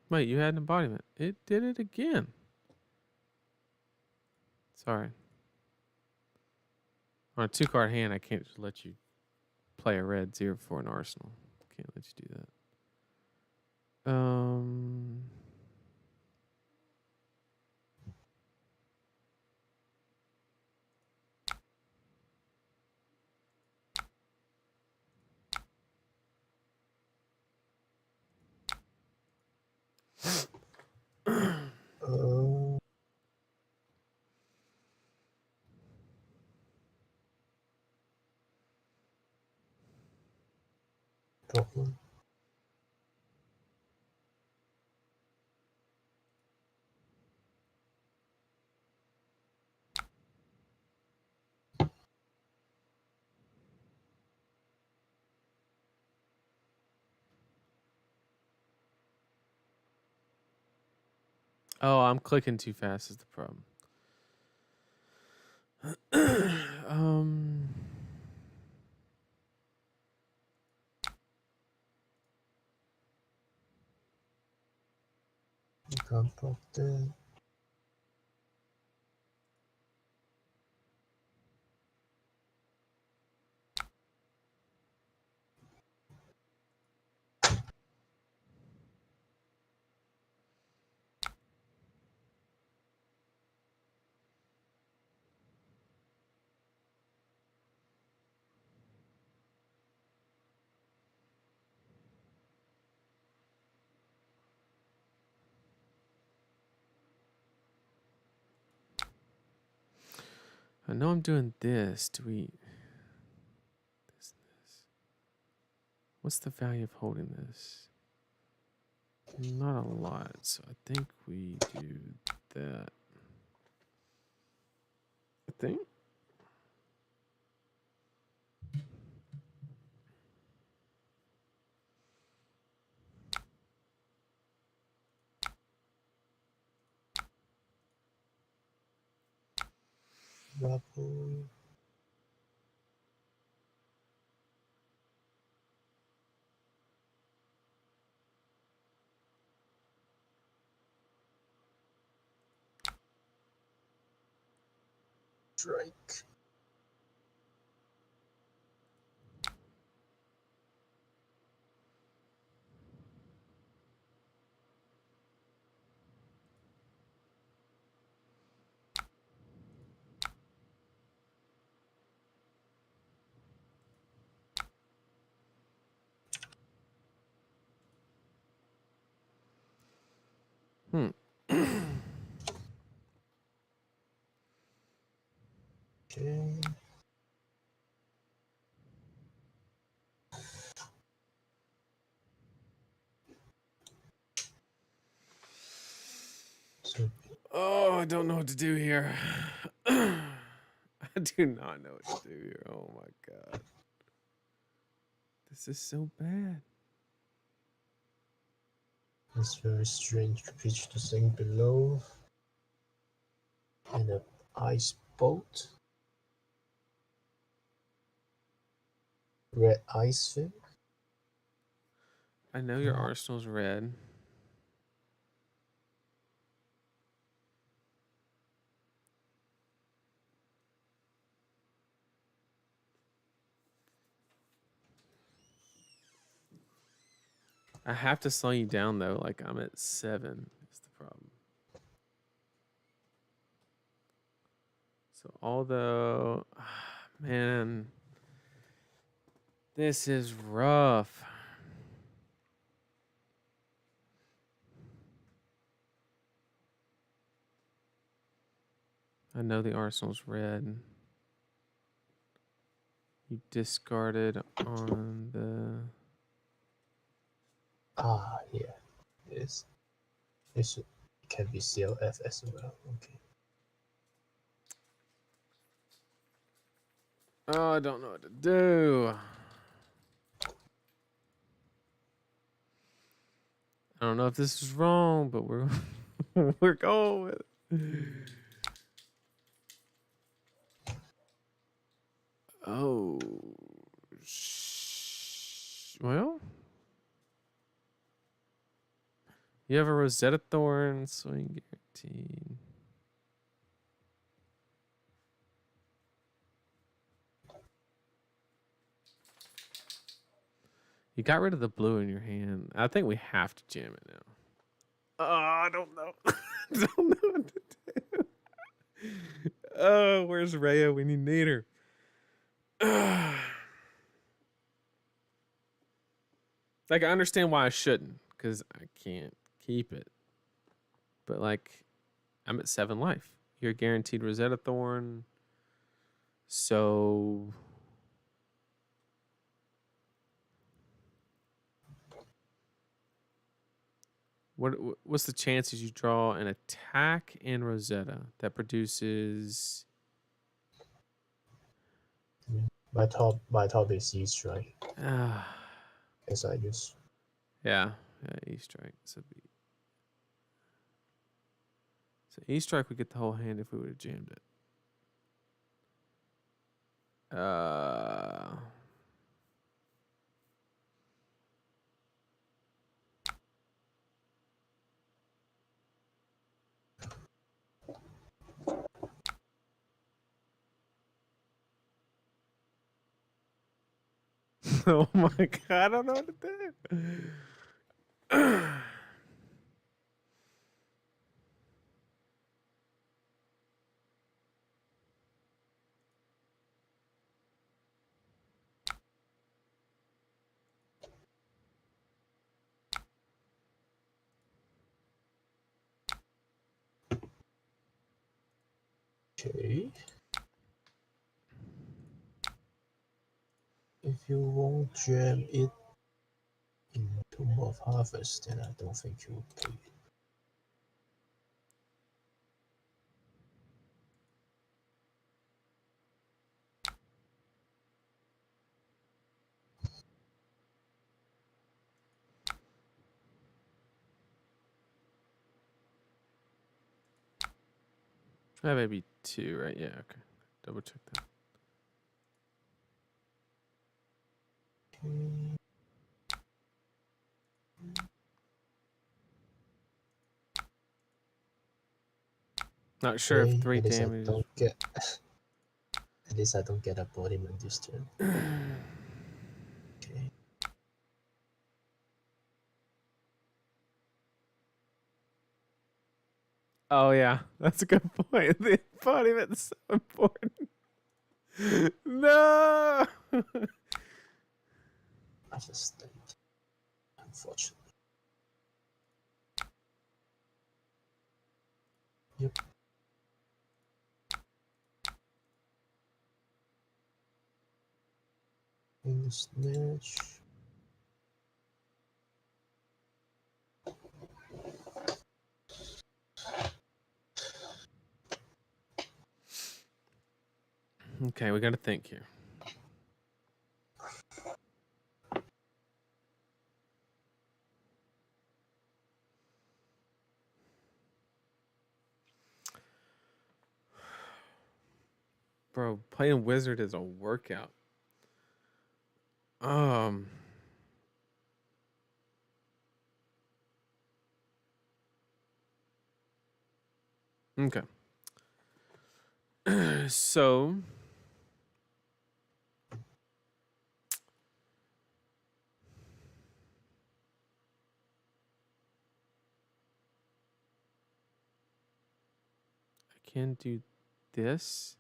Wait, you had an embodiment. It did it again. Sorry. On a 2-card hand, I can't just let you play a red 0 for an arsenal. Can't let you do that. Problem. Oh, I'm clicking too fast is the problem. You can't block that. I know I'm doing this. Do we... This. What's the value of holding this? Not a lot, so I think we do that. I think. Rubble. Strike. Okay. So Oh, I don't know what to do here. I do not know what to do here. Oh my god. This is so bad. It's very strange creature to sink below. And an ice boat. Red ice thing. I know your arsenal's red. I have to slow you down though. Like I'm at 7 is the problem. So although, man, this is rough. I know the arsenal's red. You discarded on the. Ah, yeah. Yes. It can be CLF as well. Okay. Oh, I don't know what to do. I don't know if this is wrong, but we're we're going with it. Oh, well, you have a Rosetta Thorn, swing guaranteed. You got rid of the blue in your hand. I think we have to jam it now. Oh, I don't know. I don't know what to do. Oh, where's Rhea? We need her. Like, I understand why I shouldn't, because I can't keep it. But, like, I'm at 7 life. You're guaranteed Rosetta Thorn. So... What's the chances you draw an attack in Rosetta that produces... My top is East, right? As I use. Yeah, East Strike. So East Strike would get the whole hand if we would have jammed it. Oh my god, I don't know what to do. Okay. If you won't jam it in Tomb of Harvest, then I don't think you will play it. That may be 2, right? Yeah, okay. Double check that. Okay. Not sure if 3 at least damage. I don't get. At least I don't get a embodiment this turn. Okay. Oh yeah, that's a good point. The embodiment's so important. No. I just think, unfortunately. Yep. In the snatch. Okay, we got to think here. Bro, playing wizard is a workout. Okay. So I can do this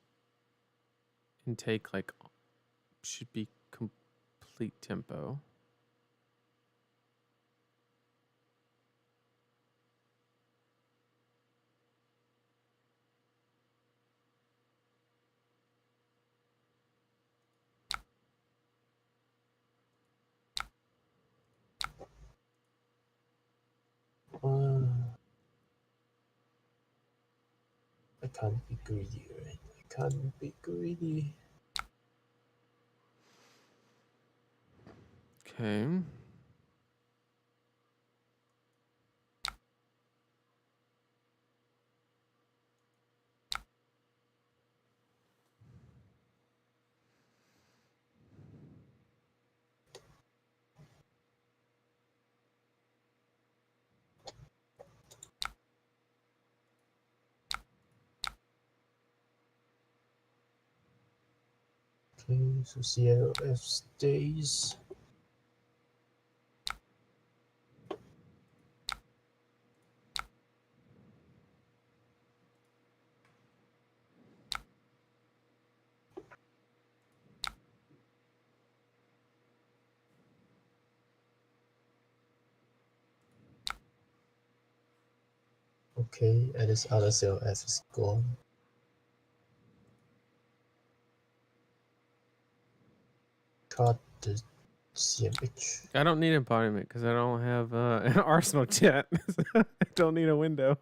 and take like should be complete tempo. I can't be greedy, right? I can't be greedy. Okay. Okay, so CLF stays. Okay, and this other CLF is gone. Cut the CMH. I don't need embodiment because I don't have an arsenal yet. I don't need a window.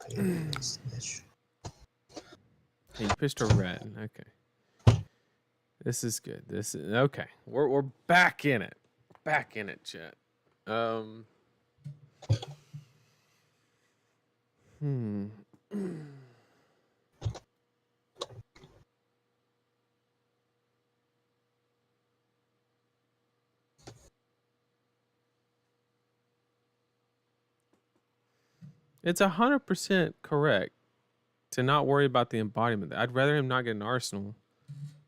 Okay, snitch. Hey, you pushed a red. Okay. This is good. This is okay. We're back in it. Back in it, chat. It's 100% correct to not worry about the embodiment. I'd rather him not get an arsenal.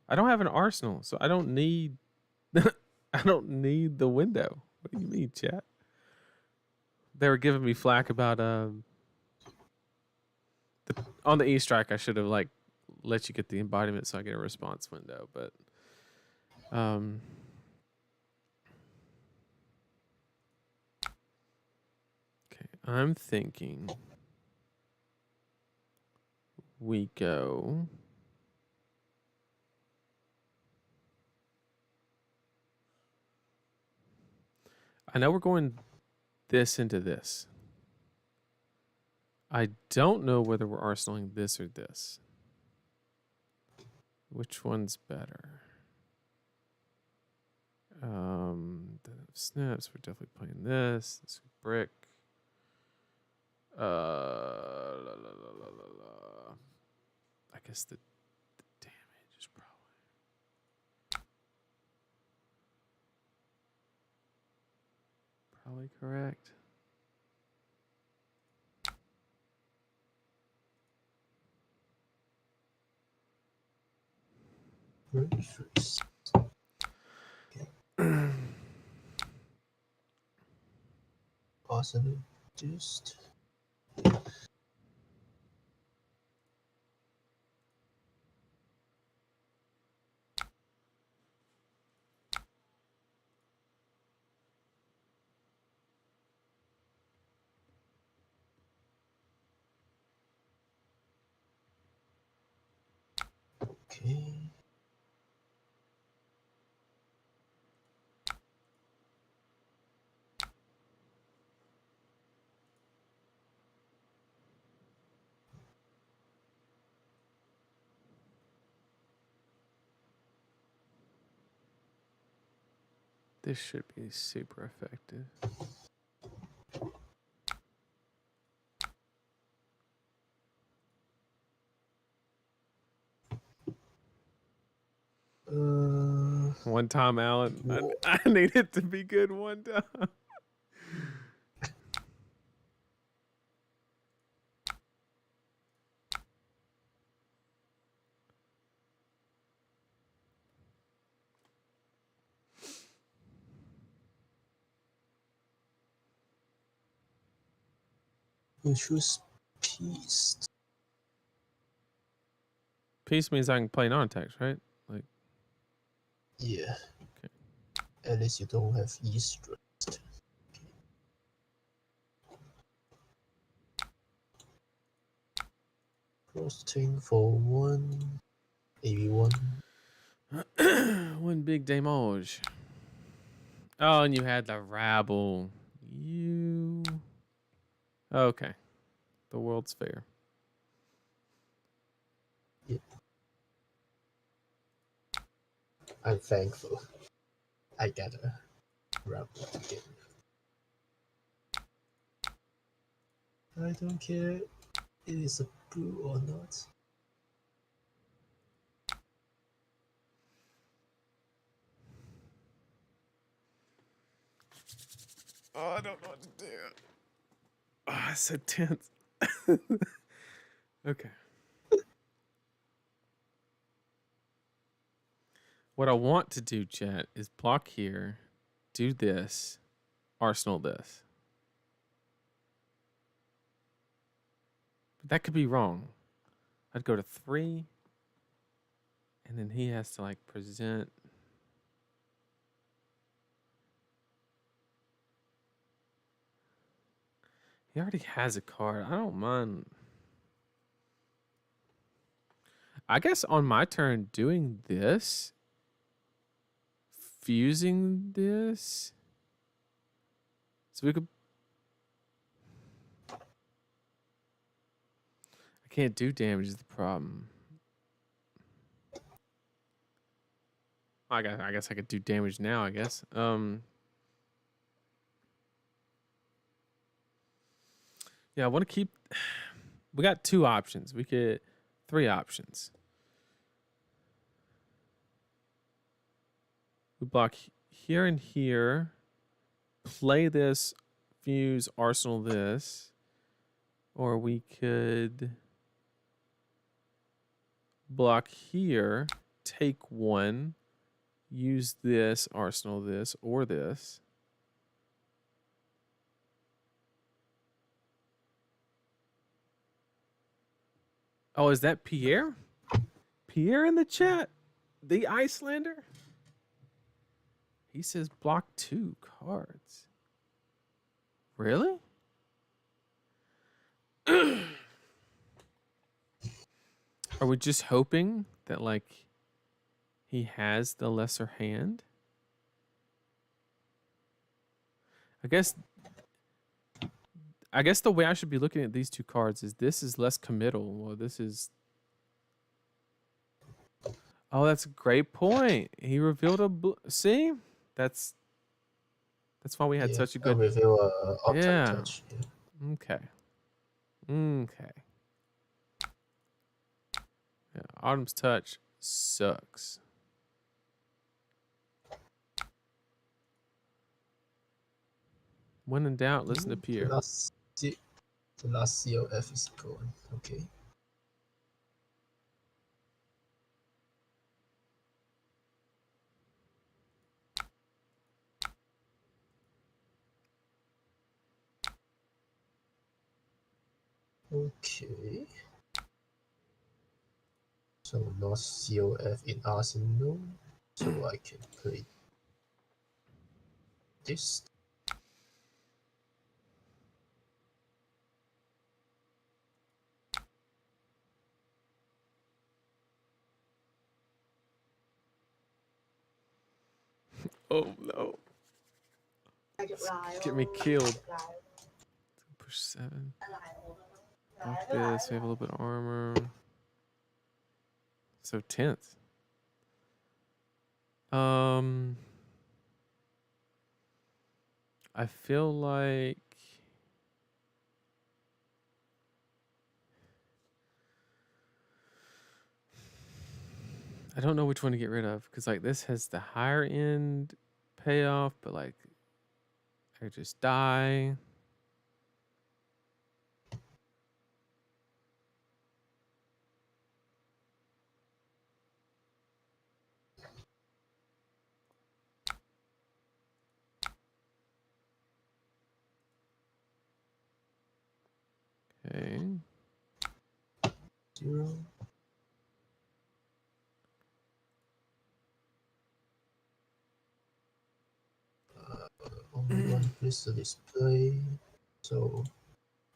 I don't have an arsenal, so I don't need I don't need the window. What do you mean, chat? They were giving me flack about on the E strike. I should have like let you get the embodiment so I get a response window, but okay, I'm thinking we go I know we're going this into this. I don't know whether we're arsenaling this or this. Which one's better? The snaps, we're definitely playing this. This brick. I guess the damage is probably correct. Awesome. Just. Okay. This should be super effective. One time, Alan. Whoa. I need it to be good one time. You choose peace. Peace means I can play non-text, right? Like, Yeah. okay. At least you don't have East West. Roasting for one. Maybe one. One big demoge. Oh, and you had the rabble. You. Okay. The World's Fair. Yeah. I'm thankful. I got a rabble again. I don't care it is a blue or not. Oh, I don't know what to do. Oh, it's so tense. Okay. What I want to do, chat, is block here, do this, Arsenal this. But that could be wrong. I'd go to 3, and then he has to like present. He already has a card. I don't mind. I guess on my turn doing this, fusing this, so we could. I can't do damage is the problem. I guess I could do damage now, I guess. Yeah, I want to keep. We got 2 options. We could 3 options. We block here and here. Play this, fuse, arsenal this, or we could block here, take 1, use this, arsenal this, or this. Oh, is that Pierre? Pierre in the chat? The Icelander? He says block 2 cards. Really? Are we just hoping that, like, he has the lesser hand? I guess the way I should be looking at these 2 cards is this is less committal. Well, this is... Oh, that's a great point. He revealed a... See? That's why we had such a good... Reveal object Yeah. touch. Yeah. Okay. Okay. Yeah, Autumn's Touch sucks. When in doubt, listen to Pierre. The last COF is gone. Okay. Okay. So not COF in Arsenal. So I can play this. Oh no. Get me killed. Push 7. Block this. We have a little bit of armor. So tense. I feel like I don't know which one to get rid of because like this has the higher end payoff, but like I just die. Okay. 0. Only one place to display, so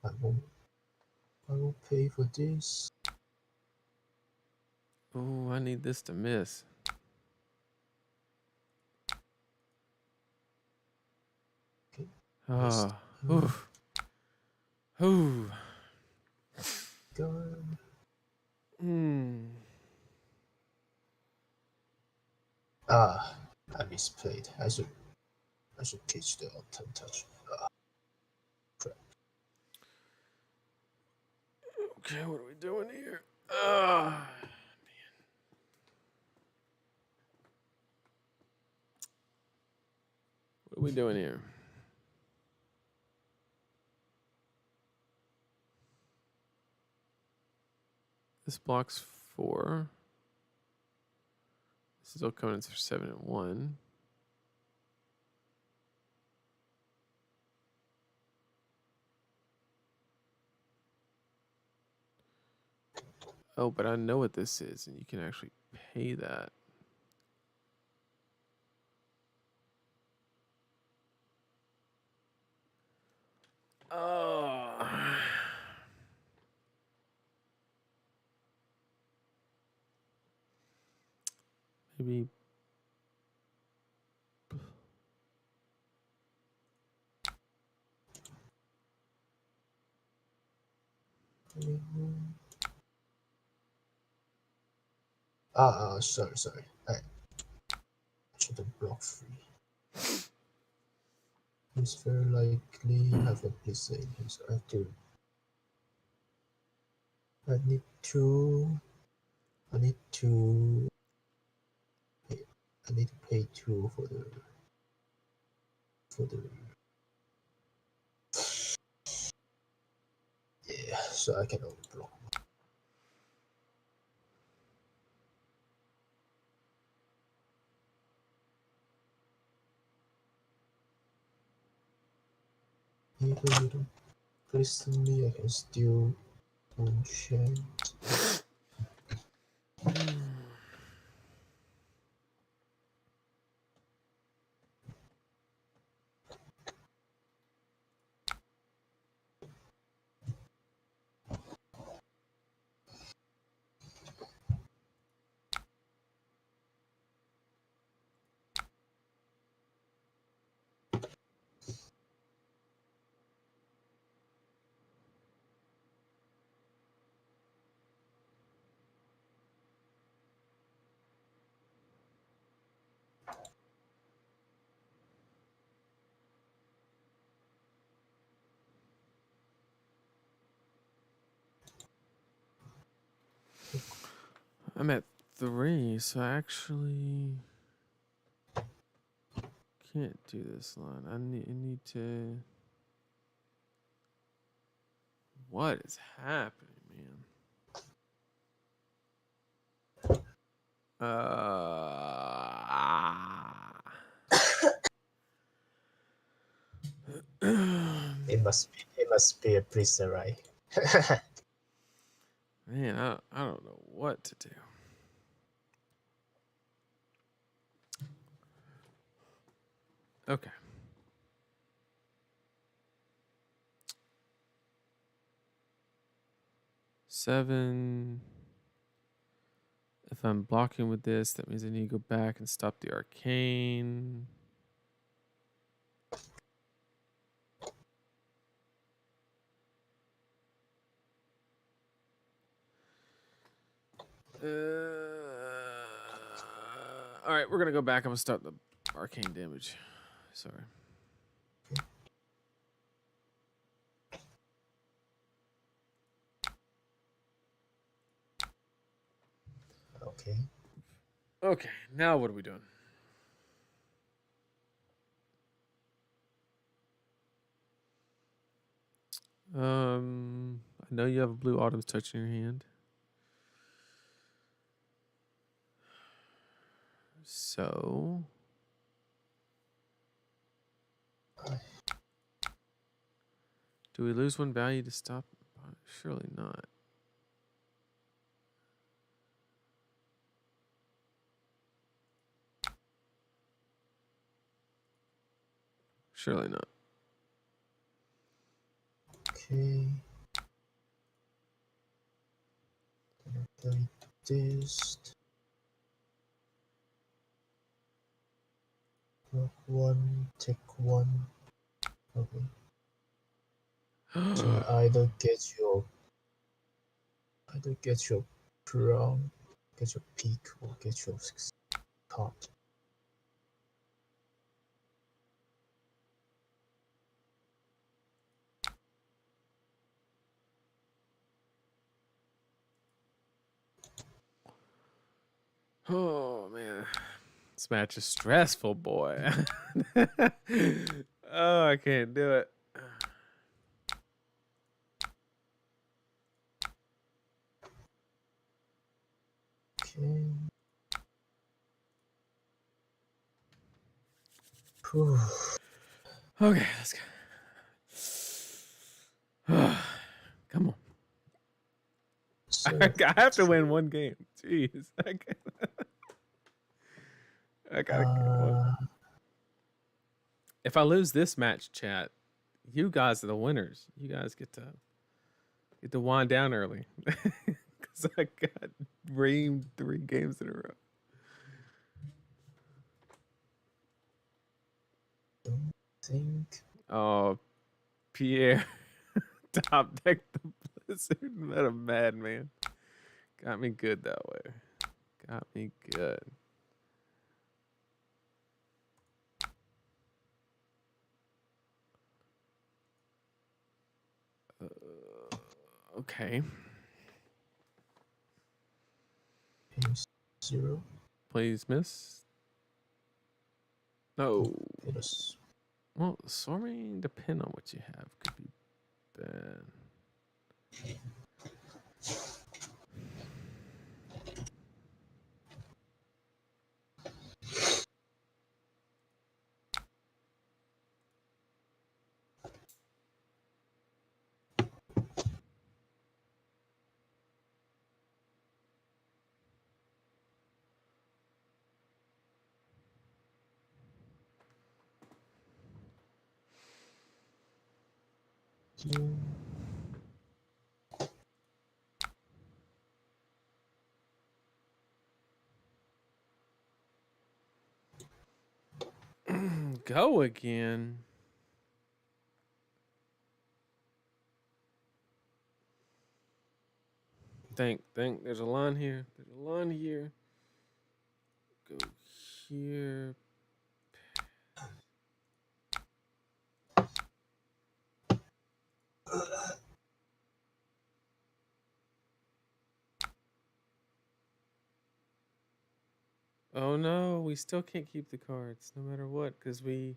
I will pay for this. Oh, I need this to miss. Okay. Oh, ooh. Ooh. God. Ah, I misplayed. I should catch the autumn touch. Crap. Okay, what are we doing here? Man. What are we doing here? This blocks 4. This is all coming in for 7 and 1. Oh, but I know what this is, and you can actually pay that. Oh. Maybe. Sorry. I shouldn't block free. He's very likely have a blizzard in his active. I need to pay 2 for the yeah, so I can only block. Even you don't listen me, I can still enchant. I'm at 3, so I actually can't do this line. I need to. What is happening, man? It must be a blizzard, right? Man, I don't know what to do. Okay. Seven. If I'm blocking with this, that means I need to go back and stop the arcane. All right, we're gonna go back. I'm gonna stop the arcane damage. Sorry. Okay. Okay, now what are we doing? I know you have a blue Autumn's Touch in your hand. So do we lose one value to stop? Surely not. Surely not. Okay. Play this. Rock one, take one. Okay. So either get your brown, get your peak, or get your card. Oh man, this match is stressful, boy. Oh, I can't do it. Okay. Whew. Okay, let's go. Come on. So I have to win one game. Jeez. I gotta get one. If I lose this match, chat, you guys are the winners. You guys get to wind down early. Because I got reamed 3 games in a row. don't think. Oh, Pierre. Top deck the Blizzard. What a madman. Got me good that way. Got me good. Okay. Here's 0. Please miss. No. It was Well, swarming, depend on what you have. Could be bad. Go again. Think. There's a line here. There's a line here. Go here. Oh no, we still can't keep the cards no matter what, because we.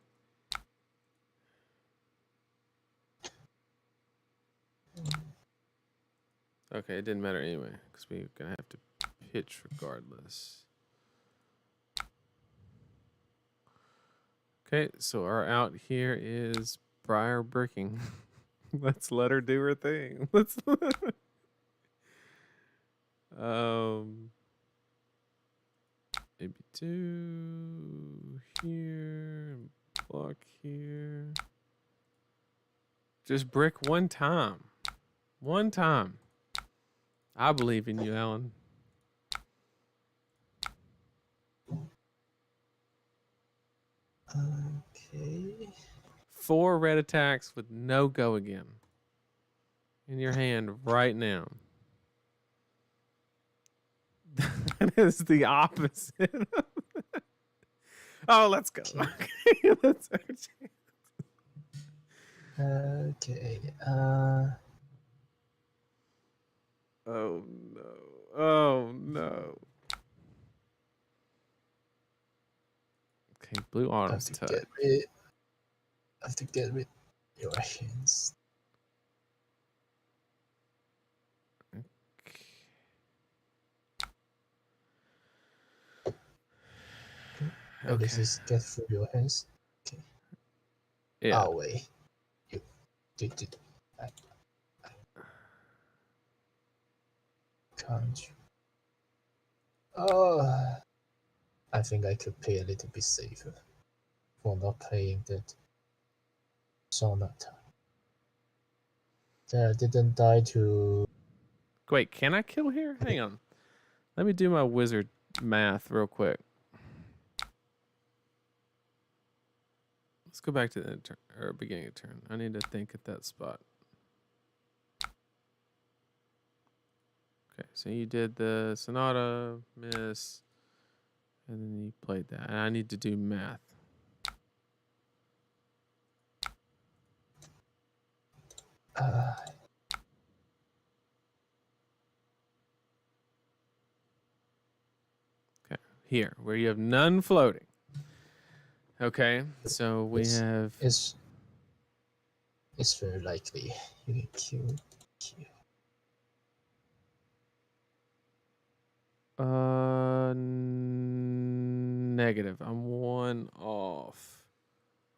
Okay, it didn't matter anyway, because we're gonna have to pitch regardless. Okay, so our out here is Briar Bricking. Let's let her do her thing. Let's. Maybe 2 here, block here. Just brick one time. One time. I believe in you, Alan. okay. 4 red attacks with no go again. In your hand right now. That is the opposite. Oh, let's go. Okay, that's our chance. Okay. Oh no. Oh no. Okay, blue I autumn have to touch. get rid your hands. Oh, this Okay. is get through your hands. Okay. Yeah. Oh wait, you did. I can't. Oh, I think I could play a little bit safer for not playing that sonata. That didn't die to. Wait, can I kill here? Hang on. Let me do my wizard math real quick. Let's go back to the end turn, or beginning of turn. I need to think at that spot. Okay, so you did the sonata, miss, and then you played that. And I need to do math. Okay, here, where you have none floating. Okay, so we have... It's very likely you can kill. Negative. I'm 1 off.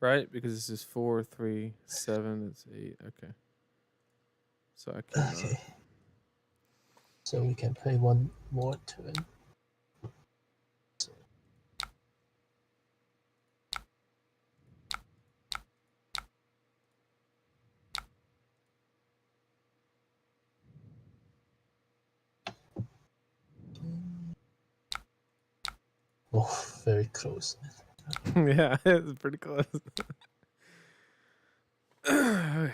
Right? Because this is 4, 3, 7. That's 8. Okay. So I cannot. Okay. So we can play one more turn. Oh, very close. Yeah, it's pretty close. Okay.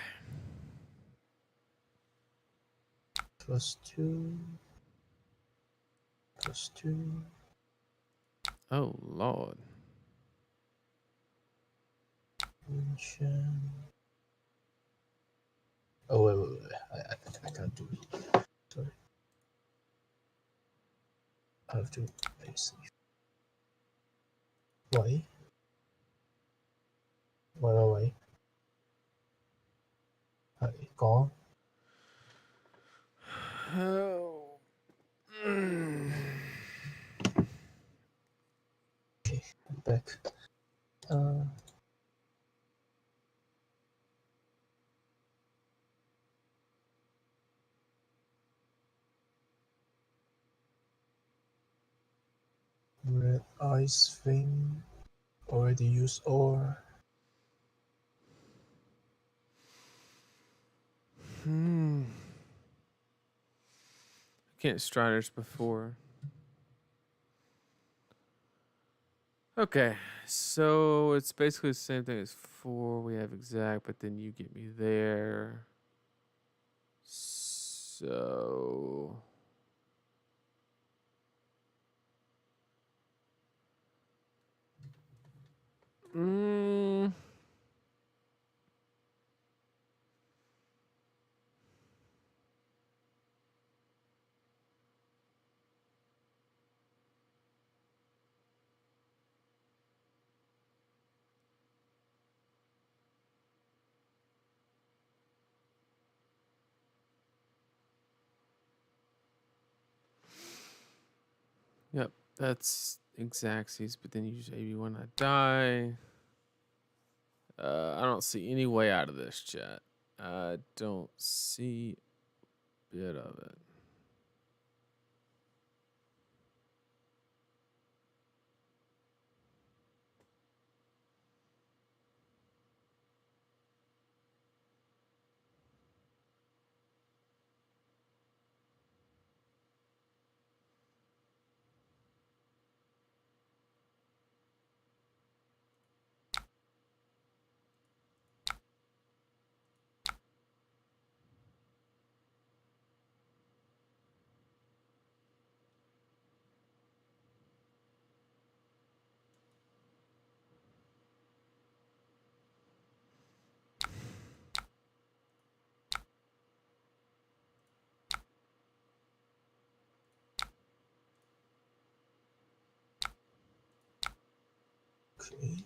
+2. +2. Oh, Lord. Mention. Oh, wait. I can't do it. Sorry. I have to play safe. Why? Why? Gone. Oh. Okay, I'm back. Red ice thing. Already used ore. Can't Striders before. Okay, so it's basically the same thing as 4. We have exact, but then you get me there. So... Yep, that's Exacxies, but then you use AB when I die. I don't see any way out of this, chat. I don't see a bit of it. Okay.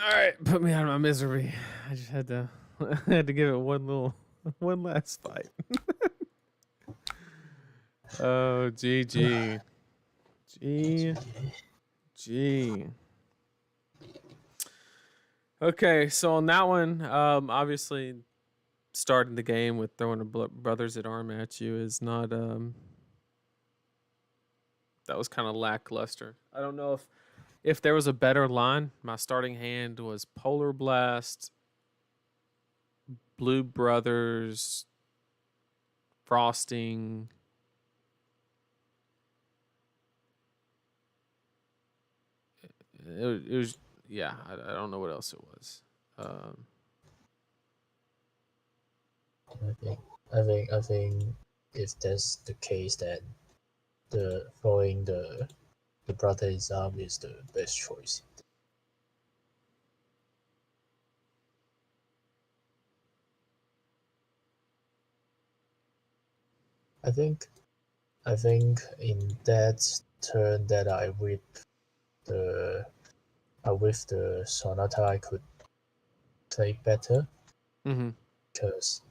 All right, put me out of my misery. I just had to, I had to give it one last fight. Oh, GG. GG. Okay, so on that one, obviously starting the game with throwing a brothers at arm at you is not that was kind of lackluster. I don't know if there was a better line. My starting hand was Polar Blast, Blue Brothers, Frosting. It was yeah. I don't know what else it was. I think if that's the case, then the throwing the brother's arm is the best choice. I think in that turn that the with the Sonata, I could play better Mm-hmm. because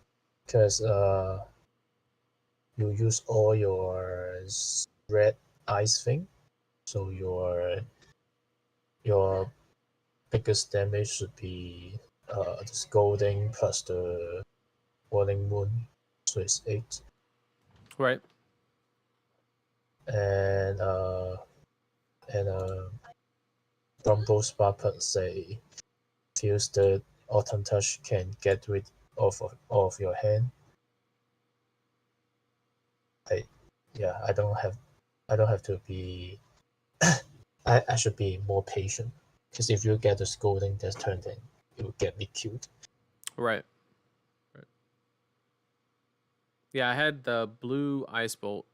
you use all your red ice thing, so your biggest damage should be the scolding plus the warning moon, so it's 8. Right. And Rumble Spark per se feels the Autumn Touch can get rid of your hand. I don't have to be I should be more patient, because if you get the scolding this turn, then you will get me killed. Right. Yeah, I had the blue ice bolt,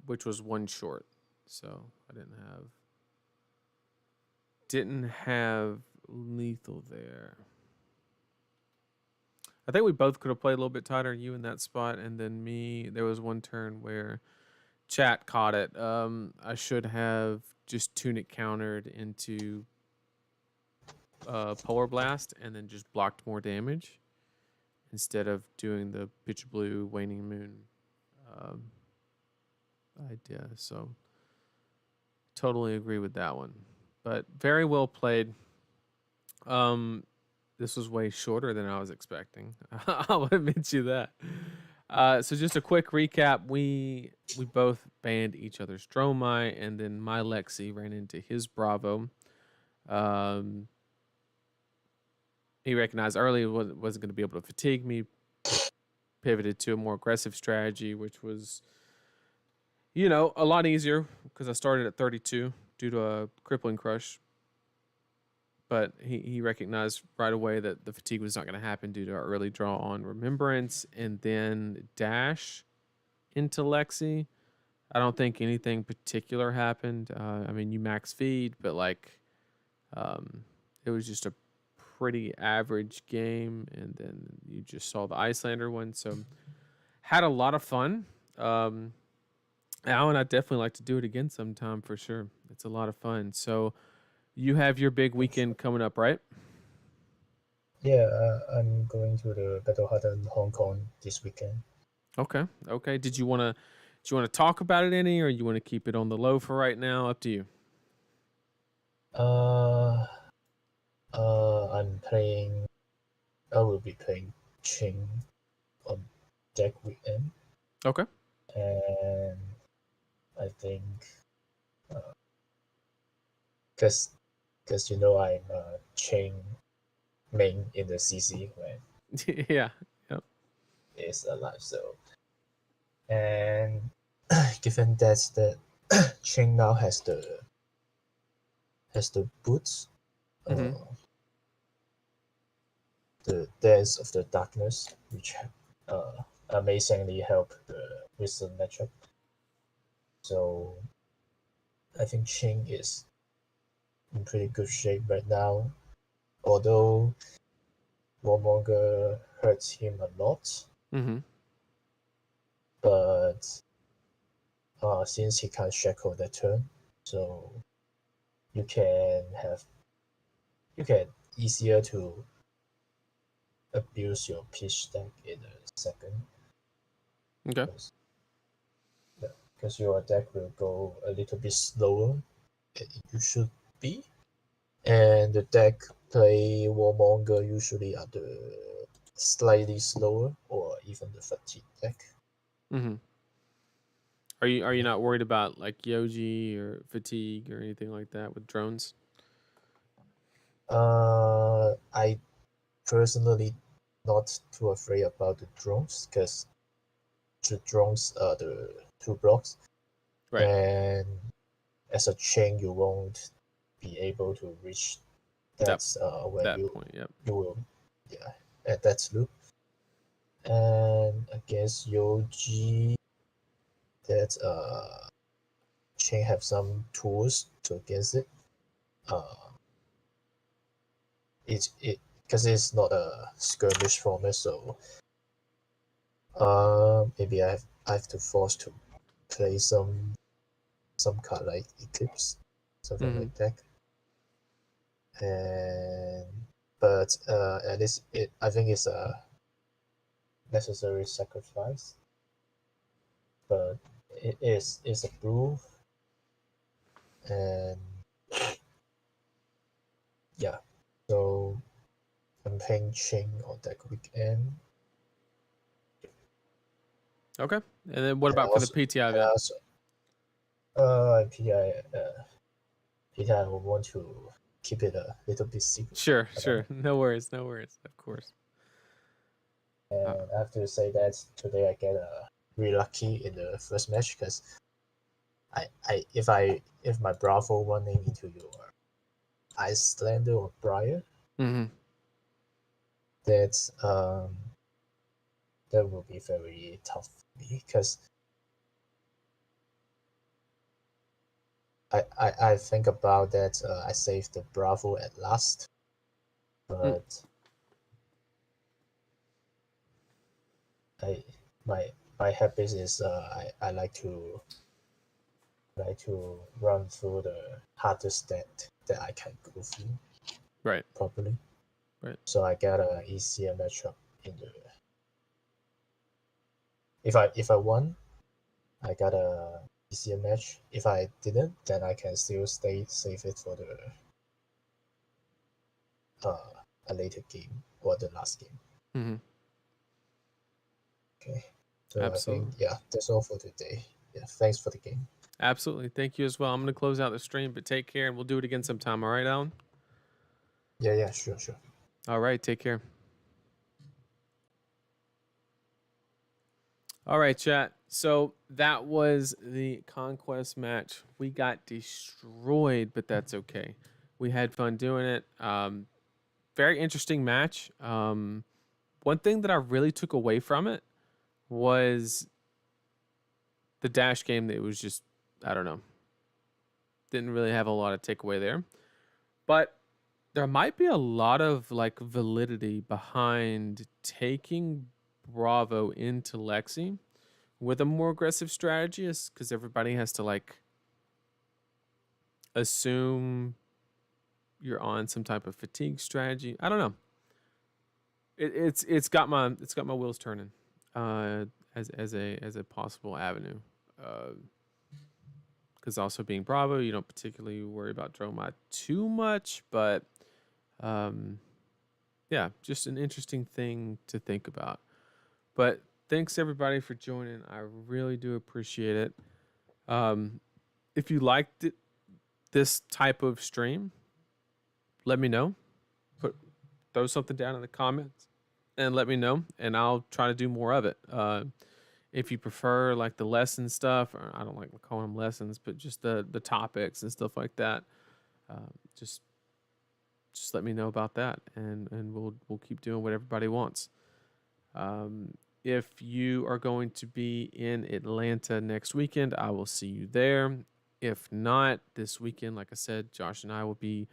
which was one short, so I didn't have lethal there. I think we both could have played a little bit tighter, you in that spot, and then me. There was one turn where chat caught it. I should have just tunic countered into Polar Blast and then just blocked more damage instead of doing the pitch blue waning moon idea. So totally agree with that one. But very well played. This was way shorter than I was expecting. I'll admit you that. So just a quick recap: we both banned each other's Dromai, and then my Lexi ran into his Bravo. He recognized early wasn't going to be able to fatigue me. Pivoted to a more aggressive strategy, which was, a lot easier because I started at 32 due to a crippling crush. But he recognized right away that the fatigue was not going to happen due to our early draw on Remembrance and then dash into Lexi. I don't think anything particular happened. You max feed, but it was just a pretty average game. And then you just saw the Icelander one. So had a lot of fun. Alan, I'd definitely like to do it again sometime for sure. It's a lot of fun. So you have your big weekend coming up, right? Yeah, I'm going to the Battle Hut in Hong Kong this weekend. Okay. Did you want to talk about it any, or you want to keep it on the low for right now? Up to you. I will be playing Ching on deck weekend, Okay. and I think because I'm Ching main in the CC when Yeah. Yep. it's alive. So, and given that Ching now has the boots, Mm-hmm. the Dance of the Darkness, which amazingly help the Wizard matchup. So I think Ching is in pretty good shape right now. Although Warmonger hurts him a lot, Mm-hmm. but since he can't shackle the turn, so you can easier to abuse your pitch deck in a second. Okay. Because your deck will go a little bit slower than it should be. And the deck play Warmonger usually are the slightly slower or even the fatigue deck. Mm-hmm. Are you not worried about like Yoji or fatigue or anything like that with drones? I personally not too afraid about the drones because the drones are the 2 blocks, Right. and as a chain you won't be able to reach That when that point. Yep. you will at that loop. And against Yoji, that chain have some tools to against it. It because it's not a skirmish format, so maybe I have to force to play some card like Eclipse, something Mm-hmm. like that. And but at least I think it's a necessary sacrifice. But it's a blue, and yeah, so I'm playing Ching on that weekend. Okay. And then what And about for the also, PTI and event? also PI I will want to keep it a little bit secret. Sure, I don't sure. know. No worries, no worries. Of course. And I have to say that today I get really lucky in the first match because if my Bravo running into your Icelander or Briar, Mm-hmm. that's that will be very tough for me because I think about that I saved the Bravo at last, Mm. but I my habit is I like to run through the hardest that I can go through Right. properly. Right. So I get a easier matchup in the if I won, I got a easier match. If I didn't, then I can still save it for the a later game or the last game. Mm-hmm. Okay. So I think Absolutely. that's all for today. Yeah, thanks for the game. Absolutely. Thank you as well. I'm gonna close out the stream, but take care and we'll do it again sometime. All right, Alan? Yeah, sure. All right, take care. All right, chat. So that was the Conquest match. We got destroyed, but that's okay. We had fun doing it. Very interesting match. One thing that I really took away from it was the dash game. That it was just, I don't know, didn't really have a lot of takeaway there. But there might be a lot of like validity behind taking Bravo into Lexi with a more aggressive strategy, is because everybody has to like assume you're on some type of fatigue strategy. I don't know. It's got my wheels turning, uh, as a possible avenue. Because also being Bravo, you don't particularly worry about Dromod too much, but yeah, just an interesting thing to think about. But thanks everybody for joining. I really do appreciate it. If you liked this type of stream, let me know. Throw something down in the comments and let me know, and I'll try to do more of it. If you prefer like the lesson stuff, or I don't like calling them lessons, but just the topics and stuff like that, uh, just let me know about that, and we'll keep doing what everybody wants. If you are going to be in Atlanta next weekend, I will see you there. If not this weekend, like I said, Josh and I will be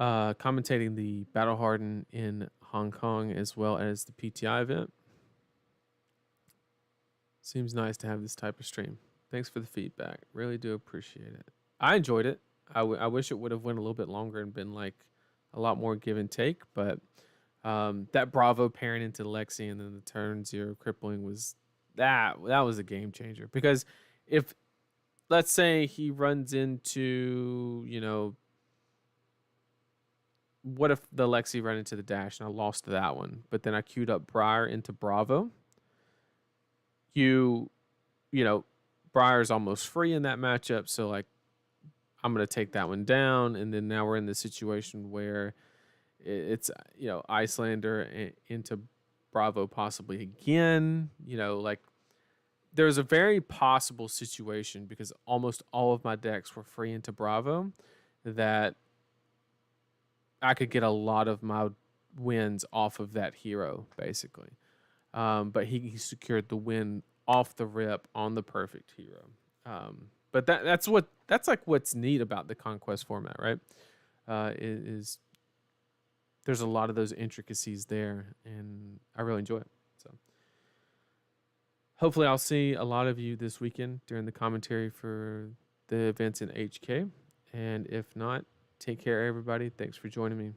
commentating the Battle Harden in Hong Kong as well as the PTI event. Seems nice to have this type of stream. Thanks for the feedback. Really do appreciate it. I enjoyed it. I wish it would have went a little bit longer and been like a lot more give and take, but that Bravo pairing into Lexi and then the turn 0 crippling was that was a game changer. Because if, let's say he runs into, what if the Lexi ran into the dash and I lost that one, but then I queued up Briar into Bravo? You know, Briar's almost free in that matchup, so like I'm gonna take that one down, and then now we're in the situation where it's Icelander into Bravo possibly again. Like there's a very possible situation because almost all of my decks were free into Bravo that I could get a lot of my wins off of that hero basically. But he secured the win off the rip on the perfect hero. But that's like what's neat about the Conquest format, right? Is there's a lot of those intricacies there, and I really enjoy it. So hopefully I'll see a lot of you this weekend during the commentary for the events in HK. And if not, take care, everybody. Thanks for joining me.